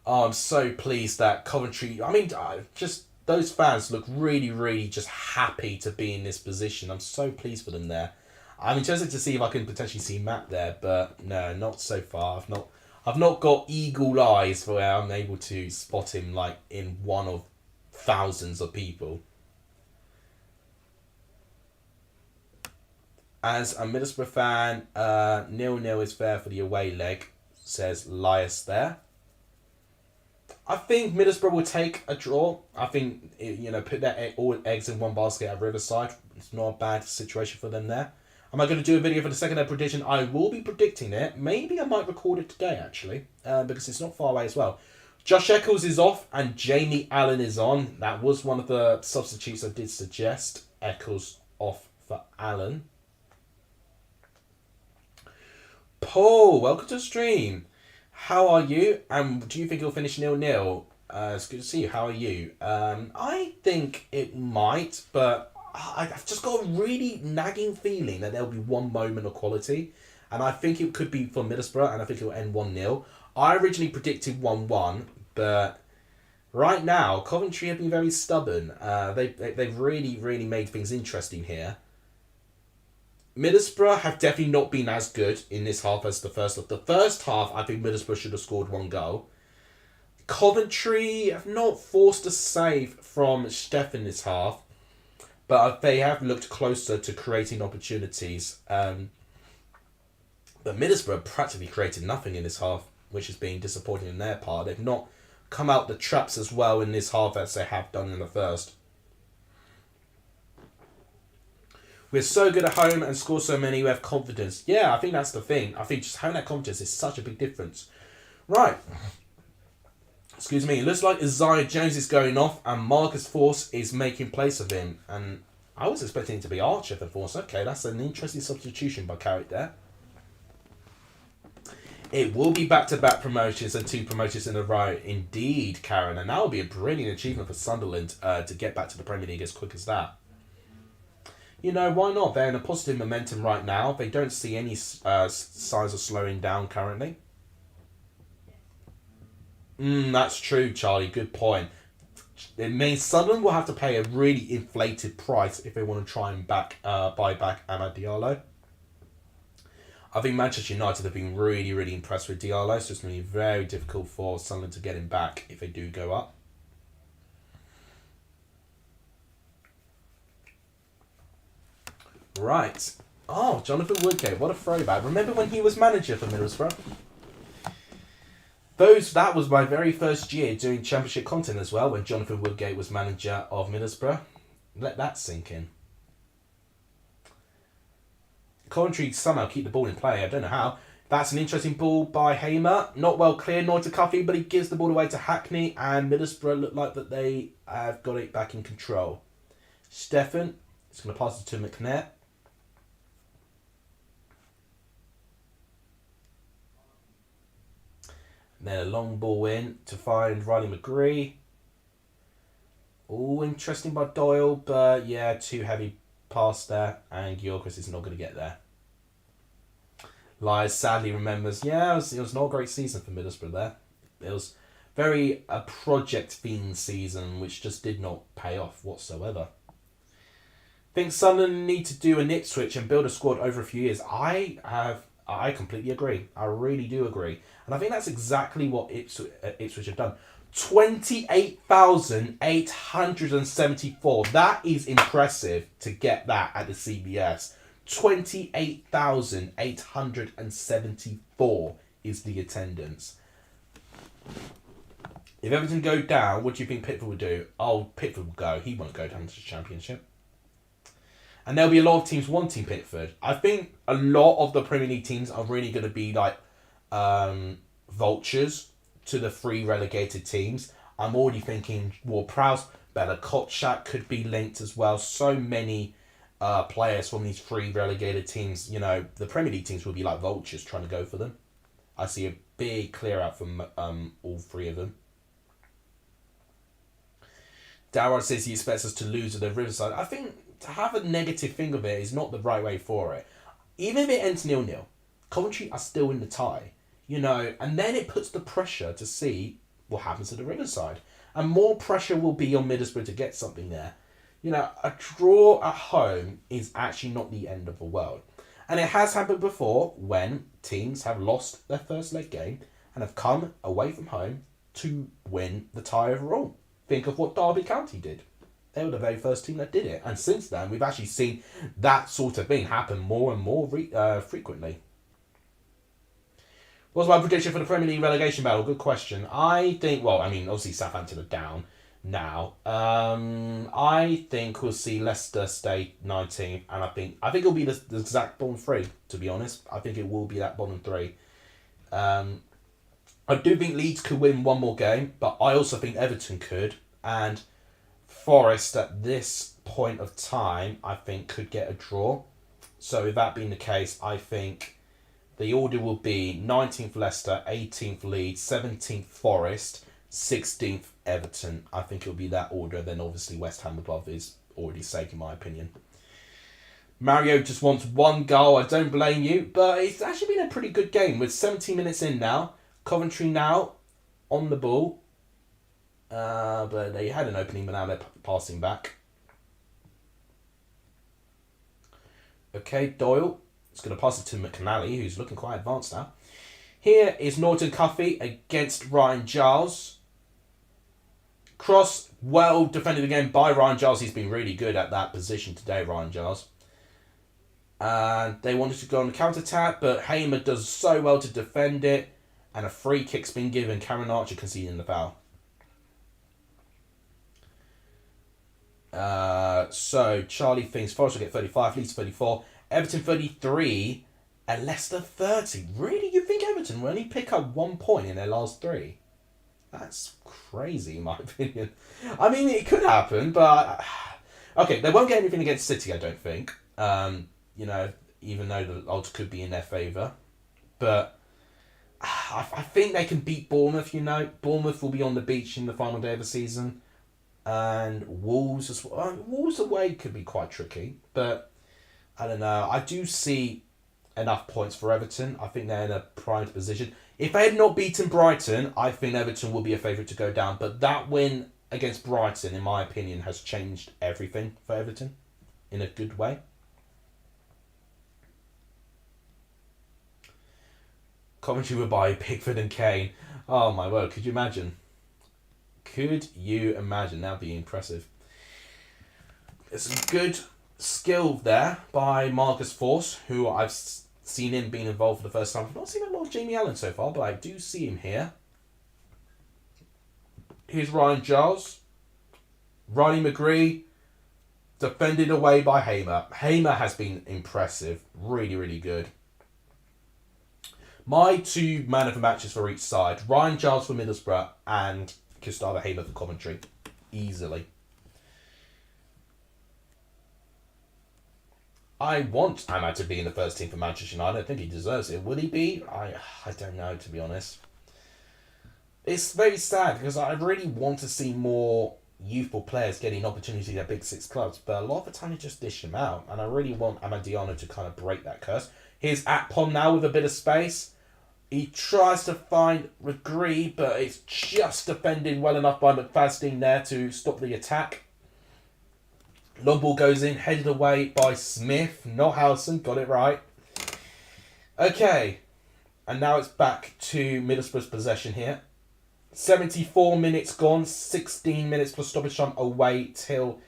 Oh, I'm so pleased that Coventry... I mean, just those fans look really, really just happy to be in this position. I'm so pleased for them there. I'm interested to see if I can potentially see Matt there, but no, not so far. I've not got eagle eyes where I'm able to spot him like in one of thousands of people. As a Middlesbrough fan, 0-0 is fair for the away leg, says Lias there. I think Middlesbrough will take a draw. I think, put their all eggs in one basket at Riverside. It's not a bad situation for them there. Am I going to do a video for the second ever prediction? I will be predicting it. Maybe I might record it today, actually, because it's not far away as well. Josh Eccles is off and Jamie Allen is on. That was one of the substitutes I did suggest. Eccles off for Allen. Paul, welcome to the stream. How are you? And do you think it'll finish 0-0? It's good to see you. How are you? I think it might, but I've just got a really nagging feeling that there'll be one moment of quality. And I think it could be for Middlesbrough, and I think it'll end 1-0. I originally predicted 1-1, but right now, Coventry have been very stubborn. They've really, really made things interesting here. Middlesbrough have definitely not been as good in this half as the first half. The first half, I think Middlesbrough should have scored one goal. Coventry have not forced a save from Stefan this half, but they have looked closer to creating opportunities. But Middlesbrough practically created nothing in this half, which has been disappointing on their part. They've not come out the traps as well in this half as they have done in the first. We're so good at home and score so many, we have confidence. Yeah, I think that's the thing. I think just having that confidence is such a big difference. Right. Excuse me. It looks like Isaiah Jones is going off and Marcus Force is making place of him. And I was expecting it to be Archer for Force. Okay, that's an interesting substitution by Carrick there. It will be back-to-back promotions and 2 promotions in a row. Indeed, Karen. And that will be a brilliant achievement for Sunderland to get back to the Premier League as quick as that. You know, why not? They're in a positive momentum right now. They don't see any signs of slowing down currently. That's true, Charlie. Good point. It means Sunderland will have to pay a really inflated price if they want to try and buy back Amad Diallo. I think Manchester United have been really, really impressed with Diallo, so it's going to be very difficult for Sunderland to get him back if they do go up. Right. Oh, Jonathan Woodgate, what a throwback. Remember when he was manager for Middlesbrough? That was my very first year doing Championship content as well, when Jonathan Woodgate was manager of Middlesbrough. Let that sink in. Coventry somehow keep the ball in play. I don't know how. That's an interesting ball by Hamer. Not well cleared, nor to Cuffy, but he gives the ball away to Hackney, and Middlesbrough look like that they have got it back in control. Stefan is going to pass it to McNair. And then a long ball in to find Riley McGree. Oh, interesting by Doyle, but yeah, too heavy pass there, and Gyorgis is not going to get there. Lyers sadly remembers, yeah, it was not a great season for Middlesbrough there. It was very a project-themed season, which just did not pay off whatsoever. Think Sunderland need to do an Ipswich and build a squad over a few years. I completely agree. I really do agree. And I think that's exactly what Ipswich have done. 28,874. That is impressive to get that at the CBS. 28,874 is the attendance. If Everton go down, what do you think Pickford would do? Oh, Pickford will go. He won't go down to the Championship. And there'll be a lot of teams wanting Pickford. I think a lot of the Premier League teams are really going to be like vultures to the 3 relegated teams. I'm already thinking Ward-Prowse, Bella Kotchak could be linked as well. So many players from these 3 relegated teams. You know, the Premier League teams will be like vultures trying to go for them. I see a big clear out from all 3 of them. Darrod says he expects us to lose at the Riverside. I think to have a negative thing of it is not the right way for it. Even if it ends 0-0, Coventry are still in the tie. You know, and then it puts the pressure to see what happens at the Riverside. And more pressure will be on Middlesbrough to get something there. You know, a draw at home is actually not the end of the world. And it has happened before when teams have lost their first leg game and have come away from home to win the tie overall. Think of what Derby County did. They were the very first team that did it. And since then, we've actually seen that sort of thing happen more and more frequently. What's my prediction for the Premier League relegation battle? Good question. I think, well, I mean, obviously Southampton are down now. I think we'll see Leicester stay 19th, and I think it'll be the exact bottom 3, to be honest. I think it will be that bottom 3. I do think Leeds could win one more game, but I also think Everton could, and Forest at this point of time, I think, could get a draw. So with that being the case, I think the order will be 19th Leicester, 18th Leeds, 17th Forest, 16th Everton. I think it'll be that order. Then obviously West Ham above is already safe in my opinion. Mario just wants 1 goal. I don't blame you, but it's actually been a pretty good game. With 17 minutes in now, Coventry now on the ball. But they had an opening, but now they're passing back. Okay, Doyle is going to pass it to McNally, who's looking quite advanced now. Here is Norton Cuffy against Ryan Giles. Cross, well defended again by Ryan Giles. He's been really good at that position today, Ryan Giles. And they wanted to go on the counter-attack, but Hamer does so well to defend it. And a free kick's been given. Cameron Archer conceding the foul. So Charlie thinks Forest will get 35, Leeds 34, Everton 33, and Leicester 30. Really? You think Everton will only pick up 1 point in their last 3? That's crazy, in my opinion. I mean, it could happen, but okay, they won't get anything against City, I don't think. You know, even though the odds could be in their favour, but I think they can beat Bournemouth, Bournemouth will be on the beach in the final day of the season. And Wolves as well. Wolves away could be quite tricky. But I don't know. I do see enough points for Everton. I think they're in a prime position. If they had not beaten Brighton, I think Everton will be a favourite to go down. But that win against Brighton, in my opinion, has changed everything for Everton in a good way. Coventry would buy Pickford and Kane. Oh my word, could you imagine? Could you imagine? That'd be impressive. There's some good skill there by Marcus Forss, who I've seen him being involved for the first time. I've not seen a lot of Jamie Allen so far, but I do see him here. Here's Ryan Giles. Ronnie McGree, defended away by Hamer. Hamer has been impressive. Really, really good. My 2 man of the matches for each side. Ryan Giles for Middlesbrough and Gustavo Hamer for Coventry. Easily. I want Ahmad to be in the first team for Manchester United. I don't think he deserves it. Would he be? I don't know, to be honest. It's very sad because I really want to see more youthful players getting opportunities at Big Six clubs, but a lot of the time you just dish them out, and I really want Amadiano to kind of break that curse. Here's Akpom now with a bit of space. He tries to find McGree, but it's just defended well enough by McFadden there to stop the attack. Long ball goes in, headed away by Smith, not Howson, got it right. Okay, and now it's back to Middlesbrough's possession here. 74 minutes gone, 16 minutes plus stoppage time away till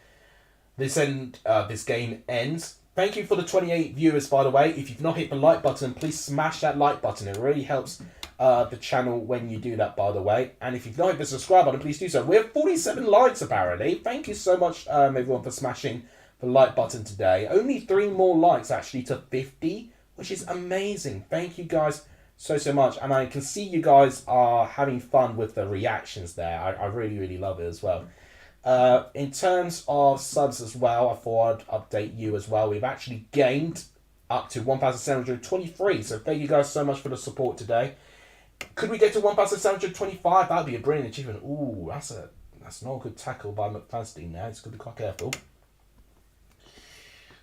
this game ends. Thank you for the 28 viewers, by the way. If you've not hit the like button, please smash that like button. It really helps the channel when you do that, by the way. And if you've not hit the subscribe button, please do so. We have 47 likes, apparently. Thank you so much, everyone, for smashing the like button today. Only 3 more likes, actually, to 50, which is amazing. Thank you, guys, so much. And I can see you guys are having fun with the reactions there. I really, really love it as well. In terms of subs as well, I thought I'd update you as well. We've actually gained up to 1,723. So thank you guys so much for the support today. Could we get to 1,725? That'd be a brilliant achievement. Ooh, that's not a good tackle by McFadden there. It's got to be quite careful.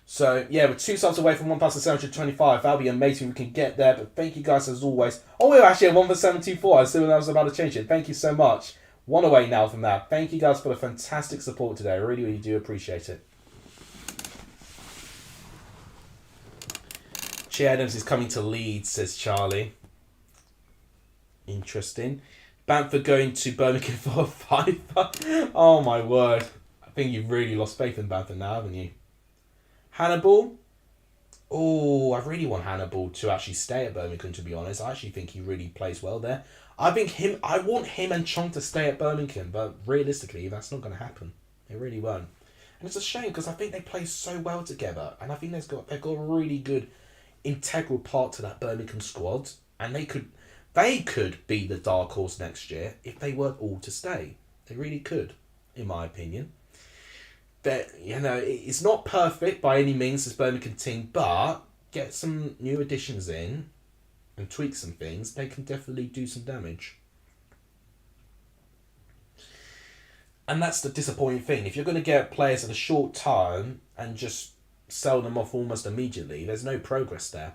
So, yeah, we're 2 subs away from 1,725. That'll be amazing if we can get there. But thank you guys as always. Oh, we're actually at 1,724. I see when I was about to change it. Thank you so much. 1 away now from that. Thank you guys for the fantastic support today. I really, really do appreciate it. Che Adams is coming to Leeds, says Charlie. Interesting. Bamford going to Birmingham for a £5. Oh my word. I think you've really lost faith in Bamford now, haven't you? Hannibal. Oh, I really want Hannibal to actually stay at Birmingham, to be honest. I actually think he really plays well there. I want him and Chong to stay at Birmingham, but realistically, that's not going to happen. It really won't. And it's a shame because I think they play so well together, and I think they've got a really good integral part to that Birmingham squad, and they could be the dark horse next year if they were all to stay. They really could, in my opinion. But it's not perfect by any means, this Birmingham team, but get some new additions in and tweak some things, they can definitely do some damage. And that's the disappointing thing. If you're going to get players at a short time and just sell them off almost immediately, there's no progress there.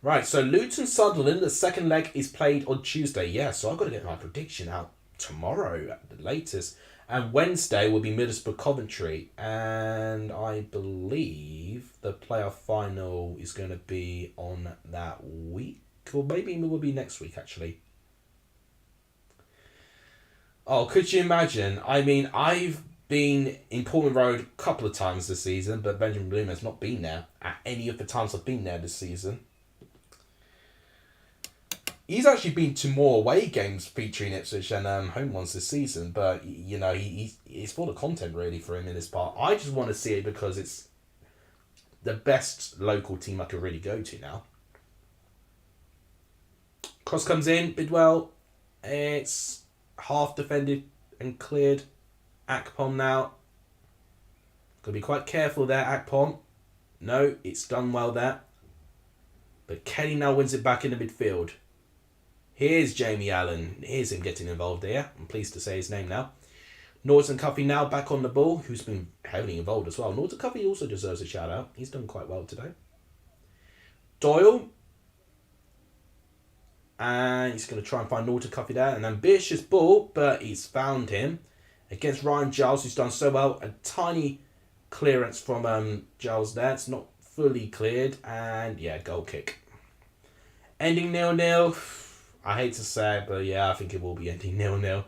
Right, so Luton Sunderland, the second leg is played on Tuesday. Yeah, so I've got to get my prediction out tomorrow at the latest. And Wednesday will be Middlesbrough Coventry. And I believe the playoff final is going to be on that week. Or maybe it will be next week, actually. Oh, could you imagine? I mean, I've been in Portman Road a couple of times this season, but Benjamin Bloom has not been there at any of the times I've been there this season. He's actually been to more away games featuring Ipswich than home ones this season, but, it's for the content, really, for him in this part. I just want to see it because it's the best local team I could really go to now. Cross comes in, Bidwell. It's half defended and cleared. Akpom now. Got to be quite careful there, Akpom. No, it's done well there. But Kelly now wins it back in the midfield. Here's Jamie Allen. Here's him getting involved here. I'm pleased to say his name now. Norton Cuffy now back on the ball, who's been heavily involved as well. Norton Cuffy also deserves a shout out. He's done quite well today. Doyle. And he's going to try and find Norton Cuffy there. An ambitious ball, but he's found him. Against Ryan Giles, who's done so well. A tiny clearance from Giles there. It's not fully cleared. And yeah, goal kick. Ending 0-0. I hate to say it, but yeah, I think it will be ending 0-0.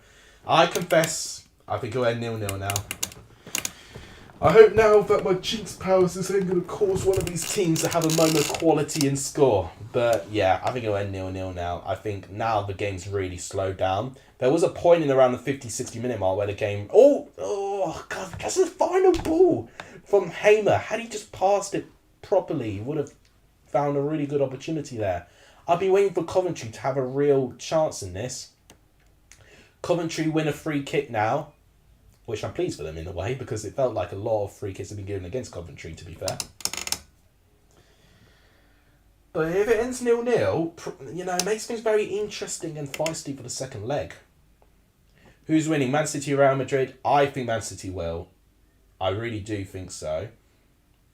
I confess, I think it'll end 0-0 now. I hope now that my jinx powers isn't going to cause one of these teams to have a moment of quality and score. But yeah, I think it'll end 0-0 now. I think now the game's really slowed down. There was a point in around the 50-60 minute mark where the game... Oh God, that's the final ball from Hamer. Had he just passed it properly, he would have found a really good opportunity there. I've been waiting for Coventry to have a real chance in this. Coventry win a free kick now, which I'm pleased for them in a way, because it felt like a lot of free kicks have been given against Coventry, to be fair. But if it ends 0-0, you know, it makes things very interesting and feisty for the second leg. Who's winning? Man City or Real Madrid? I think Man City will. I really do think so.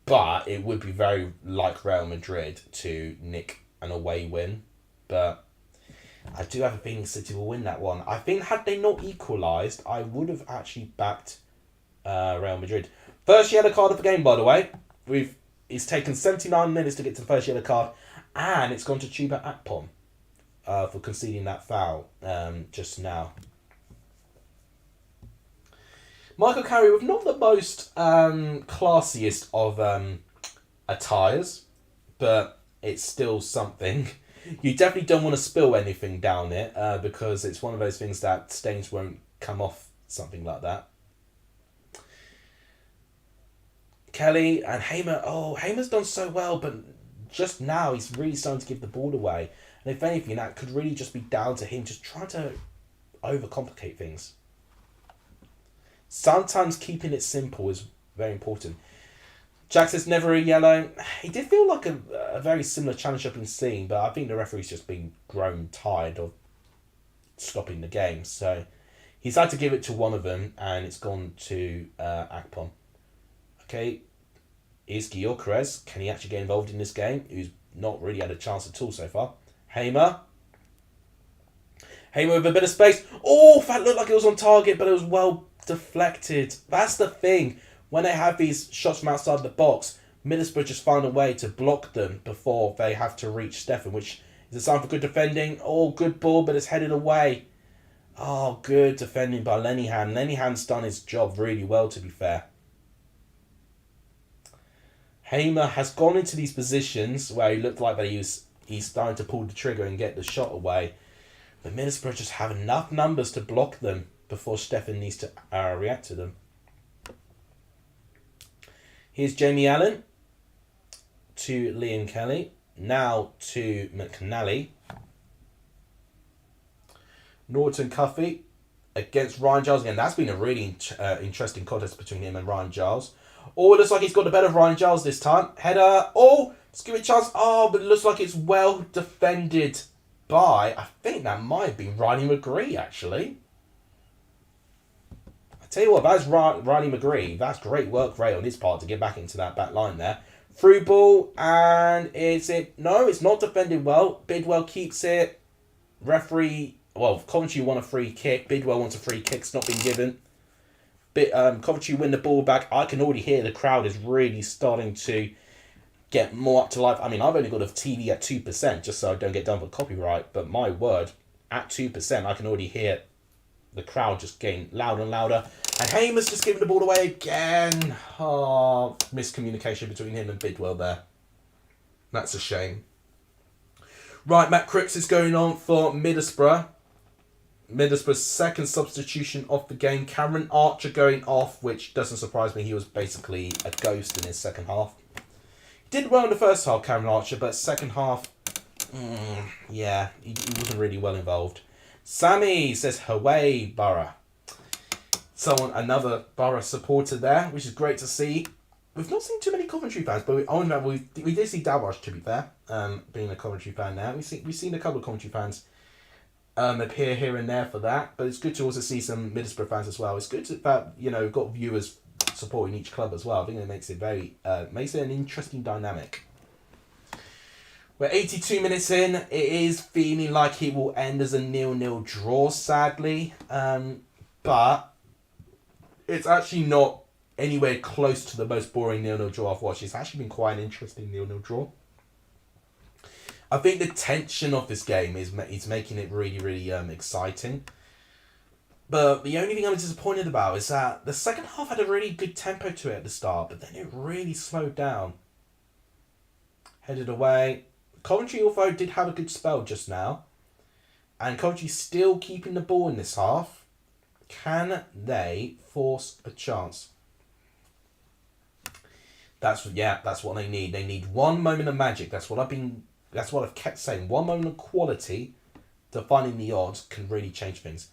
But it would be very like Real Madrid to nick an away win. But I do have a feeling City will win that one. I think had they not equalised, I would have actually backed Real Madrid. First yellow card of the game, by the way. It's taken 79 minutes to get to the first yellow card. And it's gone to Chuba Akpom for conceding that foul just now. Michael Carey with not the most classiest of attires, but it's still something. You definitely don't want to spill anything down it because it's one of those things that stains won't come off, something like that. Kelly and Hamer. Oh, Hamer's done so well, but just now he's really starting to give the ball away. And if anything, that could really just be down to him just trying to overcomplicate things. Sometimes keeping it simple is very important. Jack says never a yellow. He did feel like a very similar challenge I've been seeing, but I think the referee's just been grown tired of stopping the game. So he's had to give it to one of them, and it's gone to Akpom. Okay, is Gyökeres. Can he actually get involved in this game? Who's not really had a chance at all so far. Hamer with a bit of space. Oh, that looked like it was on target, but it was well deflected. That's the thing. When they have these shots from outside the box, Middlesbrough just find a way to block them before they have to reach Stefan, which is a sign for good defending. Oh, good ball, but it's headed away. Oh, good defending by Lenihan. Lenihan's done his job really well, to be fair. Hamer has gone into these positions where he looked like that he's starting to pull the trigger and get the shot away. But Middlesbrough just have enough numbers to block them before Stefan needs to react to them. Here's Jamie Allen to Liam Kelly. Now to McNally. Norton Cuffy against Ryan Giles again. That's been a really interesting contest between him and Ryan Giles. Oh, it looks like he's got the better of Ryan Giles this time. Header. Oh, let's give it a chance. Oh, but it looks like it's well defended by, I think that might have been Riley McGree, actually. I tell you what, that's Riley McGree. That's great work, Ray, on his part to get back into that back line there. Through ball, and is it? No, it's not defended well. Bidwell keeps it. Referee, well, Coventry won a free kick. Bidwell wants a free kick. It's not been given. Coventry win the ball back. I can already hear the crowd is really starting to get more up to life. I mean, I've only got a TV at 2%, just so I don't get done for copyright. But my word, at 2%, I can already hear the crowd just getting louder and louder. And Hamer's just giving the ball away again. Oh, miscommunication between him and Bidwell there. That's a shame. Right, Matt Cripps is going on for Middlesbrough. Middlesbrough's second substitution of the game. Cameron Archer going off, which doesn't surprise me. He was basically a ghost in his second half. He did well in the first half, Cameron Archer, but second half, yeah, he wasn't really well involved. Sammy says, "Away, Boro." Another Boro supporter there, which is great to see. We've not seen too many Coventry fans, but we did see Davash, to be fair, being a Coventry fan now. We've seen a couple of Coventry fans appear here and there for that. But it's good to also see some Middlesbrough fans as well. It's good that we've got viewers supporting each club as well. I think it makes it makes it an interesting dynamic. We're 82 minutes in. It is feeling like it will end as a 0-0 draw, sadly. But it's actually not anywhere close to the most boring 0-0 draw I've watched. It's actually been quite an interesting 0-0 draw. I think the tension of this game is making it really, really exciting. But the only thing I'm disappointed about is that the second half had a really good tempo to it at the start, but then it really slowed down. Headed away. Coventry, although, did have a good spell just now. And Coventry still keeping the ball in this half. Can they force a chance? That's what they need. They need one moment of magic. That's what I've kept saying. One moment of quality to finding the odds can really change things.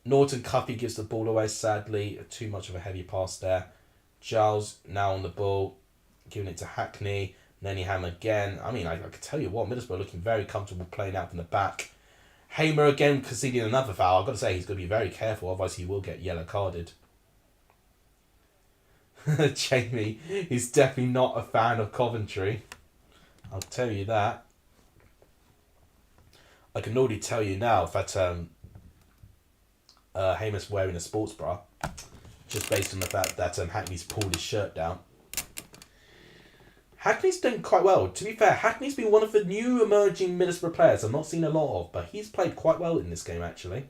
Norton Cuffy gives the ball away, sadly. Too much of a heavy pass there. Giles now on the ball, giving it to Hackney. Nenningham again. I mean, I can tell you what, Middlesbrough looking very comfortable playing out from the back. Hamer again conceding another foul. I've got to say, he's got to be very careful, otherwise he will get yellow carded. Jamie is definitely not a fan of Coventry. I'll tell you that. I can already tell you now that Hamer's wearing a sports bra, just based on the fact that Hackney's pulled his shirt down. Hackney's done quite well. To be fair, Hackney's been one of the new emerging Middlesbrough players I've not seen a lot of, but he's played quite well in this game, actually.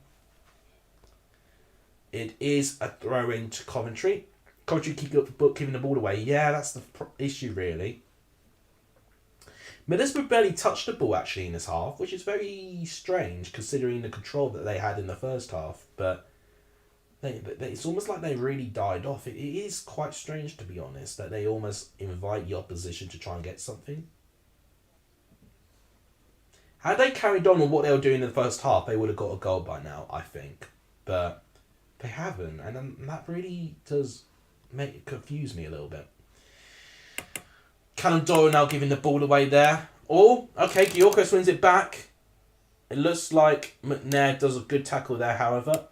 It is a throw-in to Coventry. Coventry keep giving the ball away. Yeah, that's the issue, really. Middlesbrough barely touched the ball, actually, in this half, which is very strange, considering the control that they had in the first half. But it's almost like they really died off. It is quite strange, to be honest, that they almost invite the opposition to try and get something. Had they carried on with what they were doing in the first half, they would have got a goal by now, I think. But they haven't, and that really does confuse me a little bit. Callum Doyle now giving the ball away there. Oh, okay, Gyorkos wins it back. It looks like McNair does a good tackle there, however.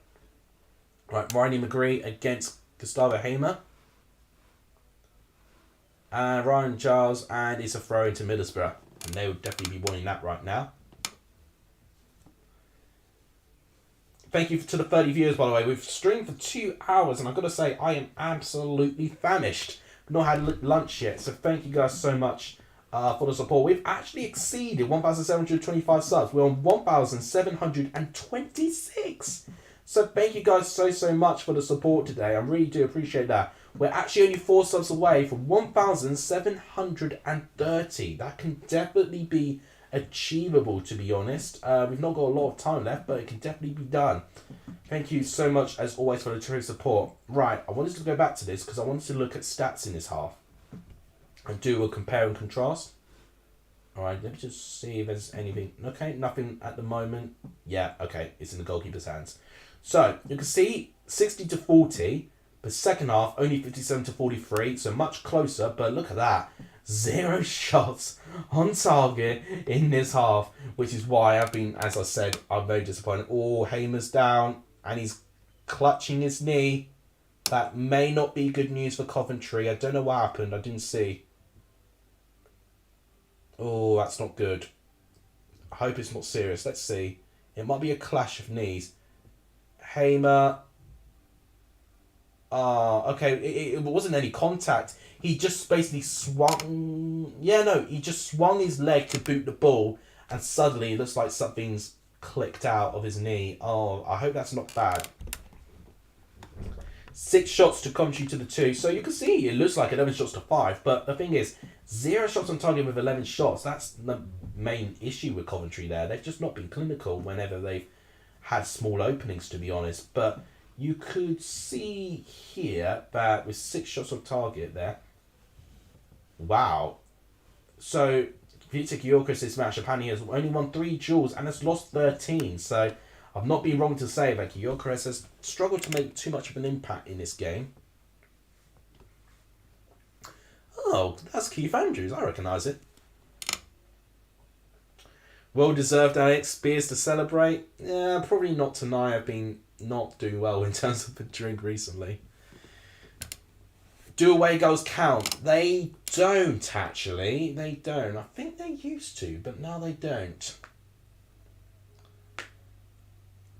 Right, Ryan McGree against Gustavo Hamer. And Ryan Giles, and it's a throw into Middlesbrough. And they would definitely be wanting that right now. Thank you to the 30 viewers, by the way. We've streamed for 2 hours, and I've got to say, I am absolutely famished. Not had lunch yet, so thank you guys so much for the support. We've actually exceeded 1,725 subs. We're on 1,726. So thank you guys so much for the support today. I really do appreciate that. We're actually only 4 subs away from 1,730. That can definitely be achievable, to be honest. We've not got a lot of time left, but it can definitely be done. Thank you so much, as always, for the true support. Right, I wanted to go back to this because I wanted to look at stats in this half and do a compare and contrast. Alright, let me just see if there's anything. Okay, nothing at the moment. Yeah, okay, it's in the goalkeeper's hands. So, you can see 60-40, but second half only 57-43, so much closer, but look at that. 0 shots on target in this half, which is why I've been, as I said, I'm very disappointed. Oh, Hamer's down, and he's clutching his knee. That may not be good news for Coventry. I don't know what happened. I didn't see. Oh, that's not good. I hope it's not serious. Let's see. It might be a clash of knees. Hamer. Okay. It wasn't any contact. He just basically swung... Yeah, no. He just swung his leg to boot the ball, and suddenly it looks like something's clicked out of his knee. Oh, I hope that's not bad. 6 shots to Coventry to the 2. So you can see it looks like 11 shots to 5. But the thing is, 0 shots on target with 11 shots. That's the main issue with Coventry there. They've just not been clinical whenever they've had small openings, to be honest. But you could see here that with 6 shots on target there. Wow. So Victor Gyorkos' match, Japani has only won 3 duels and has lost 13. So I've not been wrong to say that Gyorkos has struggled to make too much of an impact in this game. Oh, that's Keith Andrews. I recognise it. Well deserved, Alex. Beers to celebrate? Yeah, probably not tonight. I've been not doing well in terms of the drink recently. Do away goals count? They don't, actually. They don't. I think they used to, but now they don't.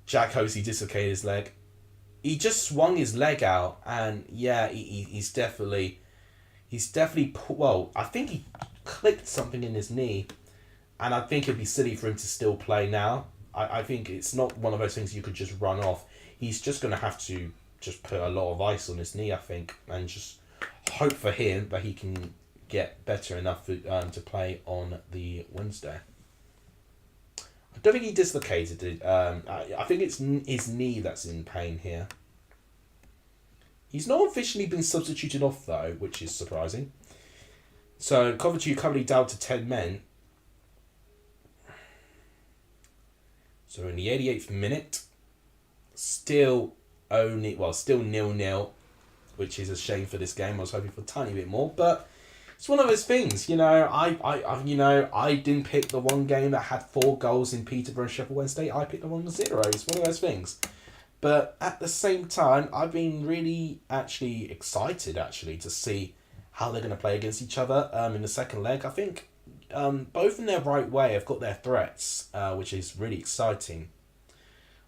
Jack Hosey dislocated his leg. He just swung his leg out, and yeah, he's definitely... Well, I think he clipped something in his knee, and I think it'd be silly for him to still play now. I think it's not one of those things you could just run off. He's just going to have to just put a lot of ice on his knee, I think, and just hope for him that he can get better enough to play on the Wednesday. I don't think he dislocated it. I think it's his knee that's in pain here. He's not officially been substituted off, though, which is surprising. So, Coventry currently down to 10 men. So, in the 88th minute, still 0-0, which is a shame for this game. I was hoping for a tiny bit more, but it's one of those things, I didn't pick the one game that had 4 goals in Peterborough and Sheffield Wednesday. I picked the one with 0. It's one of those things. But at the same time, I've been really excited to see how they're going to play against each other in the second leg. I think both in their right way have got their threats, which is really exciting.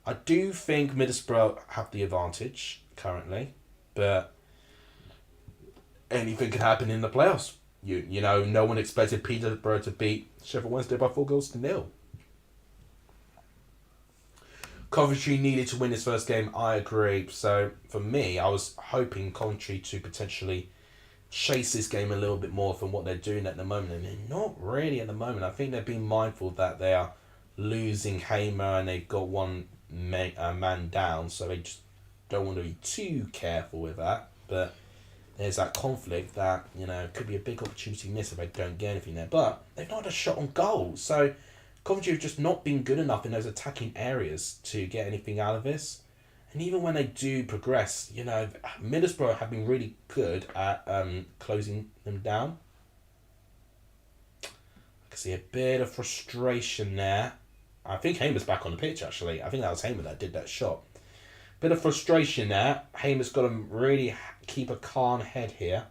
I do think Middlesbrough have the advantage currently, but anything could happen in the playoffs. No one expected Peterborough to beat Sheffield Wednesday by 4-0. Coventry needed to win his first game, I agree. So, for me, I was hoping Coventry to potentially chase this game a little bit more from what they're doing at the moment. And they're not really at the moment. I think they're being mindful that they are losing Hamer and they've got one man down. So, they just don't want to be too careful with that. But there's that conflict that, could be a big opportunity miss if they don't get anything there. But they've not had a shot on goal. So, Coventry have just not been good enough in those attacking areas to get anything out of this. And even when they do progress, Middlesbrough have been really good at closing them down. I can see a bit of frustration there. I think Hamer's back on the pitch, actually. I think that was Hamer that did that shot. Bit of frustration there. Hamer's got to really keep a calm head here.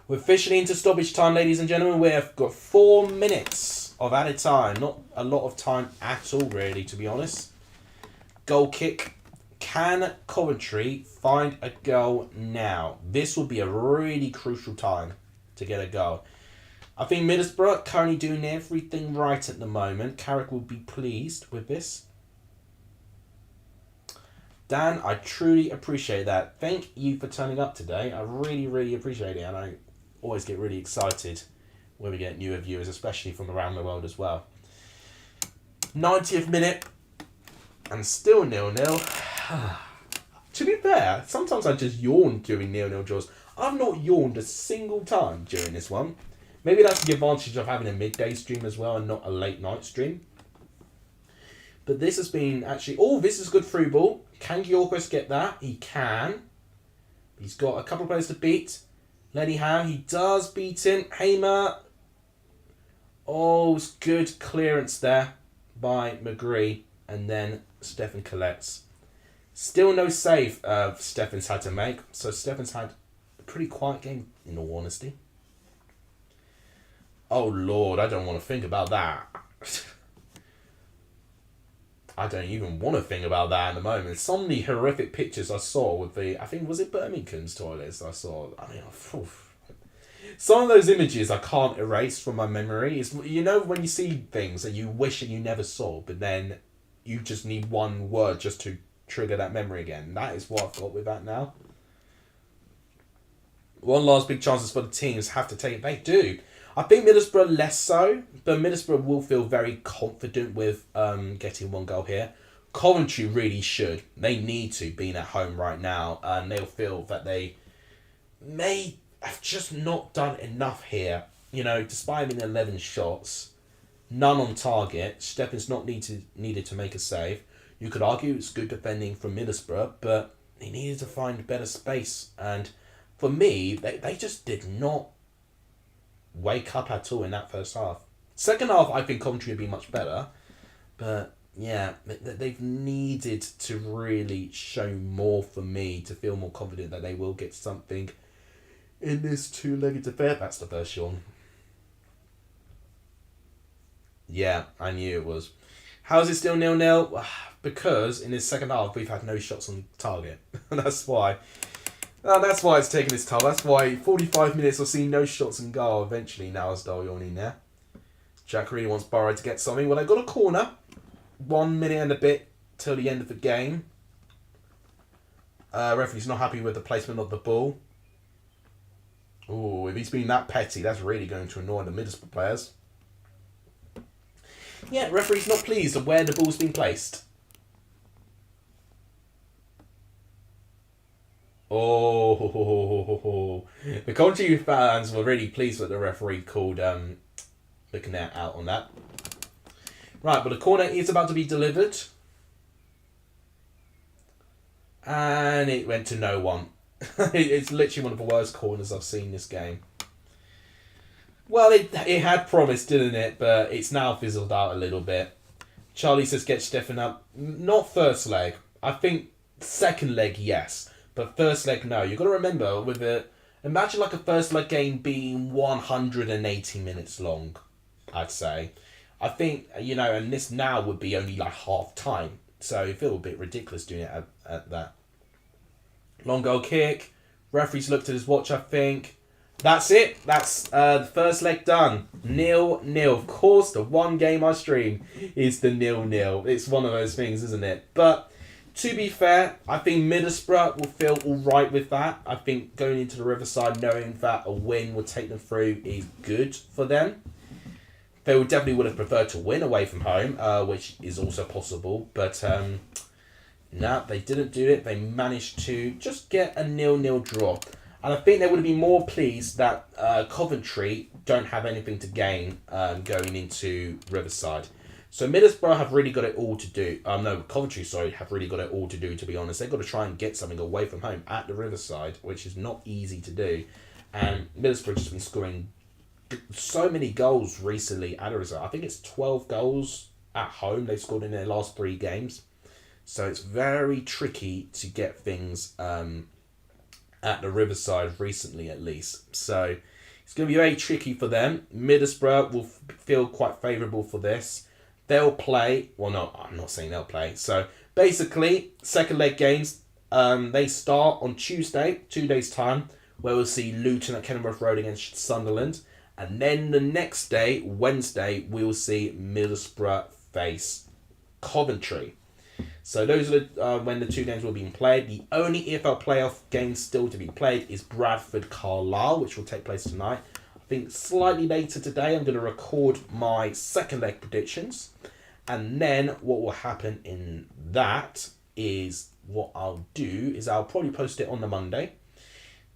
We're officially into stoppage time, ladies and gentlemen. We've got 4 minutes of added time. Not a lot of time at all, really, to be honest. Goal kick. Can Coventry find a goal now? This will be a really crucial time to get a goal. I think Middlesbrough currently doing everything right at the moment. Carrick will be pleased with this. Dan, I truly appreciate that. Thank you for turning up today. I really, really appreciate it. And I always get really excited when we get newer viewers, especially from around the world as well. 90th minute. And still 0-0. To be fair, sometimes I just yawn during 0-0 draws. I've not yawned a single time during this one. Maybe that's the advantage of having a midday stream as well and not a late night stream. But this has been actually... Oh, this is good through ball. Can Gyorgos get that? He can. He's got a couple of players to beat. Lenny Howe, he does beat him. Hamer. Oh, it's good clearance there by McGree. And then Stefan collects. Still no save Stefan's had to make. So Stefan's had a pretty quiet game, in all honesty. Oh, Lord, I don't want to think about that. I don't even want to think about that at the moment. Some of the horrific pictures I saw with the... I think, was it Birmingham's toilets I saw? I mean, some of those images I can't erase from my memory. It's, when you see things that you wish that you never saw, but then you just need one word just to trigger that memory again. That is what I've got with that now. One last big chances for the teams have to take it. They do. I think Middlesbrough less so, but Middlesbrough will feel very confident with getting one goal here. Coventry really should. They need to, being at home right now, and they'll feel that they may have just not done enough here. Despite having 11 shots, none on target, Stefan's not needed to make a save. You could argue it's good defending from Middlesbrough, but he needed to find better space. And for me, they just did not wake up at all in that first half. Second half, I think Coventry would be much better. But yeah, they've needed to really show more for me to feel more confident that they will get something in this two-legged affair. That's the first yawn. Yeah, I knew it was. How is it still 0-0? Because in this second half, we've had no shots on target. That's why. That's why it's taking its toll. That's why 45 minutes will see no shots on goal eventually now as Dal in there. Jack really wants Boro to get something. Well, they got a corner. 1 minute and a bit till the end of the game. Referee's not happy with the placement of the ball. Oh, if he's been that petty, that's really going to annoy the Middlesbrough players. Yeah, referee's not pleased with where the ball's been placed. Oh, the Coventry fans were really pleased with the referee called looking out on that. Right, but the corner is about to be delivered. And it went to no one. It's literally one of the worst corners I've seen this game. Well, it had promised, didn't it? But it's now fizzled out a little bit. Charlie says get Stefan up. Not first leg. I think second leg, yes. But first leg, no. You've got to remember, imagine like a first leg game being 180 minutes long, I'd say. I think, and this now would be only like half time. So it feels a bit ridiculous doing it at that. Long goal kick. Referee's looked at his watch, I think. That's it. That's the first leg done. 0-0. Of course, the one game I stream is the 0-0. It's one of those things, isn't it? But to be fair, I think Middlesbrough will feel all right with that. I think going into the Riverside, knowing that a win will take them through is good for them. They definitely would have preferred to win away from home, which is also possible. But no, they didn't do it. They managed to just get a 0-0 draw. And I think they would have been more pleased that Coventry don't have anything to gain going into Riverside. So Middlesbrough have really got it all to do. Coventry, have really got it all to do, to be honest. They've got to try and get something away from home at the Riverside, which is not easy to do. And Middlesbrough just been scoring so many goals recently at the Riverside. I think it's 12 goals at home they've scored in their last 3 games. So it's very tricky to get things at the Riverside recently, at least. So it's going to be very tricky for them. Middlesbrough will feel quite favourable for this. They'll play. Well, no, I'm not saying they'll play. So basically, second leg games, they start on Tuesday, 2 days' time, where we'll see Luton at Kenilworth Road against Sunderland. And then the next day, Wednesday, we'll see Middlesbrough face Coventry. So those are when the 2 games will be played. The only EFL playoff game still to be played is Bradford-Carlisle, which will take place tonight. I think slightly later today, I'm going to record my second leg predictions. And then what will happen in that is what I'll do is I'll probably post it on the Monday.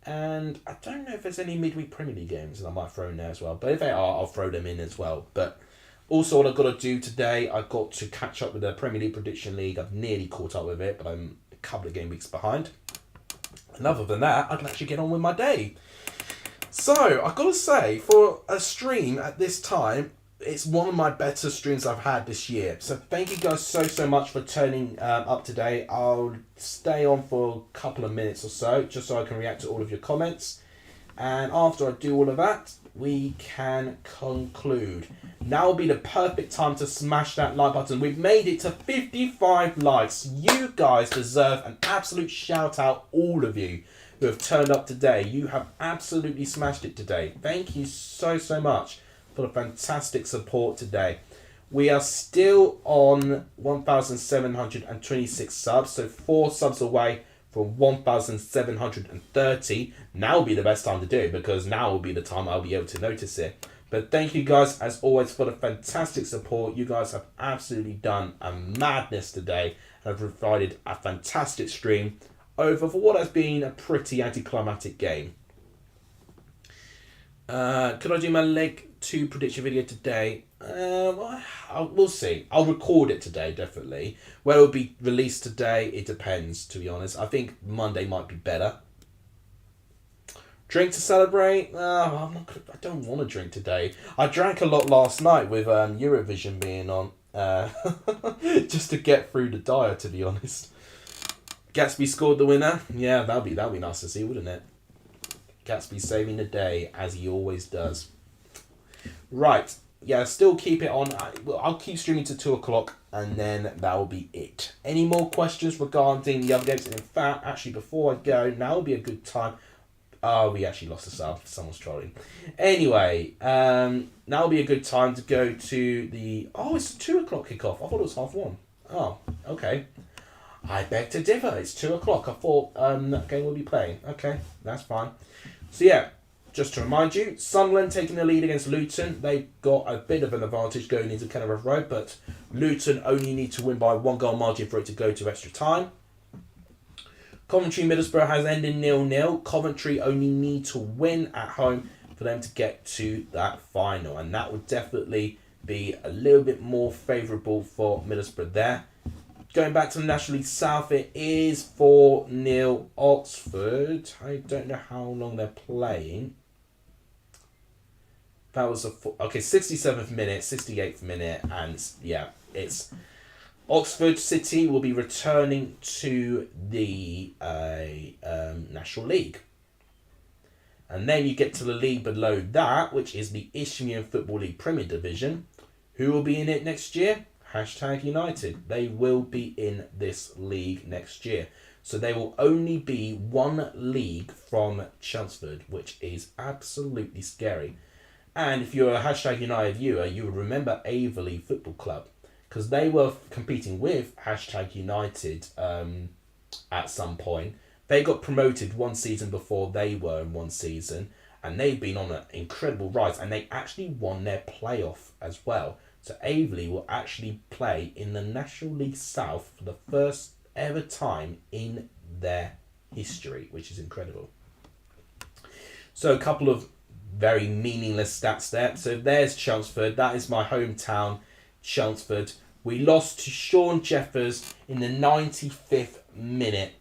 And I don't know if there's any midweek Premier League games that I might throw in there as well. But if they are, I'll throw them in as well. But also what I've got to do today, I've got to catch up with the Premier League Prediction League. I've nearly caught up with it, but I'm a couple of game weeks behind. And other than that, I can actually get on with my day. So, I've got to say, for a stream at this time, it's one of my better streams I've had this year. So thank you guys so much for turning up today. I'll stay on for a couple of minutes or so, just so I can react to all of your comments. And after I do all of that, we can conclude. Now will be the perfect time to smash that like button. We've made it to 55 likes. You guys deserve an absolute shout out, all of you who have turned up today. You have absolutely smashed it today. Thank you so much for the fantastic support today. We are still on 1,726 subs, so 4 subs away from 1,730. Now will be the best time to do it, because now will be the time I'll be able to notice it. But thank you guys, as always, for the fantastic support. You guys have absolutely done a madness today and have provided a fantastic stream over for what has been a pretty anticlimactic game. Could I do my leg 2 prediction video today? We'll see. I'll record it today, definitely. Whether it'll be released today, it depends, to be honest. I think Monday might be better. Drink to celebrate? I don't want to drink today. I drank a lot last night with Eurovision being on. Just to get through the diet, to be honest. Gatsby scored the winner. Yeah, that'd be nice to see, wouldn't it? Gatsby saving the day, as he always does. Right. Yeah, still keep it on. I'll keep streaming to 2 o'clock, and then that will be it. Any more questions regarding the other games? And in fact, actually, before I go, now will be a good time. Oh, we actually lost the sub. Someone's trolling. Anyway, now will be a good time to go to the... Oh, it's a 2 o'clock kickoff. I thought it was 1:30. Oh, okay. I beg to differ. It's 2 o'clock. I thought that game will be playing. Okay, that's fine. So, yeah, just to remind you, Sunderland taking the lead against Luton. They've got a bit of an advantage going into Kenilworth Road, but Luton only need to win by 1 goal margin for it to go to extra time. Coventry Middlesbrough has ended 0-0. Coventry only need to win at home for them to get to that final. And that would definitely be a little bit more favourable for Middlesbrough there. Going back to the National League South, it is 4-0 Oxford. I don't know how long they're playing. That was 67th minute, 68th minute. And yeah, it's... Oxford City will be returning to the National League. And then you get to the league below that, which is the Isthmian Football League Premier Division. Who will be in it next year? Hashtag United. They will be in this league next year. So they will only be 1 league from Chelmsford, which is absolutely scary. And if you're a Hashtag United viewer, you will remember Averley Football Club, because they were competing with Hashtag United at some point. They got promoted 1 season before they were in 1 season, and they've been on an incredible rise, and they actually won their playoff as well. So Averley will actually play in the National League South for the first ever time in their history, which is incredible. So a couple of very meaningless stats there. So there's Chelmsford. That is my hometown, Chelmsford. We lost to Sean Jeffers in the 95th minute.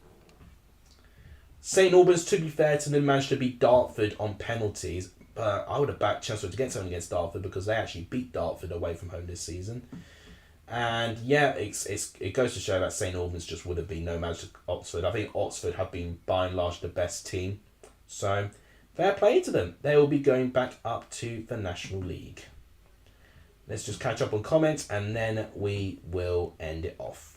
St Albans, to be fair to them, managed to beat Dartford on penalties. But I would have backed Chelmsford to get something against Dartford because they actually beat Dartford away from home this season. And yeah, it goes to show that St Albans just would have been no match to Oxford. I think Oxford have been by and large the best team. So fair play to them. They will be going back up to the National League. Let's just catch up on comments and then we will end it off.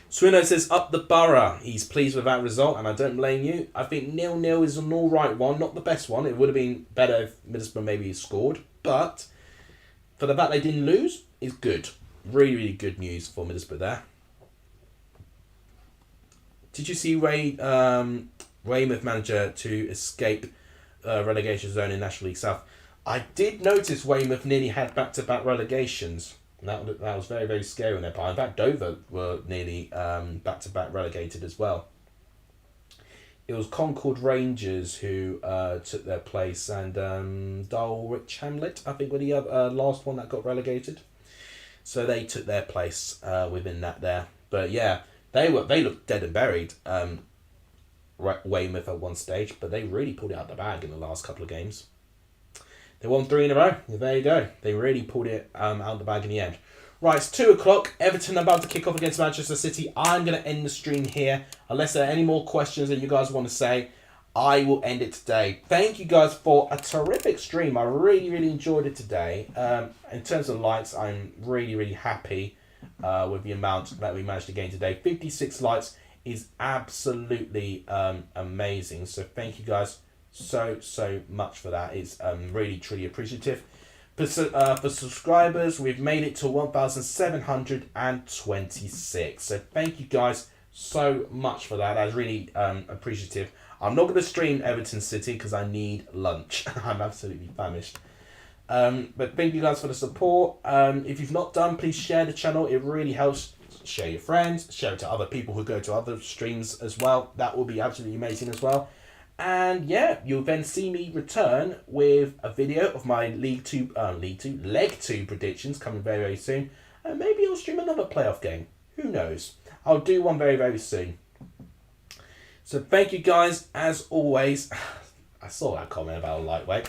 Swino says, up the Boro. He's pleased with that result, and I don't blame you. I think 0-0 is an alright one, not the best one. It would have been better if Middlesbrough maybe scored, but for the fact they didn't lose is good. Really, really good news for Middlesbrough there. Did you see Weymouth manager to escape relegation zone in National League South? I did notice Weymouth nearly had back-to-back relegations. That was very, very scary on their part. In fact, Dover were nearly back-to-back relegated as well. It was Concord Rangers who took their place, and Dulwich Hamlet, I think, were the last one that got relegated. So they took their place within that there. But yeah, they looked dead and buried, Weymouth at one stage, but they really pulled it out the bag in the last couple of games. They won 3 in a row. There you go. They really pulled it out the bag in the end. Right, it's 2 o'clock. Everton about to kick off against Manchester City. I'm going to end the stream here. Unless there are any more questions that you guys want to say, I will end it today. Thank you guys for a terrific stream. I really, really enjoyed it today. In terms of likes, I'm really, really happy with the amount that we managed to gain today. 56 likes is absolutely amazing. So thank you guys so much for that. It's really truly appreciative. For subscribers, we've made it to 1,726. So thank you guys so much for that. That's really appreciative. I'm not going to stream Everton City because I need lunch. I'm absolutely famished. But thank you guys for the support. If you've not done, please share the channel. It really helps. Share your friends. Share it to other people who go to other streams as well. That will be absolutely amazing as well. And yeah, you'll then see me return with a video of my Leg 2 predictions coming very, very soon. And maybe I'll stream another playoff game. Who knows? I'll do one very, very soon. So thank you guys, as always. I saw that comment about a lightweight.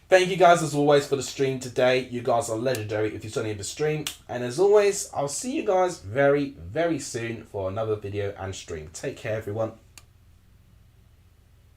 Thank you guys, as always, for the stream today. You guys are legendary if you saw any of the stream. And as always, I'll see you guys very, very soon for another video and stream. Take care, everyone.